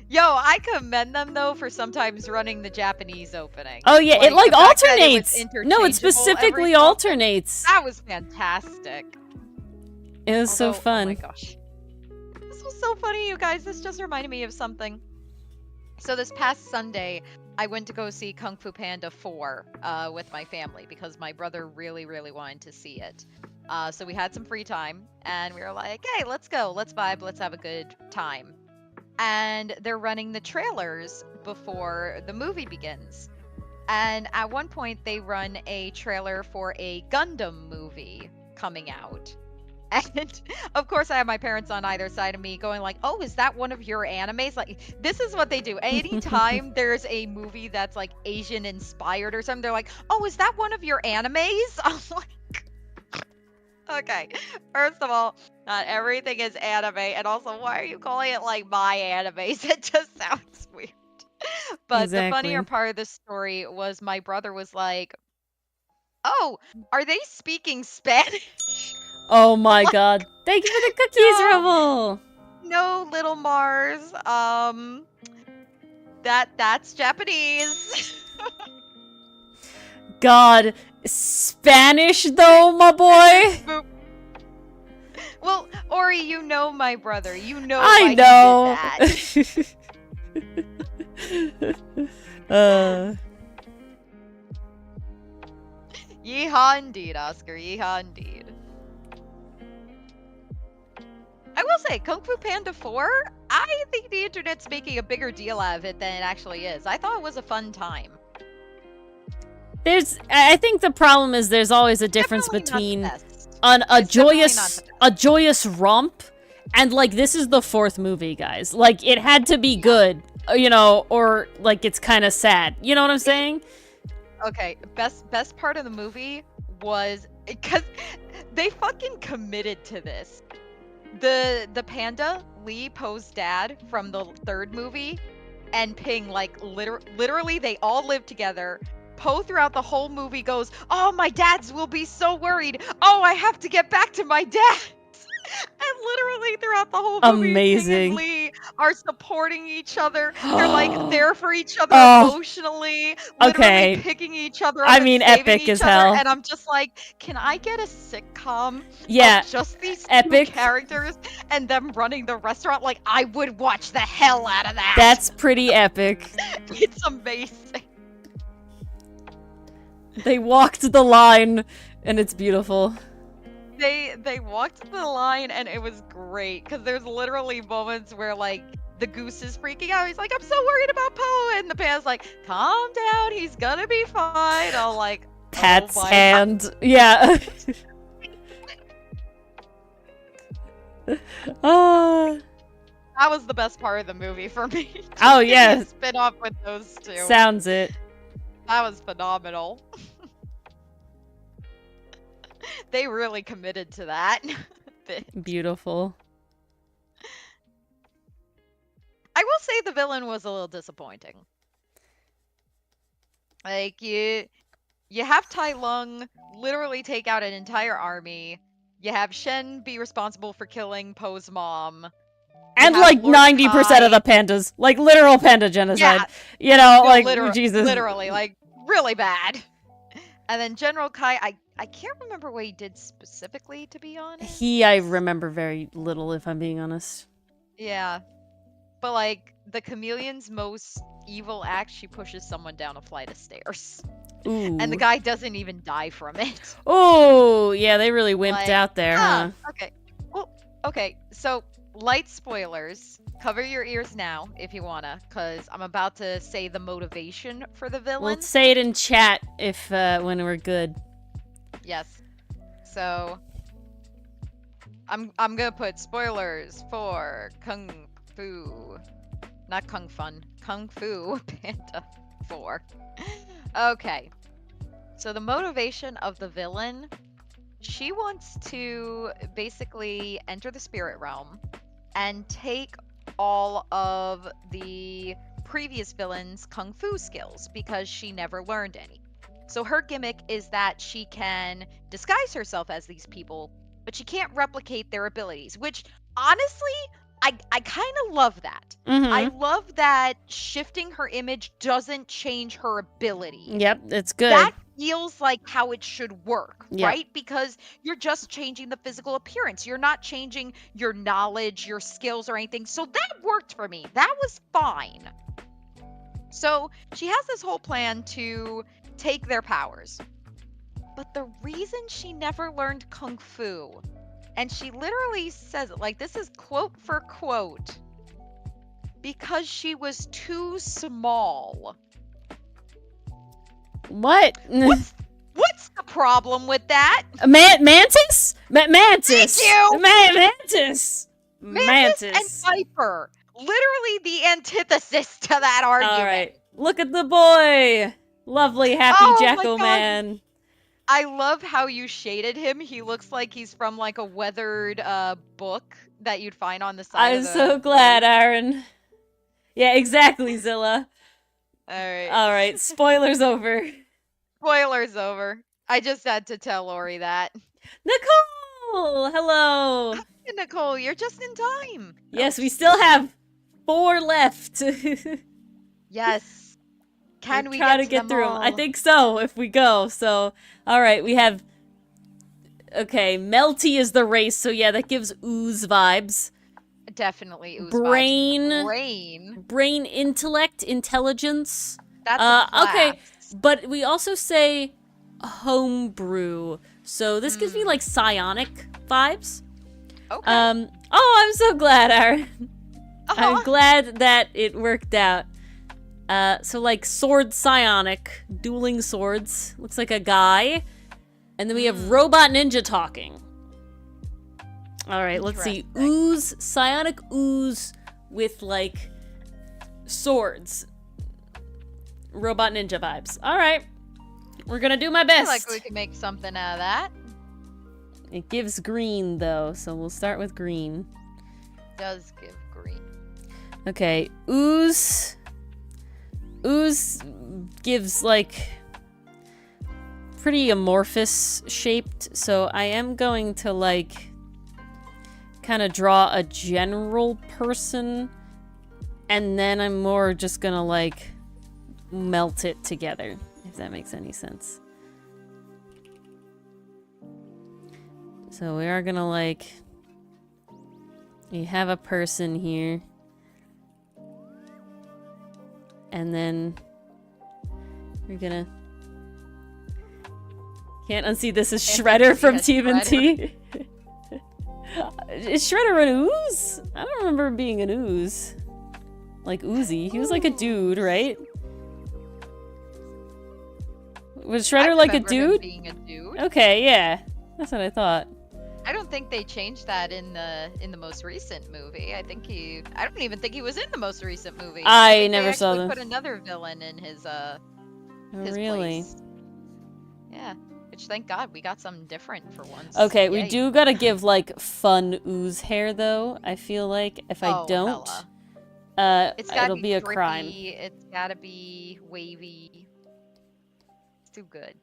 Yo, I commend them, though, for sometimes running the Japanese opening. Oh, yeah, it, like, alternates! No, it specifically alternates! That was fantastic. It was so fun. Oh my gosh. This was so funny, you guys. This just reminded me of something. So this past Sunday, I went to go see Kung Fu Panda 4 with my family because my brother really, really wanted to see it. So we had some free time, and we were like, hey, let's go. Let's vibe. Let's have a good time. And they're running the trailers before the movie begins. And at one point, they run a trailer for a Gundam movie coming out. And of course, I have my parents on either side of me going like, oh, is that one of your animes? Like, this is what they do. Anytime there's a movie that's like Asian inspired or something, they're like, oh, is that one of your animes? I'm like, okay, first of all, not everything is anime. And also, why are you calling it like my animes? It just sounds weird. But the funnier part of the story was my brother was like, oh, are they speaking Spanish? Oh my god. Thank you for the cookies, Rebel! No, little Mars. That's Japanese. God. Spanish, though, my boy? Well, Ori, you know my brother. You know I know. He did that. Yeehaw indeed, Oscar. Yeehaw indeed. I will say, Kung Fu Panda 4, I think the internet's making a bigger deal out of it than it actually is. I thought it was a fun time. I think the problem is there's always a difference between a joyous romp and, like, this is the 4th movie, guys. Like, it had to be good, you know, or, like, it's kind of sad. You know what I'm saying? Okay, best part of the movie was, because they fucking committed to this. The panda, Lee, Poe's dad from the 3rd movie, and Ping, like, literally they all live together. Poe throughout the whole movie goes, oh, my dads will be so worried. Oh, I have to get back to my dad. And literally throughout the whole movie, amazing. Ping and Lee are supporting each other. They're like there for each other emotionally, literally picking each other up. I mean, epic as hell. And I'm just like, can I get a sitcom of just these two characters and them running the restaurant? Like, I would watch the hell out of that. That's pretty epic. It's amazing. They walked the line, and it's beautiful. They walked the line, and it was great, because there's literally moments where, like, the goose is freaking out. He's like, I'm so worried about Poe, and the pan's like, calm down, he's gonna be fine. I'll like, Pat's hand. Yeah. Oh. That was the best part of the movie for me. Oh, yeah. Spin off with those two. Sounds it. That was phenomenal. They really committed to that. Beautiful. I will say the villain was a little disappointing. Like, you have Tai Lung literally take out an entire army. You have Shen be responsible for killing Poe's mom. And have like Lord 90% of Kai. the pandas. Like literal panda genocide. Yeah, You know, no, like, Jesus. literally, like, really bad. And then General Kai, I can't remember what he did specifically, to be honest. I remember very little, if I'm being honest. Yeah. But, like, the chameleon's most evil act, she pushes someone down a flight of stairs. Ooh. And the guy doesn't even die from it. Oh, yeah, they really wimped Like, out there, huh? Okay. Well, okay, so light spoilers. Cover your ears now if you wanna, because I'm about to say the motivation for the villain. We'll say it in chat if when we're good. Yes. So I'm gonna put spoilers for Kung Fu. Not Kung Fun. Kung Fu Panda 4. Okay. So the motivation of the villain, she wants to basically enter the spirit realm and take all of the previous villains' kung fu skills because she never learned any. So her gimmick is that she can disguise herself as these people, but she can't replicate their abilities, which honestly, I kind of love that. I love that shifting her image doesn't change her ability. Yep, it's good. That feels like how it should work, Yep. right? Because you're just changing the physical appearance. You're not changing your knowledge, your skills, or anything. So that worked for me. That was fine. So she has this whole plan to take their powers. But the reason she never learned Kung Fu, and she literally says it, like, this is quote for quote, because she was too small. What? What's the problem with that? Mantis? Mantis! Thank you! Mantis! Mantis and Viper. Literally the antithesis to that argument. Alright. Look at the boy! Lovely, happy Jacko Man. I love how you shaded him. He looks like he's from like a weathered book that you'd find on the side of the I'm so glad, Aaron. Yeah, exactly, Zilla. Alright, spoilers over. Spoilers over. I just had to tell Lori that. Nicole! Hello! Hi, Nicole, you're just in time. Yes, we still have 4 left. Yes. Can we try to get through them? I think so, if we go. So, alright, we have... Okay, Melty is the race, so yeah, that gives ooze vibes. Definitely ooze vibes. Brain, intellect, intelligence. That's a class. Okay, but we also say homebrew. So this gives me like psionic vibes. Okay. Oh, I'm so glad, Aaron. I'm glad that it worked out. So like sword psionic, dueling swords. Looks like a guy. And then we have robot ninja talking. Alright, let's see. Ooze, psionic ooze with like swords. Robot ninja vibes. Alright. We're gonna do my best. I feel like we can make something out of that. It gives green though, so we'll start with green. Does give green. Okay, ooze. Ooze gives like pretty amorphous shaped, so I am going to like kind of draw a general person, and then I'm more just gonna like melt it together, if that makes any sense. So we are gonna like, we have a person here, and then we're gonna, can't unsee this is Shredder from TMNT. Is Shredder an ooze? I don't remember him being an ooze. Like Oozy. He was like a dude, right? Was Shredder like a dude? Being a dude? Okay, yeah. That's what I thought. I don't think they changed that in the most recent movie. I don't even think he was in the most recent movie. I never saw them. They put another villain in his really? place. Yeah. Which, thank God, we got something different for once. Okay, we do gotta give, like, fun ooze hair, though. I feel like if I don't, it'll be a crime. It's gotta be wavy. It's too good.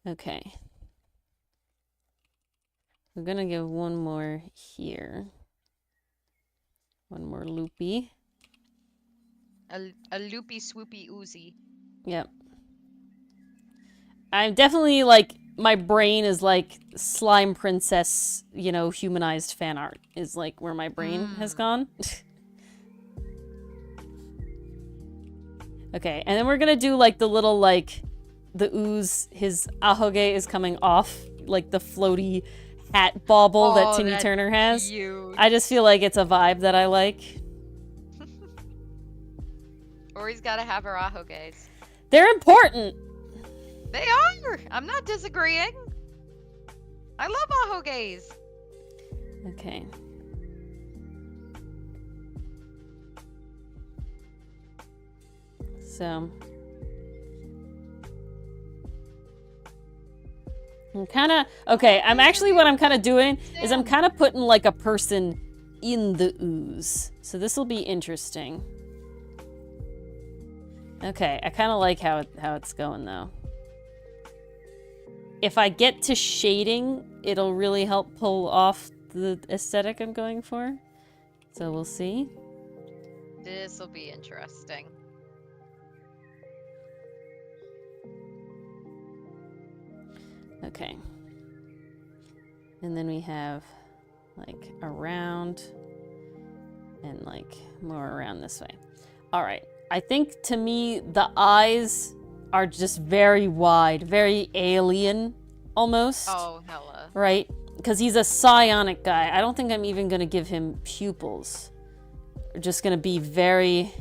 Okay. We're gonna give one more here. One more loopy. A loopy swoopy oozy. Yep. I'm definitely like, my brain is like slime princess, you know, humanized fan art is like where my brain has gone. Okay, and then we're gonna do like the little like, the ooze, his ahoge is coming off, like the floaty hat bauble that Timmy Turner has. Cute. I just feel like it's a vibe that I like. Or he's gotta have her ahoges. They're important! They are! I'm not disagreeing. I love ahoges. Okay. So I'm kind of okay. I'm actually, what I'm kind of doing is I'm kind of putting like a person in the ooze. So this will be interesting. Okay, I kind of like how it's going though. If I get to shading, it'll really help pull off the aesthetic I'm going for. So we'll see. This will be interesting. Okay. And then we have like around and like more around this way. All right. I think to me, the eyes are just very wide, very alien almost. Oh, hella. Right? Because he's a psionic guy. I don't think I'm even going to give him pupils. They're just going to be very,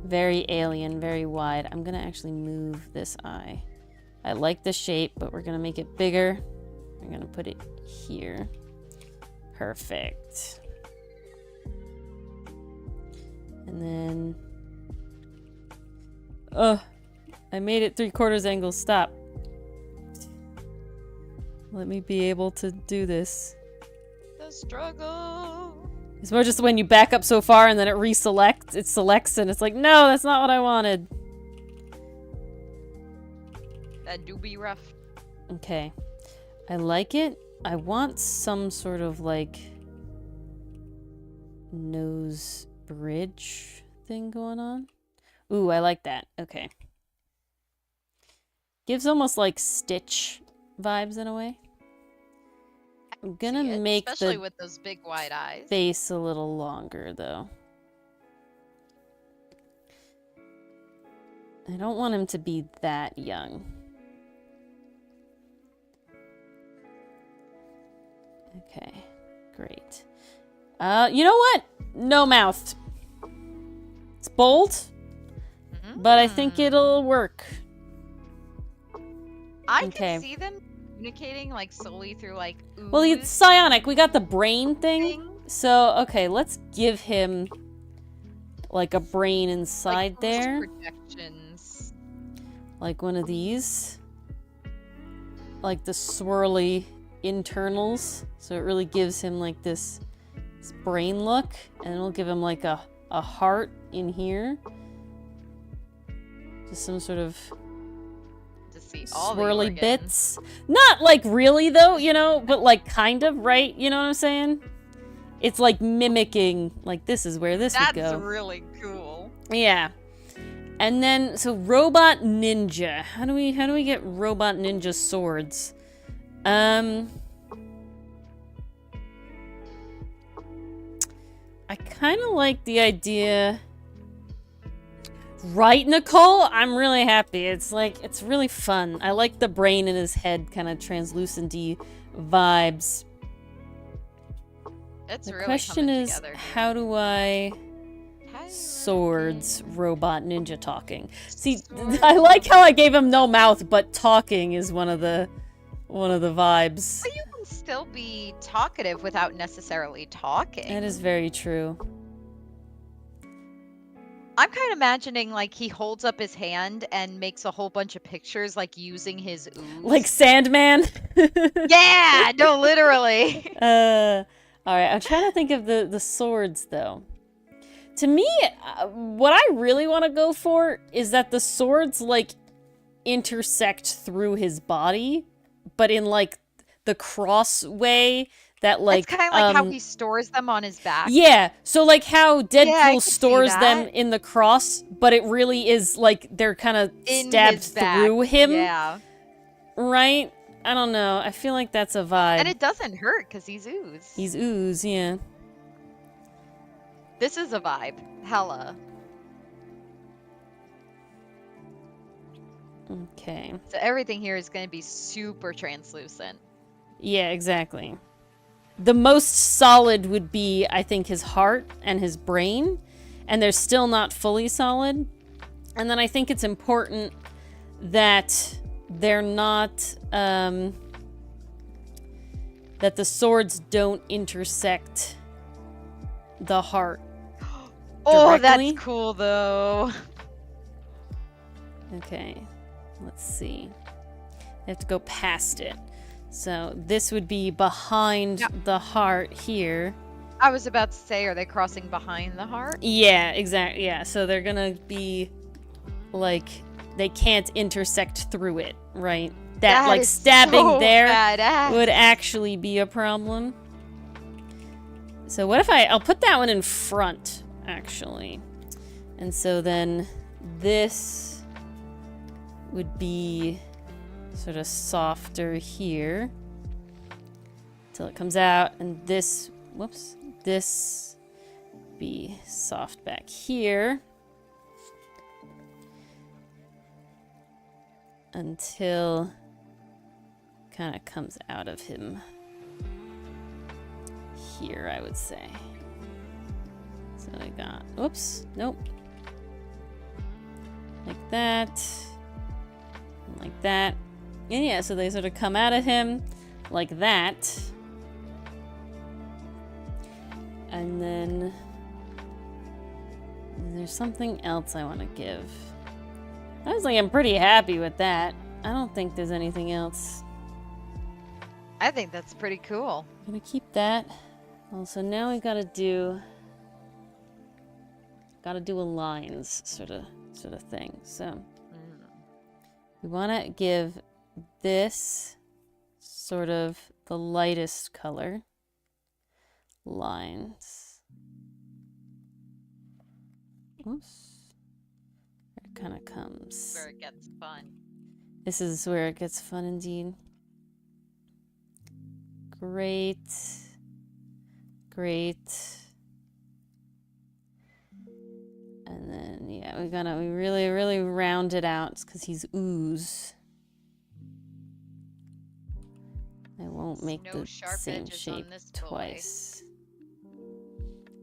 very alien, very wide. I'm going to actually move this eye. I like the shape, but we're going to make it bigger. We're going to put it here. Perfect. And then... I made it 3/4 angle. Stop. Let me be able to do this. The struggle. It's more just when you back up so far and then it reselects. It selects and it's like, no, that's not what I wanted. That do be rough. Okay. I like it. I want some sort of like nose bridge thing going on. Ooh, I like that. Okay. Gives almost like Stitch vibes in a way. I'm gonna make especially the with those big wide eyes. face a little longer though. I don't want him to be that young. Okay, great. You know what? No mouth. It's bold, but I think it'll work. I can see them communicating like solely through like ooze. Well, it's psionic. We got the brain thing. So, okay, let's give him like a brain inside like there. Projections. Like one of these. Like the swirly internals. So it really gives him like this brain look. And we'll give him like a heart in here. Just some sort of swirly bits. Not like really though, you know, but like kind of, right? You know what I'm saying? It's like mimicking, like this is where this would go. That's really cool. Yeah. And then, so robot ninja. How do we get robot ninja swords? I kind of like the idea. Right, Nicole? I'm really happy. It's like, it's really fun. I like the brain in his head, kind of translucent-y vibes. It's the really question is, together. how do I... Swords, robot, ninja talking. See, I like how I gave him no mouth, but talking is one of the vibes. But you can still be talkative without necessarily talking. That is very true. I'm kind of imagining like he holds up his hand and makes a whole bunch of pictures like using his ooze. Like Sandman? Yeah, no, literally. Alright, I'm trying to think of the swords though. To me, what I really want to go for is that the swords like intersect through his body, but in like the cross way that It's like kind of like how he stores them on his back. yeah, so like how Yeah, I Deadpool could see stores them that. in the cross, but it really is like they're kind of In stabbed his back. through him, Yeah. right? I don't know. I feel like that's a vibe. And it doesn't hurt because he's ooze. He's ooze, yeah. This is a vibe. Hella. Okay. So everything here is going to be super translucent. Yeah, exactly. The most solid would be, I think, his heart and his brain, and they're still not fully solid. And then I think it's important that they're not, that the swords don't intersect the heart Oh, directly. that's cool, though. Okay, let's see. I have to go past it. So this would be behind the heart here. I was about to say, are they crossing behind the heart? Yeah, exactly. Yeah, so they're gonna be like they can't intersect through it, right? That like stabbing so there badass. would actually be a problem. So what if I'll put that one in front, actually. And so then this would be sort of softer here till it comes out, and this, whoops, this be soft back here until kind of comes out of him here, I would say. So I got, oops, nope, like that, and like that. And yeah, so they sort of come out of him like that. And then there's something else I want to give. I was like, I'm pretty happy with that. I don't think there's anything else. I think that's pretty cool. I'm gonna keep that. Well, so now we gotta do a lines sort of thing. So we want to give this sort of the lightest color lines. Oops. There it kind of comes. Where it gets fun. This is where it gets fun indeed. Great. Great. And then, yeah, we really round it out because he's ooze. I won't make the same shape twice.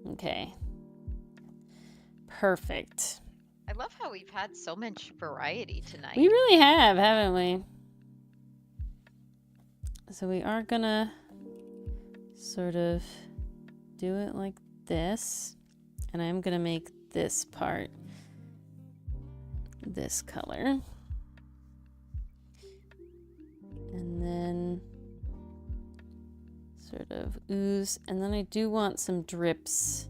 Okay. Perfect. I love how we've had so much variety tonight. We really have, haven't we? So we are gonna sort of do it like this. And I'm gonna make this part this color. And then sort of ooze. And then I do want some drips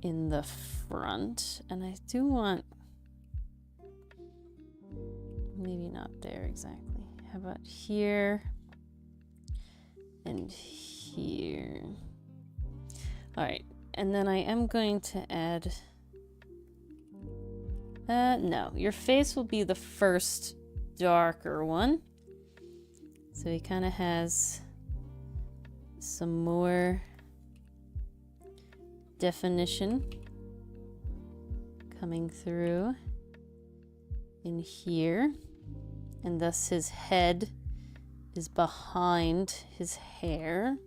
in the front. And I do want, maybe not there exactly. How about here and here? All right. And then I am going to add, no, your face will be the first darker one. So he kind of has some more definition coming through in here. And thus his head is behind his hair.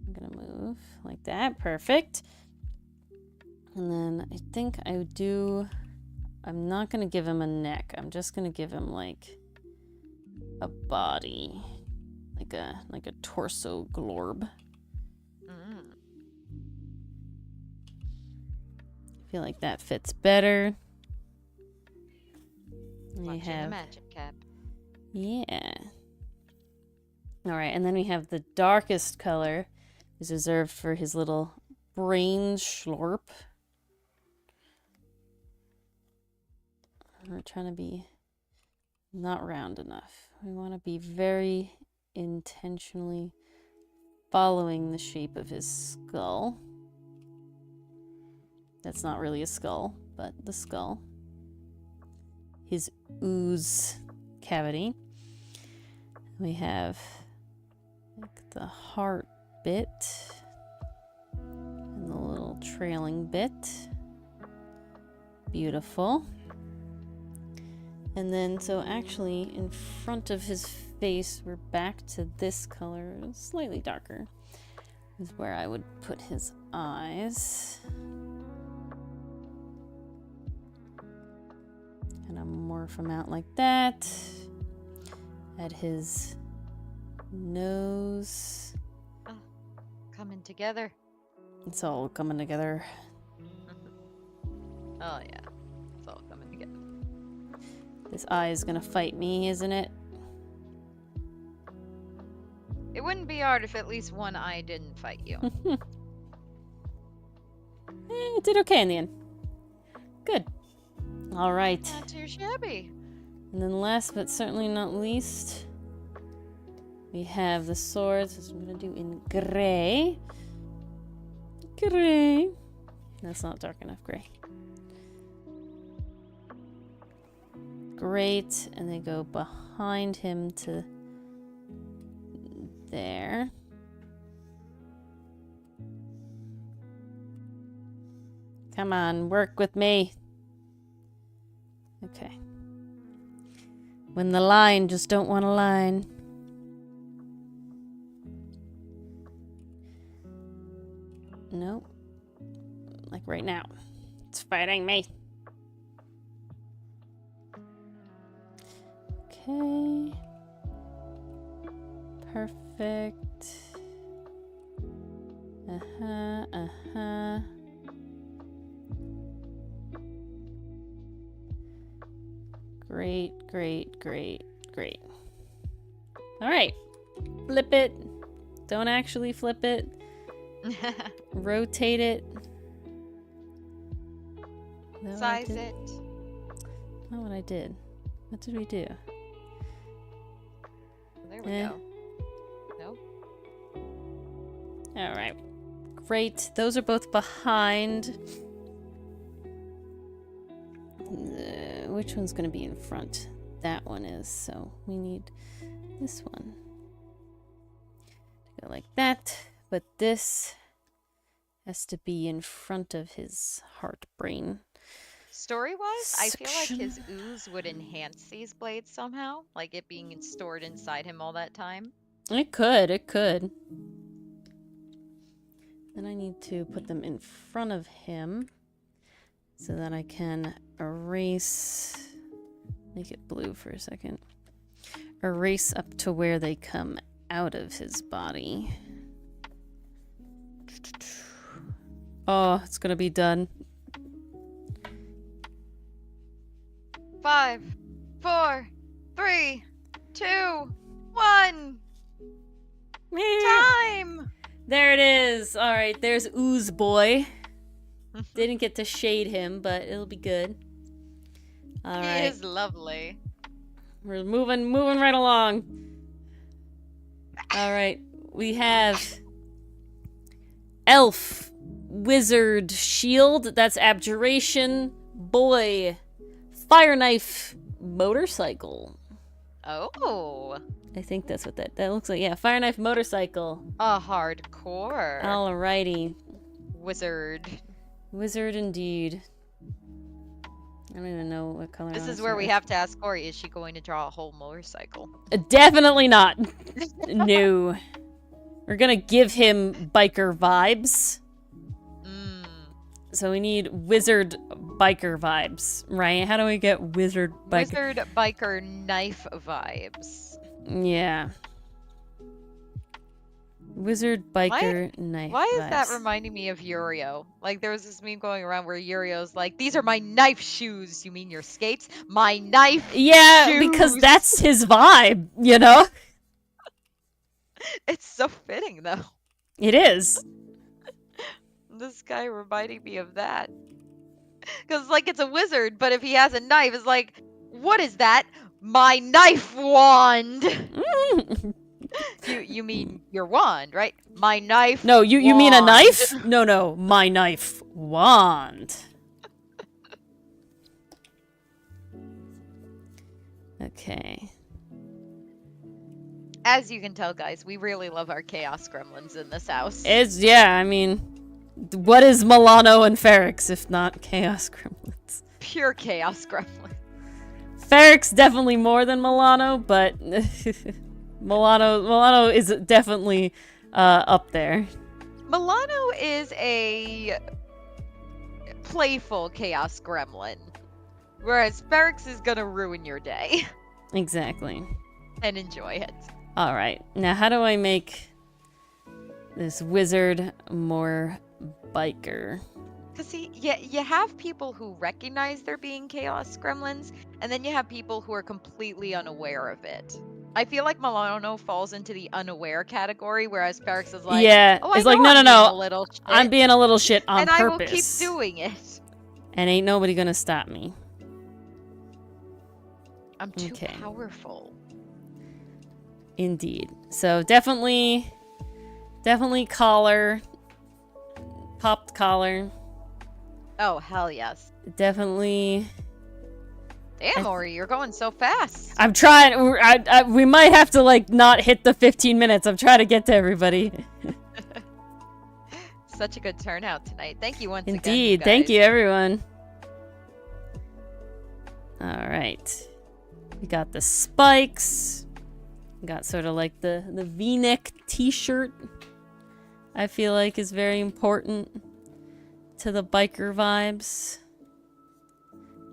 I'm gonna move like that. Perfect. And then I think I'm not gonna give him a neck. I'm just gonna give him like a body, like a torso glorb. I feel like that fits better. We have the magic cap. Yeah. All right, and then we have the darkest color is reserved for his little brain schlorp. We're trying to be not round enough. we want to be very intentionally following the shape of his skull. That's not really a skull, but the skull. His ooze cavity. We have like the heart bit and the little trailing bit. Beautiful. And then, so actually in front of his face, we're back to this color, slightly darker, is where I would put his eyes. And I'll morph him out like that. Add his nose. Oh, coming together. It's all coming together. Oh yeah, it's all coming together. This eye is gonna fight me, isn't it? It wouldn't be hard if at least one eye didn't fight you. It did okay in the end. Good. All right. Not too shabby. And then last but certainly not least, we have the swords, which I'm going to do in gray. Gray. That's not dark enough gray. Great. And they go behind him to there. Come on, work with me. Okay. When the line just don't want to line. Nope. Like right now. It's fighting me. Okay. Perfect. Uh-huh. Great. All right. Flip it. Don't actually flip it. Rotate it. Size it. Not what I did. What did we do? There we go. Nope. All right. Great. Those are both behind. Which one's going to be in front? That one is. So we need this one. Go like that. But this has to be in front of his heart brain. Story-wise, I feel like his ooze would enhance these blades somehow. Like it being stored inside him all that time. It could. Then I need to put them in front of him so that I can erase, make it blue for a second, erase up to where they come out of his body. Oh, it's gonna be done. 5, 4, 3, 2, 1. Time! There it is. All right, there's Ooze Boy. Didn't get to shade him, but it'll be good. All right. He is lovely. We're moving right along. All right, we have Elf, Wizard, Shield. That's Abjuration, Boy, Fire Knife, Motorcycle. Oh. I think that's what that looks like. Yeah, Fire Knife, Motorcycle. Hardcore. Alrighty. Wizard Indeed. I don't even know what color. This is where we have to ask Corey, is she going to draw a whole motorcycle? Definitely not. No. We're gonna give him biker vibes. So we need wizard biker vibes, right? How do we get wizard biker? Wizard biker knife vibes. Yeah. Wizard biker knife Why is vibes. that reminding me of Yurio? Like there was this meme going around where Yurio's like, "These are my knife shoes." You mean your skates? My knife shoes. Because that's his vibe, you know? It's so fitting though. It is. This guy reminding me of that. Because like it's a wizard, but if he has a knife, it's like, what is that? My knife wand! You mean your wand, right? My knife No, you wand. mean a knife? No, my knife wand. Okay. As you can tell, guys, we really love our chaos gremlins in this house. Yeah, I mean, what is Milano and Ferrix if not chaos gremlins? Pure chaos gremlin. Ferrix definitely more than Milano, but Milano is definitely up there. Milano is a playful chaos gremlin, whereas Ferrix is gonna ruin your day. Exactly. And enjoy it. Alright, now how do I make this wizard more biker? Because see, you have people who recognize they're being chaos gremlins, and then you have people who are completely unaware of it. I feel like Milano falls into the unaware category, whereas Ferrix is like, yeah, oh, I it's know like, I'm being a no, little shit, I'm being a little shit on and purpose. I will keep doing it. And ain't nobody gonna stop me. I'm too powerful. Indeed. So definitely collar. Popped collar. Oh, hell yes. Definitely. Damn, Ori, you're going so fast. I'm trying. We might have to, like, not hit the 15 minutes. I'm trying to get to everybody. Such a good turnout tonight. Thank you once again. Indeed. Thank you, everyone. Alright. We got the spikes. We got sort of like the V-neck t-shirt. I feel like is very important to the biker vibes.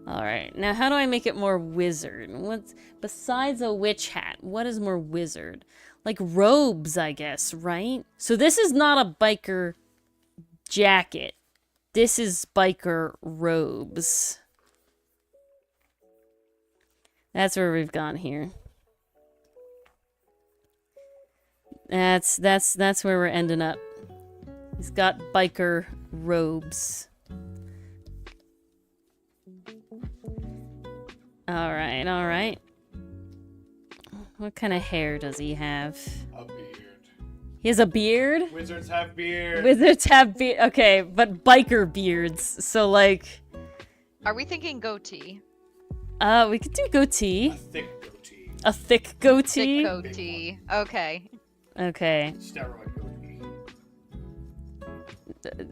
Alright, now how do I make it more wizard? What's besides a witch hat, what is more wizard? Like robes, I guess, right? So this is not a biker jacket. This is biker robes. That's where we've gone here. That's where we're ending up. He's got biker robes. Alright. What kind of hair does he have? A beard. He has a beard? Wizards have beards. Wizards have beard. Okay, but biker beards. So, like... Are we thinking goatee? We could do goatee. A thick goatee. A thick goatee? Thick goatee. Okay. Okay. Steroid goatee.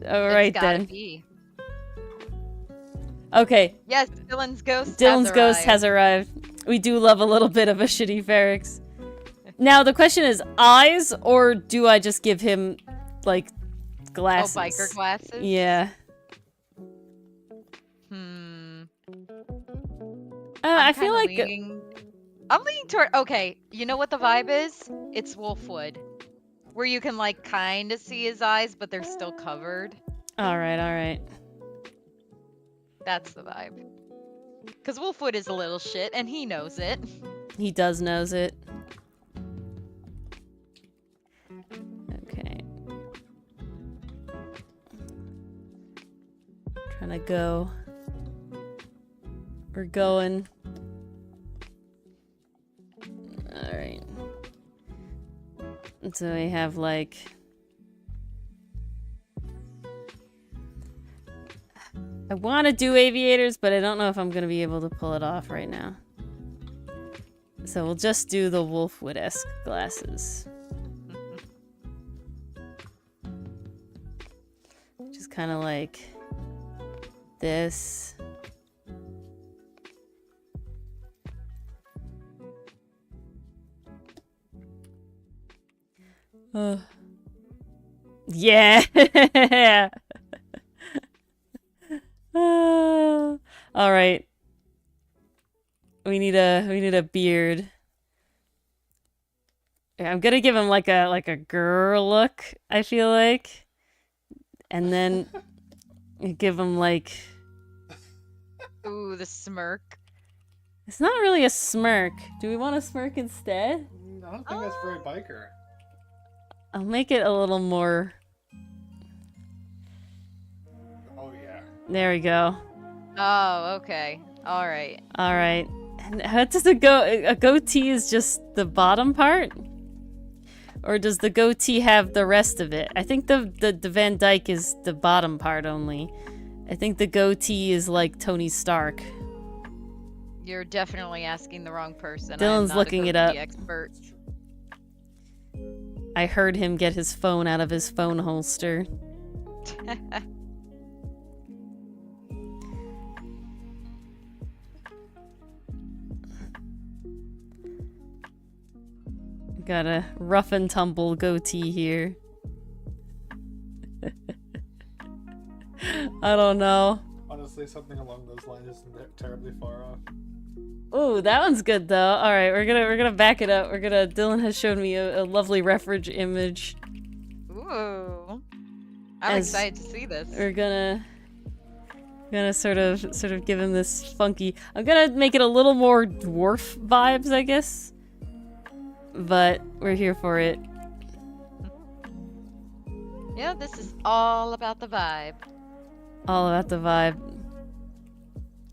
Alright then. Be. Okay. Yes, Dylan's ghost has arrived. We do love a little bit of a shitty Ferrix. Now, the question is, eyes, or do I just give him, like, glasses? Oh, biker glasses? Yeah. I feel like... I'm leaning toward... Okay, you know what the vibe is? It's Wolfwood. Where you can, like, kind of see his eyes, but they're still covered. Alright. That's the vibe. Because Wolfwood is a little shit, and he knows it. He does knows it. Okay. Trying to go. We're going. Alright. So we have, like... I want to do aviators, but I don't know if I'm going to be able to pull it off right now. So we'll just do the Wolfwood-esque glasses. Just kind of like this. Yeah! All right. We need a beard. I'm gonna give him like a girl look, I feel like, and then give him like. Ooh, the smirk. It's not really a smirk. Do we want a smirk instead? I don't think that's very biker. I'll make it a little more. Oh yeah. There we go. Oh, okay. All right. All right. How does a goatee is just the bottom part? Or does the goatee have the rest of it? I think the Van Dyke is the bottom part only. I think the goatee is like Tony Stark. You're definitely asking the wrong person. Dylan's I'm not looking a it up. goatee expert. I heard him get his phone out of his phone holster. Got a rough and tumble goatee here. I don't know. Honestly, something along those lines isn't terribly far off. Ooh, that one's good though. All right, we're gonna back it up. Dylan has shown me a lovely reference image. Ooh, I'm excited to see this. We're gonna sort of give him this funky. I'm gonna make it a little more dwarf vibes, I guess. But we're here for it. Yeah, this is all about the vibe. All about the vibe.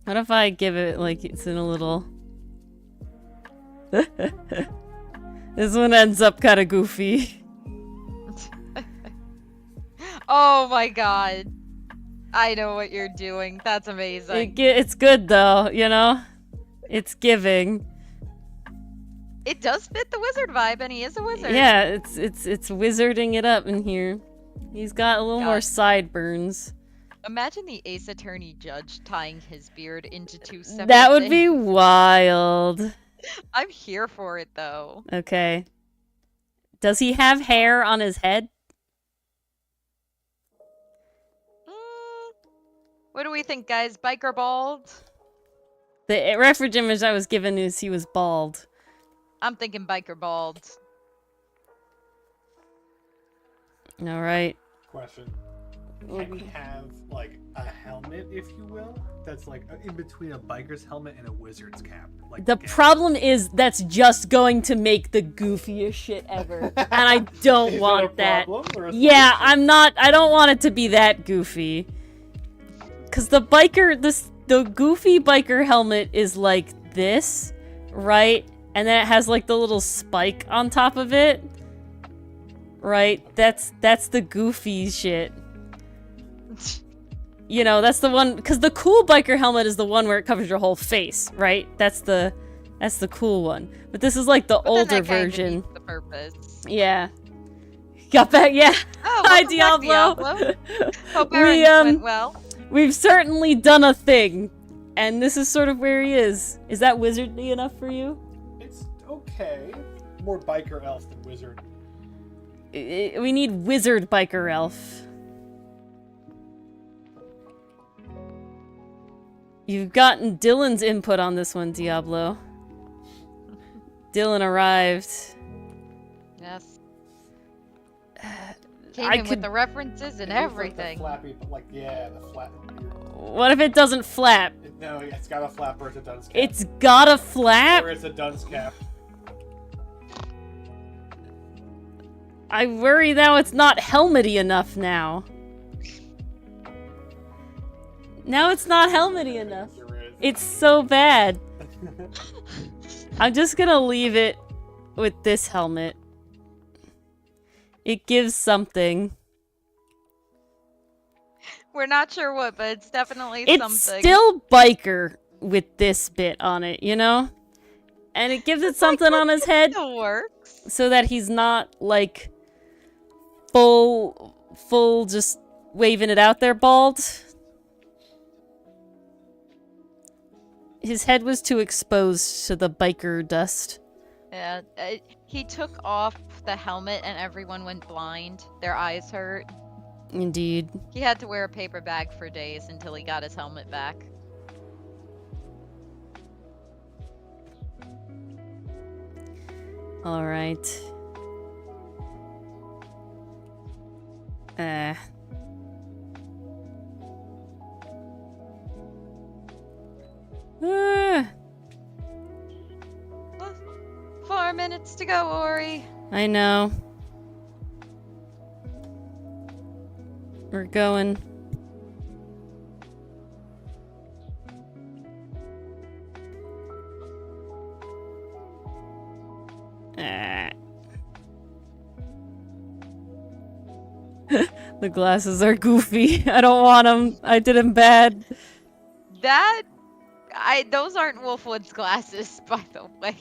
What if I give it like it's in a little... This one ends up kind of goofy. Oh my god. I know what you're doing. That's amazing. It's good though, you know? It's giving. It does fit the wizard vibe, and he is a wizard. Yeah, it's wizarding it up in here. He's got a little more sideburns. Imagine the Ace Attorney judge tying his beard into two separate That would be things. wild. I'm here for it, though. Okay. Does he have hair on his head? What do we think, guys? Biker bald? The reference image I was given is he was bald. I'm thinking biker bald. All right. Question. Can he have, like, a helmet, if you will, that's, like, in between a biker's helmet and a wizard's cap? Like The problem is that's just going to make the goofiest shit ever. And I don't want that. Yeah, I don't want it to be that goofy. Because the goofy biker helmet is like this, right? And then it has, like, the little spike on top of it. Right? That's the goofy shit. You know, that's the one, because the cool biker helmet is the one where it covers your whole face, right? That's the cool one. But this is like the older version. The purpose. Yeah. Got back, yeah. Oh, hi Diablo. Hope everything went well. We've certainly done a thing, and this is sort of where he is. Is that wizardly enough for you? It's okay. More biker elf than wizard. We need wizard biker elf. You've gotten Dylan's input on this one, Diablo. Dylan arrived. Yes. Came in with the references and everything. Like the flappy, like, yeah, the flap. What if it doesn't flap? No, it's got a flap or it's a dunce cap. It's got a flap? Or it's a dunce cap. I worry now it's not helmety enough now. Now it's not helmety enough. It's so bad. I'm just gonna leave it with this helmet. It gives something. We're not sure what, but it's definitely it's something. It's still biker with this bit on it, you know? And it gives it something on his head. Still works. So that he's not, like, full just waving it out there bald. His head was too exposed to the biker dust. Yeah, he took off the helmet and everyone went blind. Their eyes hurt. Indeed. He had to wear a paper bag for days until he got his helmet back. All right. Well, 4 minutes to go, Ori. I know. We're going. The glasses are goofy. I don't want them. I did them bad. Those aren't Wolfwood's glasses, by the way.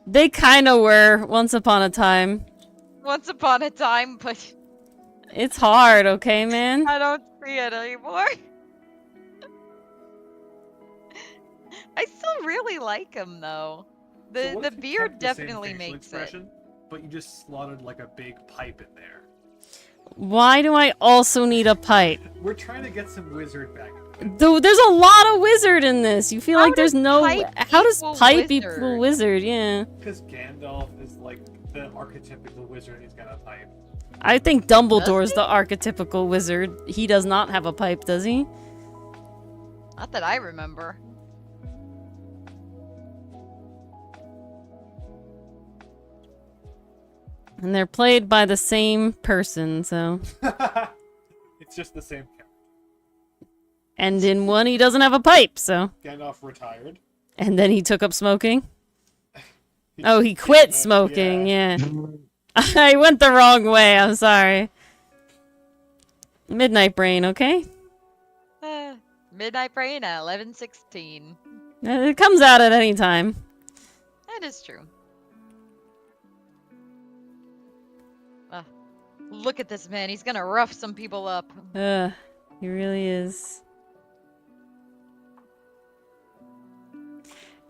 They kind of were once upon a time. Once upon a time, but it's hard, okay, man? I don't see it anymore. I still really like him, though. The beard definitely makes it. But you just slotted like a big pipe in there. Why do I also need a pipe? We're trying to get some wizard back. Dude, there's a lot of wizard in this. You feel like there's no... How does pipe equal wizard? Yeah. Because Gandalf is like the archetypical wizard. He's got a pipe. I think Dumbledore's the archetypical wizard. He does not have a pipe, does he? Not that I remember. And they're played by the same person, so... It's just the same character. And in one, he doesn't have a pipe, so... Gandalf retired. And then he took up smoking? Oh, he quit smoking, yeah. I went the wrong way, I'm sorry. Midnight Brain, okay? Midnight Brain at 11:16. It comes out at any time. That is true. Look at this man, he's gonna rough some people up. He really is.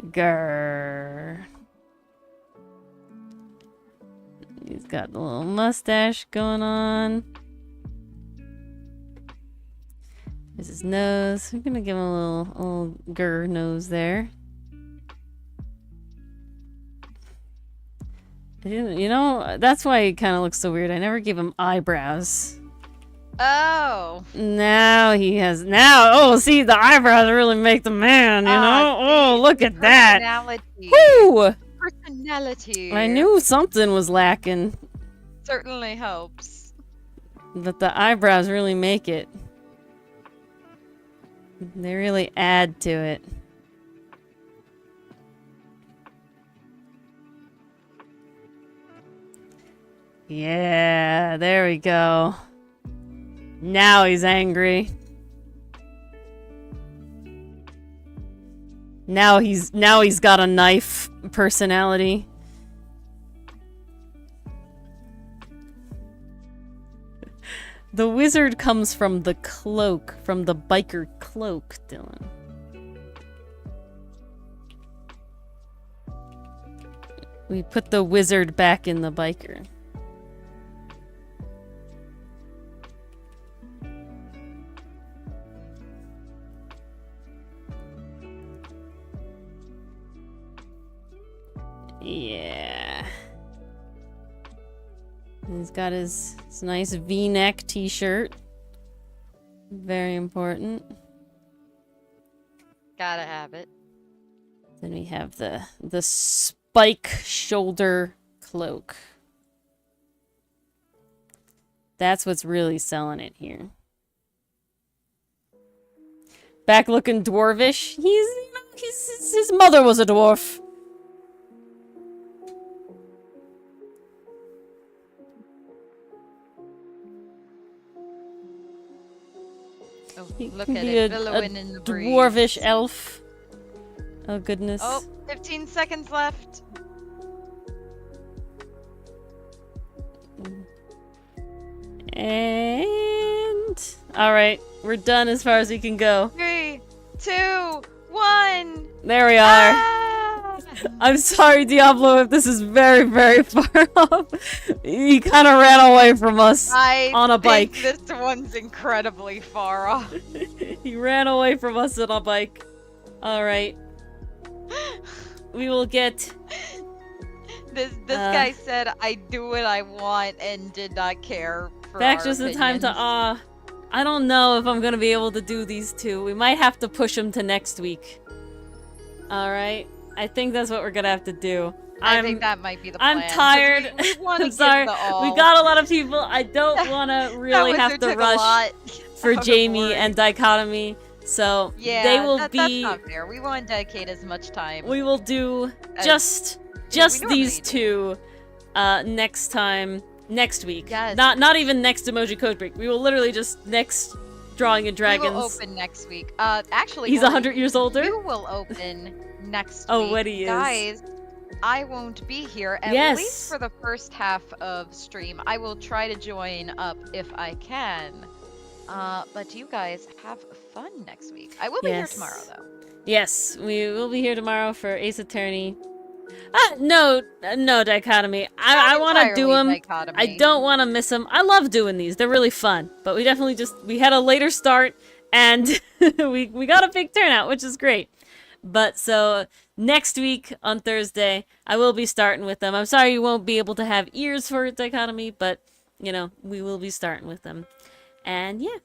Grrr. He's got the little mustache going on. There's his nose. I'm gonna give him a little grr nose there. You know, that's why he kind of looks so weird. I never gave him eyebrows. Oh. Now he has. Oh, see, the eyebrows really make the man, you know? Oh, look at that. Personality. Woo! Personality. I knew something was lacking. Certainly helps. But the eyebrows really make it. They really add to it. Yeah, there we go. Now he's angry. Now he's got a knife personality. The wizard comes from the cloak, from the biker cloak, Dylan. We put the wizard back in the biker. Yeah. He's got his nice V-neck t-shirt. Very important. Gotta have it. Then we have the spike shoulder cloak. That's what's really selling it here. Back looking dwarvish. His mother was a dwarf. Oh, look at it, billowing in the breeze. Dwarvish elf. Oh, goodness. Oh, 15 seconds left. And... Alright, we're done as far as we can go. 3, 2, 1. There we are. I'm sorry, Diablo, if this is very, very far off. He kind of ran away from us on a bike. This one's incredibly far off. He ran away from us on a bike. Alright. We will get... This guy said, I do what I want and did not care for back our just in opinions. time to I don't know if I'm gonna be able to do these two. We might have to push them to next week. Alright. I think that's what we're gonna have to do. I think that might be the plan. I'm tired. I'm sorry. We got a lot of people. I don't want to really have to rush for Jamie and Dichotomy. So yeah, they will that's not fair. We won't dedicate as much time. We will do just these two next time. next week. Yes. Not even next emoji code break. We will literally just next Drawing and Dragons. We will open next week. Actually, he's 100 years older. You will open next oh, week. what he is. Guys, I won't be here at least for the first half of stream. I will try to join up if I can. But you guys have fun next week. I will be here tomorrow, though. Yes, we will be here tomorrow for Ace Attorney. No dichotomy. I want to do them. Dichotomy. I don't want to miss them. I love doing these. They're really fun. But we definitely we had a later start and we got a big turnout, which is great. But so next week on Thursday, I will be starting with them. I'm sorry you won't be able to have ears for dichotomy, but you know, we will be starting with them. And yeah.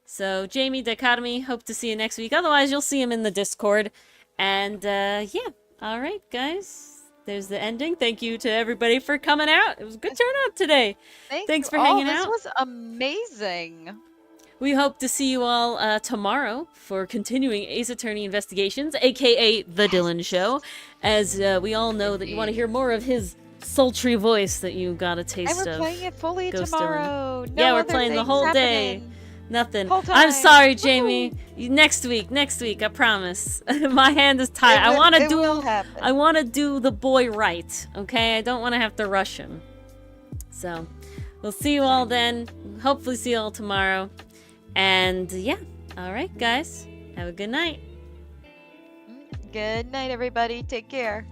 So Jamie, dichotomy, hope to see you next week. Otherwise, you'll see him in the Discord. And yeah. All right, guys. There's the ending. Thank you to everybody for coming out. It was a good turnout today. Thanks for hanging out. This was amazing. We hope to see you all tomorrow for continuing Ace Attorney Investigations, aka The Dylan Show, as we all know that you want to hear more of his sultry voice that you got a taste of. And we're playing it fully tomorrow. No yeah, we're playing the whole day. Nothing. Whole time. I'm sorry, Jamie. Next week, I promise. My hand is tied. I want to do the boy right, okay? I don't want to have to rush him. So, we'll see you all then. Hopefully see you all tomorrow. And yeah, all right, guys. Have a good night. Good night, everybody. Take care.